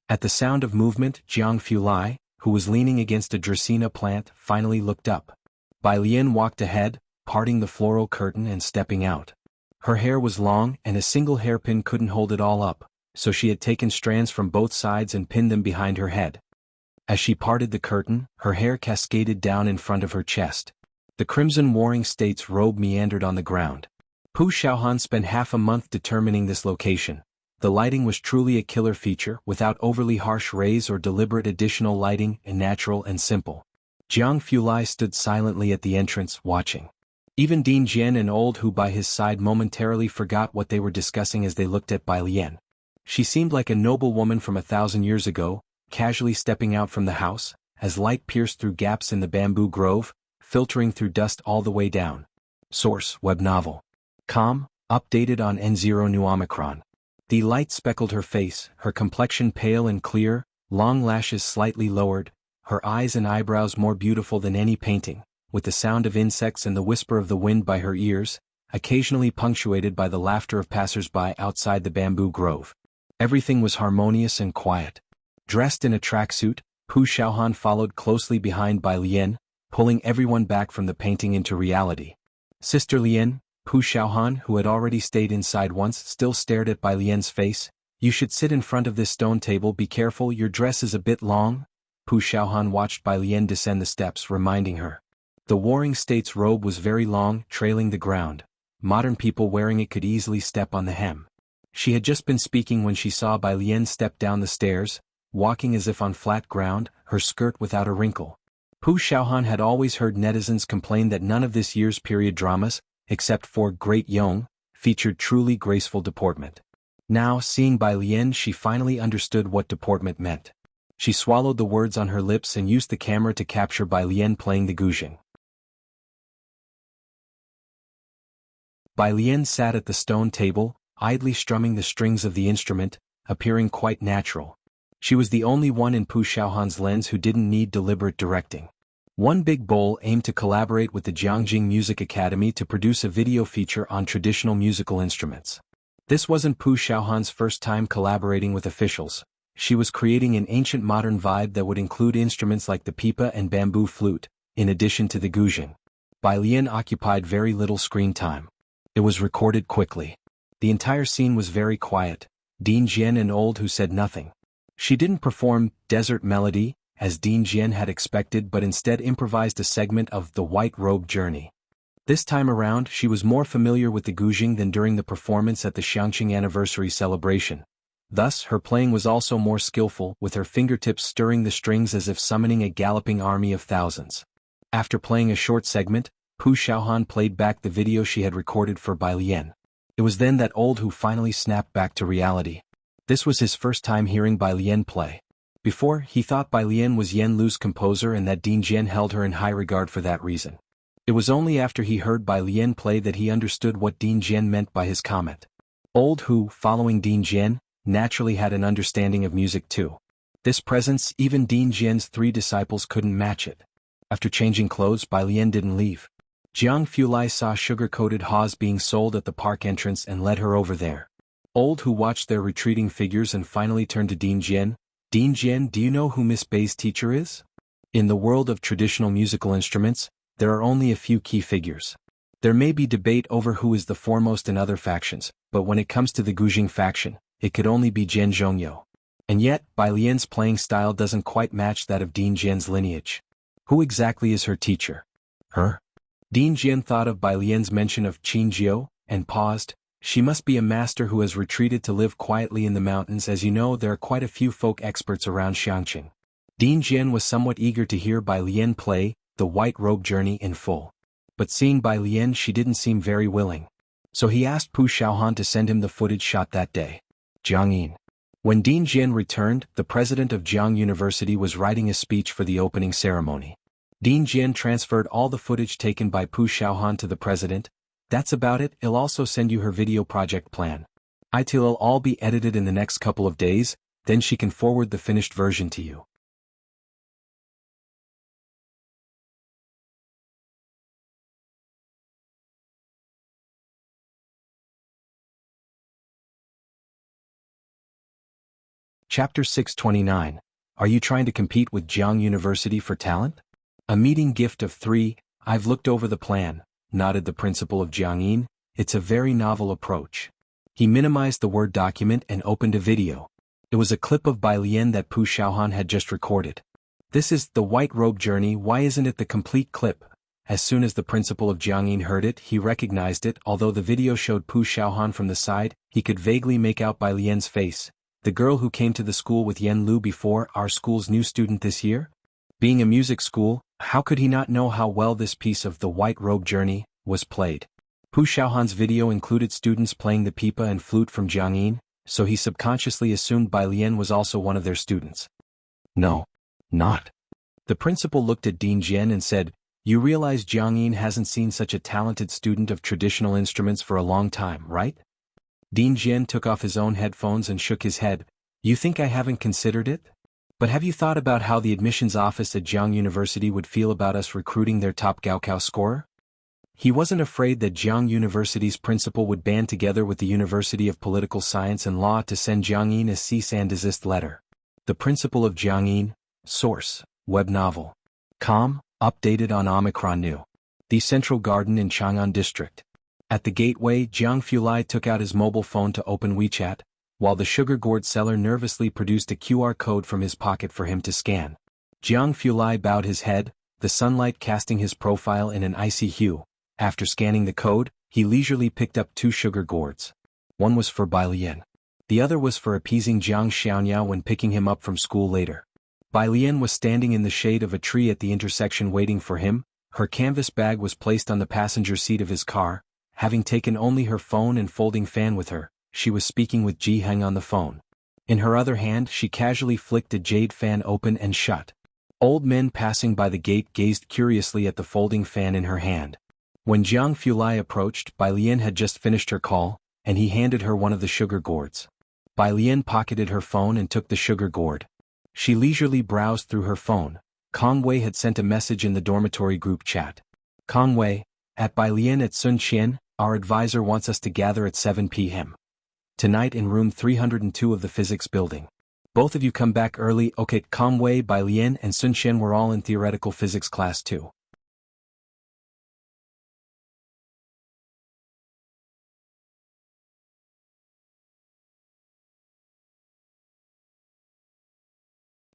At the sound of movement, Jianghu Lai, who was leaning against a Dracaena plant, finally looked up. Bai Lian walked ahead, parting the floral curtain and stepping out. Her hair was long and a single hairpin couldn't hold it all up, so she had taken strands from both sides and pinned them behind her head. As she parted the curtain, her hair cascaded down in front of her chest. The Crimson Warring States robe meandered on the ground. Pu Xiaohan spent half a month determining this location. The lighting was truly a killer feature, without overly harsh rays or deliberate additional lighting, and natural and simple. Jianghu Lai stood silently at the entrance, watching. Even Dean Jian and old Hu by his side momentarily forgot what they were discussing as they looked at Bai Lian. She seemed like a noble woman from 1,000 years ago, casually stepping out from the house, as light pierced through gaps in the bamboo grove, filtering through dust all the way down. Source: Web Novel. Com. Updated on N0 New Omicron. The light speckled her face, her complexion pale and clear, long lashes slightly lowered, her eyes and eyebrows more beautiful than any painting, with the sound of insects and the whisper of the wind by her ears, occasionally punctuated by the laughter of passers-by outside the bamboo grove. Everything was harmonious and quiet. Dressed in a tracksuit, Pu Xiaohan followed closely behind Bai Lian, pulling everyone back from the painting into reality. Sister Lian, Pu Xiaohan, who had already stayed inside once, still stared at Bai Lian's face. You should sit in front of this stone table, be careful, your dress is a bit long. Pu Xiaohan watched Bai Lian descend the steps, reminding her. The Warring States robe was very long, trailing the ground. Modern people wearing it could easily step on the hem. She had just been speaking when she saw Bai Lian step down the stairs, walking as if on flat ground, her skirt without a wrinkle. Pu Xiaohan had always heard netizens complain that none of this year's period dramas, except for Great Yong, featured truly graceful deportment. Now, seeing Bai Lian, she finally understood what deportment meant. She swallowed the words on her lips and used the camera to capture Bai Lian playing the guzheng. Bai Lian sat at the stone table, idly strumming the strings of the instrument, appearing quite natural. She was the only one in Pu Xiaohan's lens who didn't need deliberate directing. One Big Bowl aimed to collaborate with the Jianghu Music Academy to produce a video feature on traditional musical instruments. This wasn't Pu Xiaohan's first time collaborating with officials. She was creating an ancient modern vibe that would include instruments like the pipa and bamboo flute, in addition to the guzheng. Bai Lian occupied very little screen time. It was recorded quickly. The entire scene was very quiet. Ding Jian and Old Hu said nothing. She didn't perform Desert Melody, as Ding Jian had expected, but instead improvised a segment of The White Robe Journey. This time around, she was more familiar with the guzheng than during the performance at the Xianxia anniversary celebration. Thus, her playing was also more skillful, with her fingertips stirring the strings as if summoning a galloping army of thousands. After playing a short segment, Pu Xiaohan played back the video she had recorded for Bai Lian. It was then that Old Hu finally snapped back to reality. This was his first time hearing Bai Lian play. Before, he thought Bai Lian was Yan Lu's composer and that Ding Jian held her in high regard for that reason. It was only after he heard Bai Lian play that he understood what Ding Jian meant by his comment. Old Hu, following Ding Jian, naturally had an understanding of music too. This presence, even Ding Jian's 3 disciples couldn't match it. After changing clothes, Bai Lian didn't leave. Jianghu saw sugar-coated haws being sold at the park entrance and led her over there. Old Hu watched their retreating figures and finally turned to Ding Jian. Ding Jian, do you know who Miss Bai's teacher is? In the world of traditional musical instruments, there are only a few key figures. There may be debate over who is the foremost in other factions, but when it comes to the guzheng faction, it could only be Jian Zhongyo. And yet, Bai Lian's playing style doesn't quite match that of Ding Jian's lineage. Who exactly is her teacher? Her? Ding Jian thought of Bai Lian's mention of Qin Jiu, and paused. She must be a master who has retreated to live quietly in the mountains. As you know, there are quite a few folk experts around Xianxia. Ding Jian was somewhat eager to hear Bai Lian play The White Robe Journey in full. But seeing Bai Lian, she didn't seem very willing. So he asked Pu Xiaohan to send him the footage shot that day. Jianghu. When Ding Jian returned, the president of Jianghu University was writing a speech for the opening ceremony. Ding Jian transferred all the footage taken by Pu Xiaohan to the president. That's about it. I'll also send you her video project plan. It'll all be edited in the next couple of days, then she can forward the finished version to you. Chapter 629. Are you trying to compete with Jianghu University for talent? A meeting gift of 3, I've looked over the plan, nodded the principal of Jianghu. It's a very novel approach. He minimized the Word document and opened a video. It was a clip of Bai Lian that Pu Xiaohan had just recorded. This is The White Robe Journey. Why isn't it the complete clip? As soon as the principal of Jianghu heard it, he recognized it. Although the video showed Pu Xiaohan from the side, he could vaguely make out Bai Lian's face. The girl who came to the school with Yan Lu before, our school's new student this year? Being a music school, how could he not know how well this piece of The White Robe Journey was played? Pu Xiaohan's video included students playing the pipa and flute from Jianghu, so he subconsciously assumed Bai Lian was also one of their students. No. Not. The principal looked at Ding Jian and said, you realize Jianghu hasn't seen such a talented student of traditional instruments for a long time, right? Ding Jian took off his own headphones and shook his head. You think I haven't considered it? But have you thought about how the admissions office at Jianghu University would feel about us recruiting their top Gaokao scorer? He wasn't afraid that Jianghu University's principal would band together with the University of Political Science and Law to send Jianghu a cease and desist letter. The principal of Jianghu, source, web novel. Updated on Omicron New. The Central Garden in Chang'an District. At the gateway, Jiang Fulai took out his mobile phone to open WeChat, while the sugar gourd seller nervously produced a QR code from his pocket for him to scan. Jiang Fulai bowed his head, the sunlight casting his profile in an icy hue. After scanning the code, he leisurely picked up 2 sugar gourds. One was for Bai Lian. The other was for appeasing Jiang Xianxia when picking him up from school later. Bai Lian was standing in the shade of a tree at the intersection waiting for him. Her canvas bag was placed on the passenger seat of his car. Having taken only her phone and folding fan with her, she was speaking with Jianghu on the phone. In her other hand she casually flicked a jade fan open and shut. Old men passing by the gate gazed curiously at the folding fan in her hand. When Jianghu approached, Bai Lian had just finished her call, and he handed her one of the sugar gourds. Bai Lian pocketed her phone and took the sugar gourd. She leisurely browsed through her phone. Kong Wei had sent a message in the dormitory group chat. Kong Wei, at Bai Lian at Sun Qian, our advisor wants us to gather at 7 p.m. tonight in room 302 of the physics building. Both of you come back early. Okay. Kong Wei, Bai Lian and Sun Qian were all in theoretical physics class too.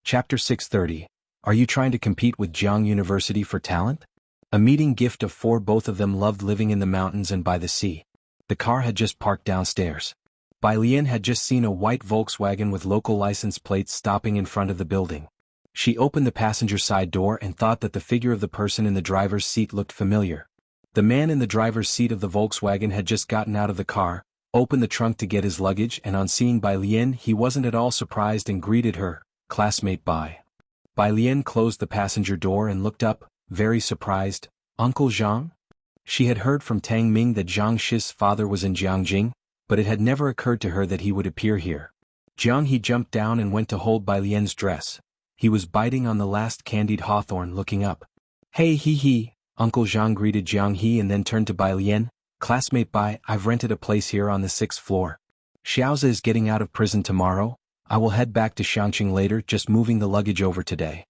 Chapter 630. Are you trying to compete with Jianghu University for talent? A meeting gift of four. Both of them loved living in the mountains and by the sea. The car had just parked downstairs. Bai Lian had just seen a white Volkswagen with local license plates stopping in front of the building. She opened the passenger side door and thought that the figure of the person in the driver's seat looked familiar. The man in the driver's seat of the Volkswagen had just gotten out of the car, opened the trunk to get his luggage, and on seeing Bai Lian he wasn't at all surprised and greeted her, "Classmate Bai." Bai Lian closed the passenger door and looked up, very surprised. "Uncle Zhang?" She had heard from Tang Ming that Zhang Shi's father was in Jianghu, but it had never occurred to her that he would appear here. Jianghu jumped down and went to hold Bai Lian's dress. He was biting on the last candied hawthorn, looking up. "Hey he," Uncle Zhang greeted Jianghu and then turned to Bai Lian. "Classmate Bai, I've rented a place here on the 6th floor. Xiaoza is getting out of prison tomorrow. I will head back to Xianxia later, just moving the luggage over today."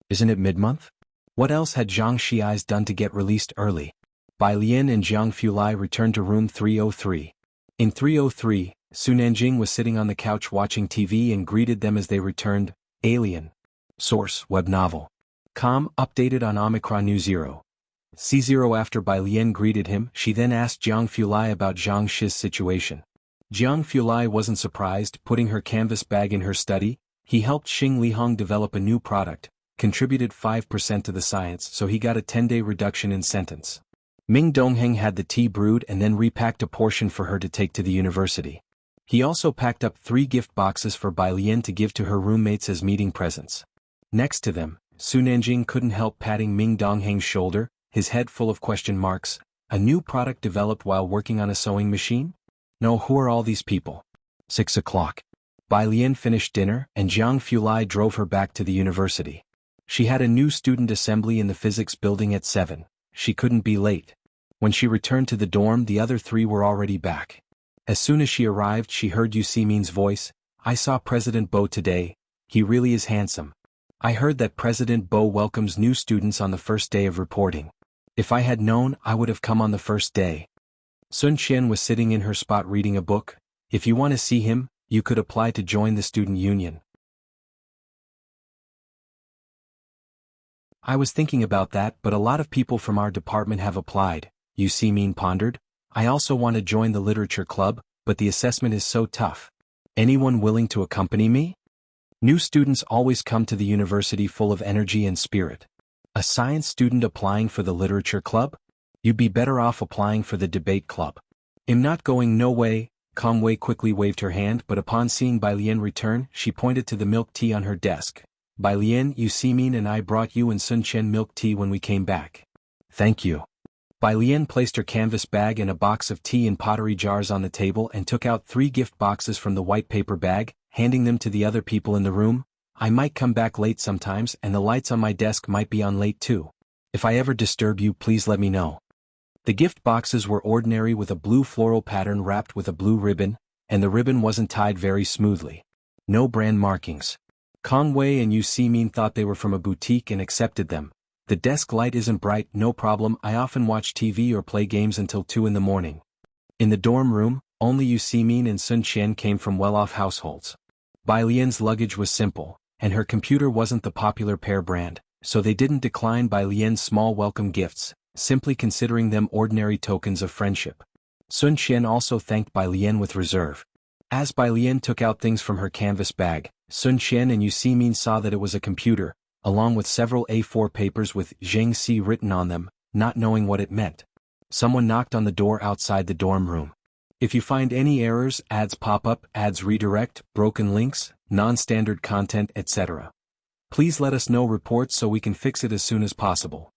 "Isn't it mid-month?" What else had Zhang Shi's done to get released early? Bai Lian and Jianghu returned to room 303. In 303, Su Nanjing was sitting on the couch watching TV and greeted them as they returned. Alien. Source, web novel. Com, updated on Omicron New 0. C0. After Bai Lian greeted him, she then asked Jianghu about Zhang Shi's situation. Jianghu wasn't surprised, putting her canvas bag in her study. He helped Xing Lihong develop a new product, contributed 5% to the science, so he got a 10-day reduction in sentence. Ming Dongheng had the tea brewed and then repacked a portion for her to take to the university. He also packed up 3 gift boxes for Bai Lian to give to her roommates as meeting presents. Next to them, Su Nanjing couldn't help patting Ming Dongheng's shoulder, his head full of question marks. A new product developed while working on a sewing machine? No, who are all these people? 6 o'clock. Bai Lian finished dinner and Jianghu drove her back to the university. She had a new student assembly in the physics building at 7. She couldn't be late. When she returned to the dorm, the other 3 were already back. As soon as she arrived, she heard Yu Simin's voice. "I saw President Bo today. He really is handsome. I heard that President Bo welcomes new students on the first day of reporting. If I had known, I would have come on the first day." Sun Qian was sitting in her spot reading a book. "If you want to see him, you could apply to join the student union." "I was thinking about that, but a lot of people from our department have applied," Yu Simin pondered. "I also want to join the literature club, but the assessment is so tough. Anyone willing to accompany me?" New students always come to the university full of energy and spirit. A science student applying for the literature club? You'd be better off applying for the debate club. "I'm not going, no way." Kong Wei quickly waved her hand, but upon seeing Bai Lian return, she pointed to the milk tea on her desk. "Bai Lian, Yu Simin and I brought you and Sun Qian milk tea when we came back." "Thank you." Bai Lian placed her canvas bag and a box of tea in pottery jars on the table and took out 3 gift boxes from the white paper bag, handing them to the other people in the room. "I might come back late sometimes, and the lights on my desk might be on late too. If I ever disturb you, please let me know." The gift boxes were ordinary with a blue floral pattern wrapped with a blue ribbon, and the ribbon wasn't tied very smoothly. No brand markings. Kong Wei and Yu Simin thought they were from a boutique and accepted them. "The desk light isn't bright, no problem. I often watch TV or play games until 2 in the morning." In the dorm room, only Yu Simin and Sun Qian came from well-off households. Bai Lian's luggage was simple, and her computer wasn't the popular Pear brand, so they didn't decline Bai Lian's small welcome gifts, simply considering them ordinary tokens of friendship. Sun Qian also thanked Bai Lian with reserve. As Bai Lian took out things from her canvas bag, Sun Qian and Yu Simin saw that it was a computer, along with several A4 papers with Xianxia written on them, not knowing what it meant. Someone knocked on the door outside the dorm room. If you find any errors, ads pop up, ads redirect, broken links, non-standard content, etc., please let us know reports so we can fix it as soon as possible.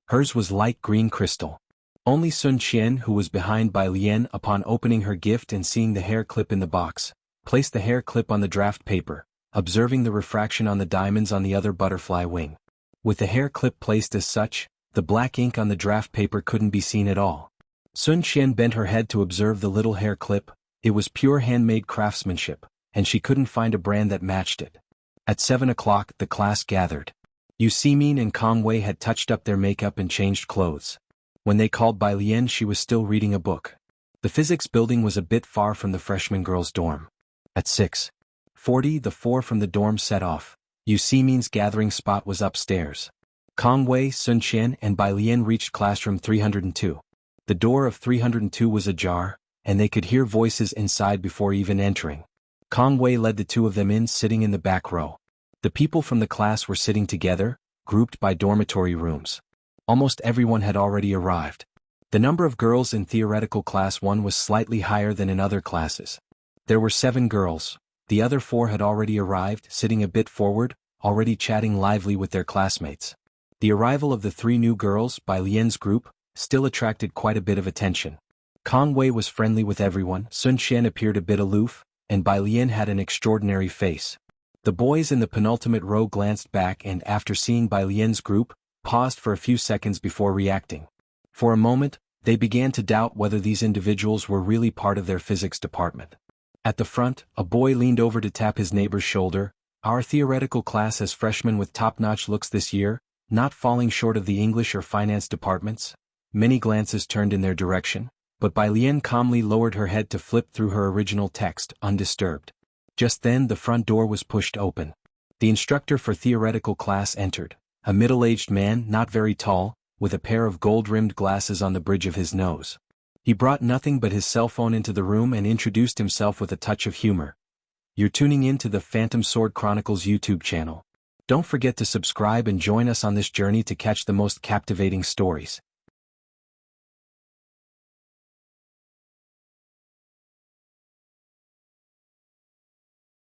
Hers was light green crystal. Only Sun Qian, who was behind Bai Lian upon opening her gift and seeing the hair clip in the box, placed the hair clip on the draft paper, observing the refraction on the diamonds on the other butterfly wing. With the hair clip placed as such, the black ink on the draft paper couldn't be seen at all. Sun Qian bent her head to observe the little hair clip. It was pure handmade craftsmanship, and she couldn't find a brand that matched it. At 7 o'clock, the class gathered. Yu Ximin and Kong Wei had touched up their makeup and changed clothes. When they called Bai Lian, she was still reading a book. The physics building was a bit far from the freshman girls' dorm. At 6:40, the 4 from the dorm set off. Yu Ximin's gathering spot was upstairs. Kong Wei, Sun Qian, and Bai Lian reached classroom 302. The door of 302 was ajar, and they could hear voices inside before even entering. Kong Wei led the two of them in, sitting in the back row. The people from the class were sitting together, grouped by dormitory rooms. Almost everyone had already arrived. The number of girls in theoretical class 1 was slightly higher than in other classes. There were 7 girls. The other 4 had already arrived, sitting a bit forward, already chatting lively with their classmates. The arrival of the 3 new girls, Bai Lian's group, still attracted quite a bit of attention. Kong Wei was friendly with everyone, Sun Qian appeared a bit aloof, and Bai Lian had an extraordinary face. The boys in the penultimate row glanced back and, after seeing Bai Lian's group, paused for a few seconds before reacting. For a moment, they began to doubt whether these individuals were really part of their physics department. At the front, a boy leaned over to tap his neighbor's shoulder. Our theoretical class has freshmen with top-notch looks this year, not falling short of the English or finance departments. Many glances turned in their direction, but Bai Lian calmly lowered her head to flip through her original text, undisturbed. Just then the front door was pushed open. The instructor for theoretical class entered, a middle-aged man, not very tall, with a pair of gold-rimmed glasses on the bridge of his nose. He brought nothing but his cell phone into the room and introduced himself with a touch of humor. You're tuning in to the Phantom Sword Chronicles YouTube channel. Don't forget to subscribe and join us on this journey to catch the most captivating stories.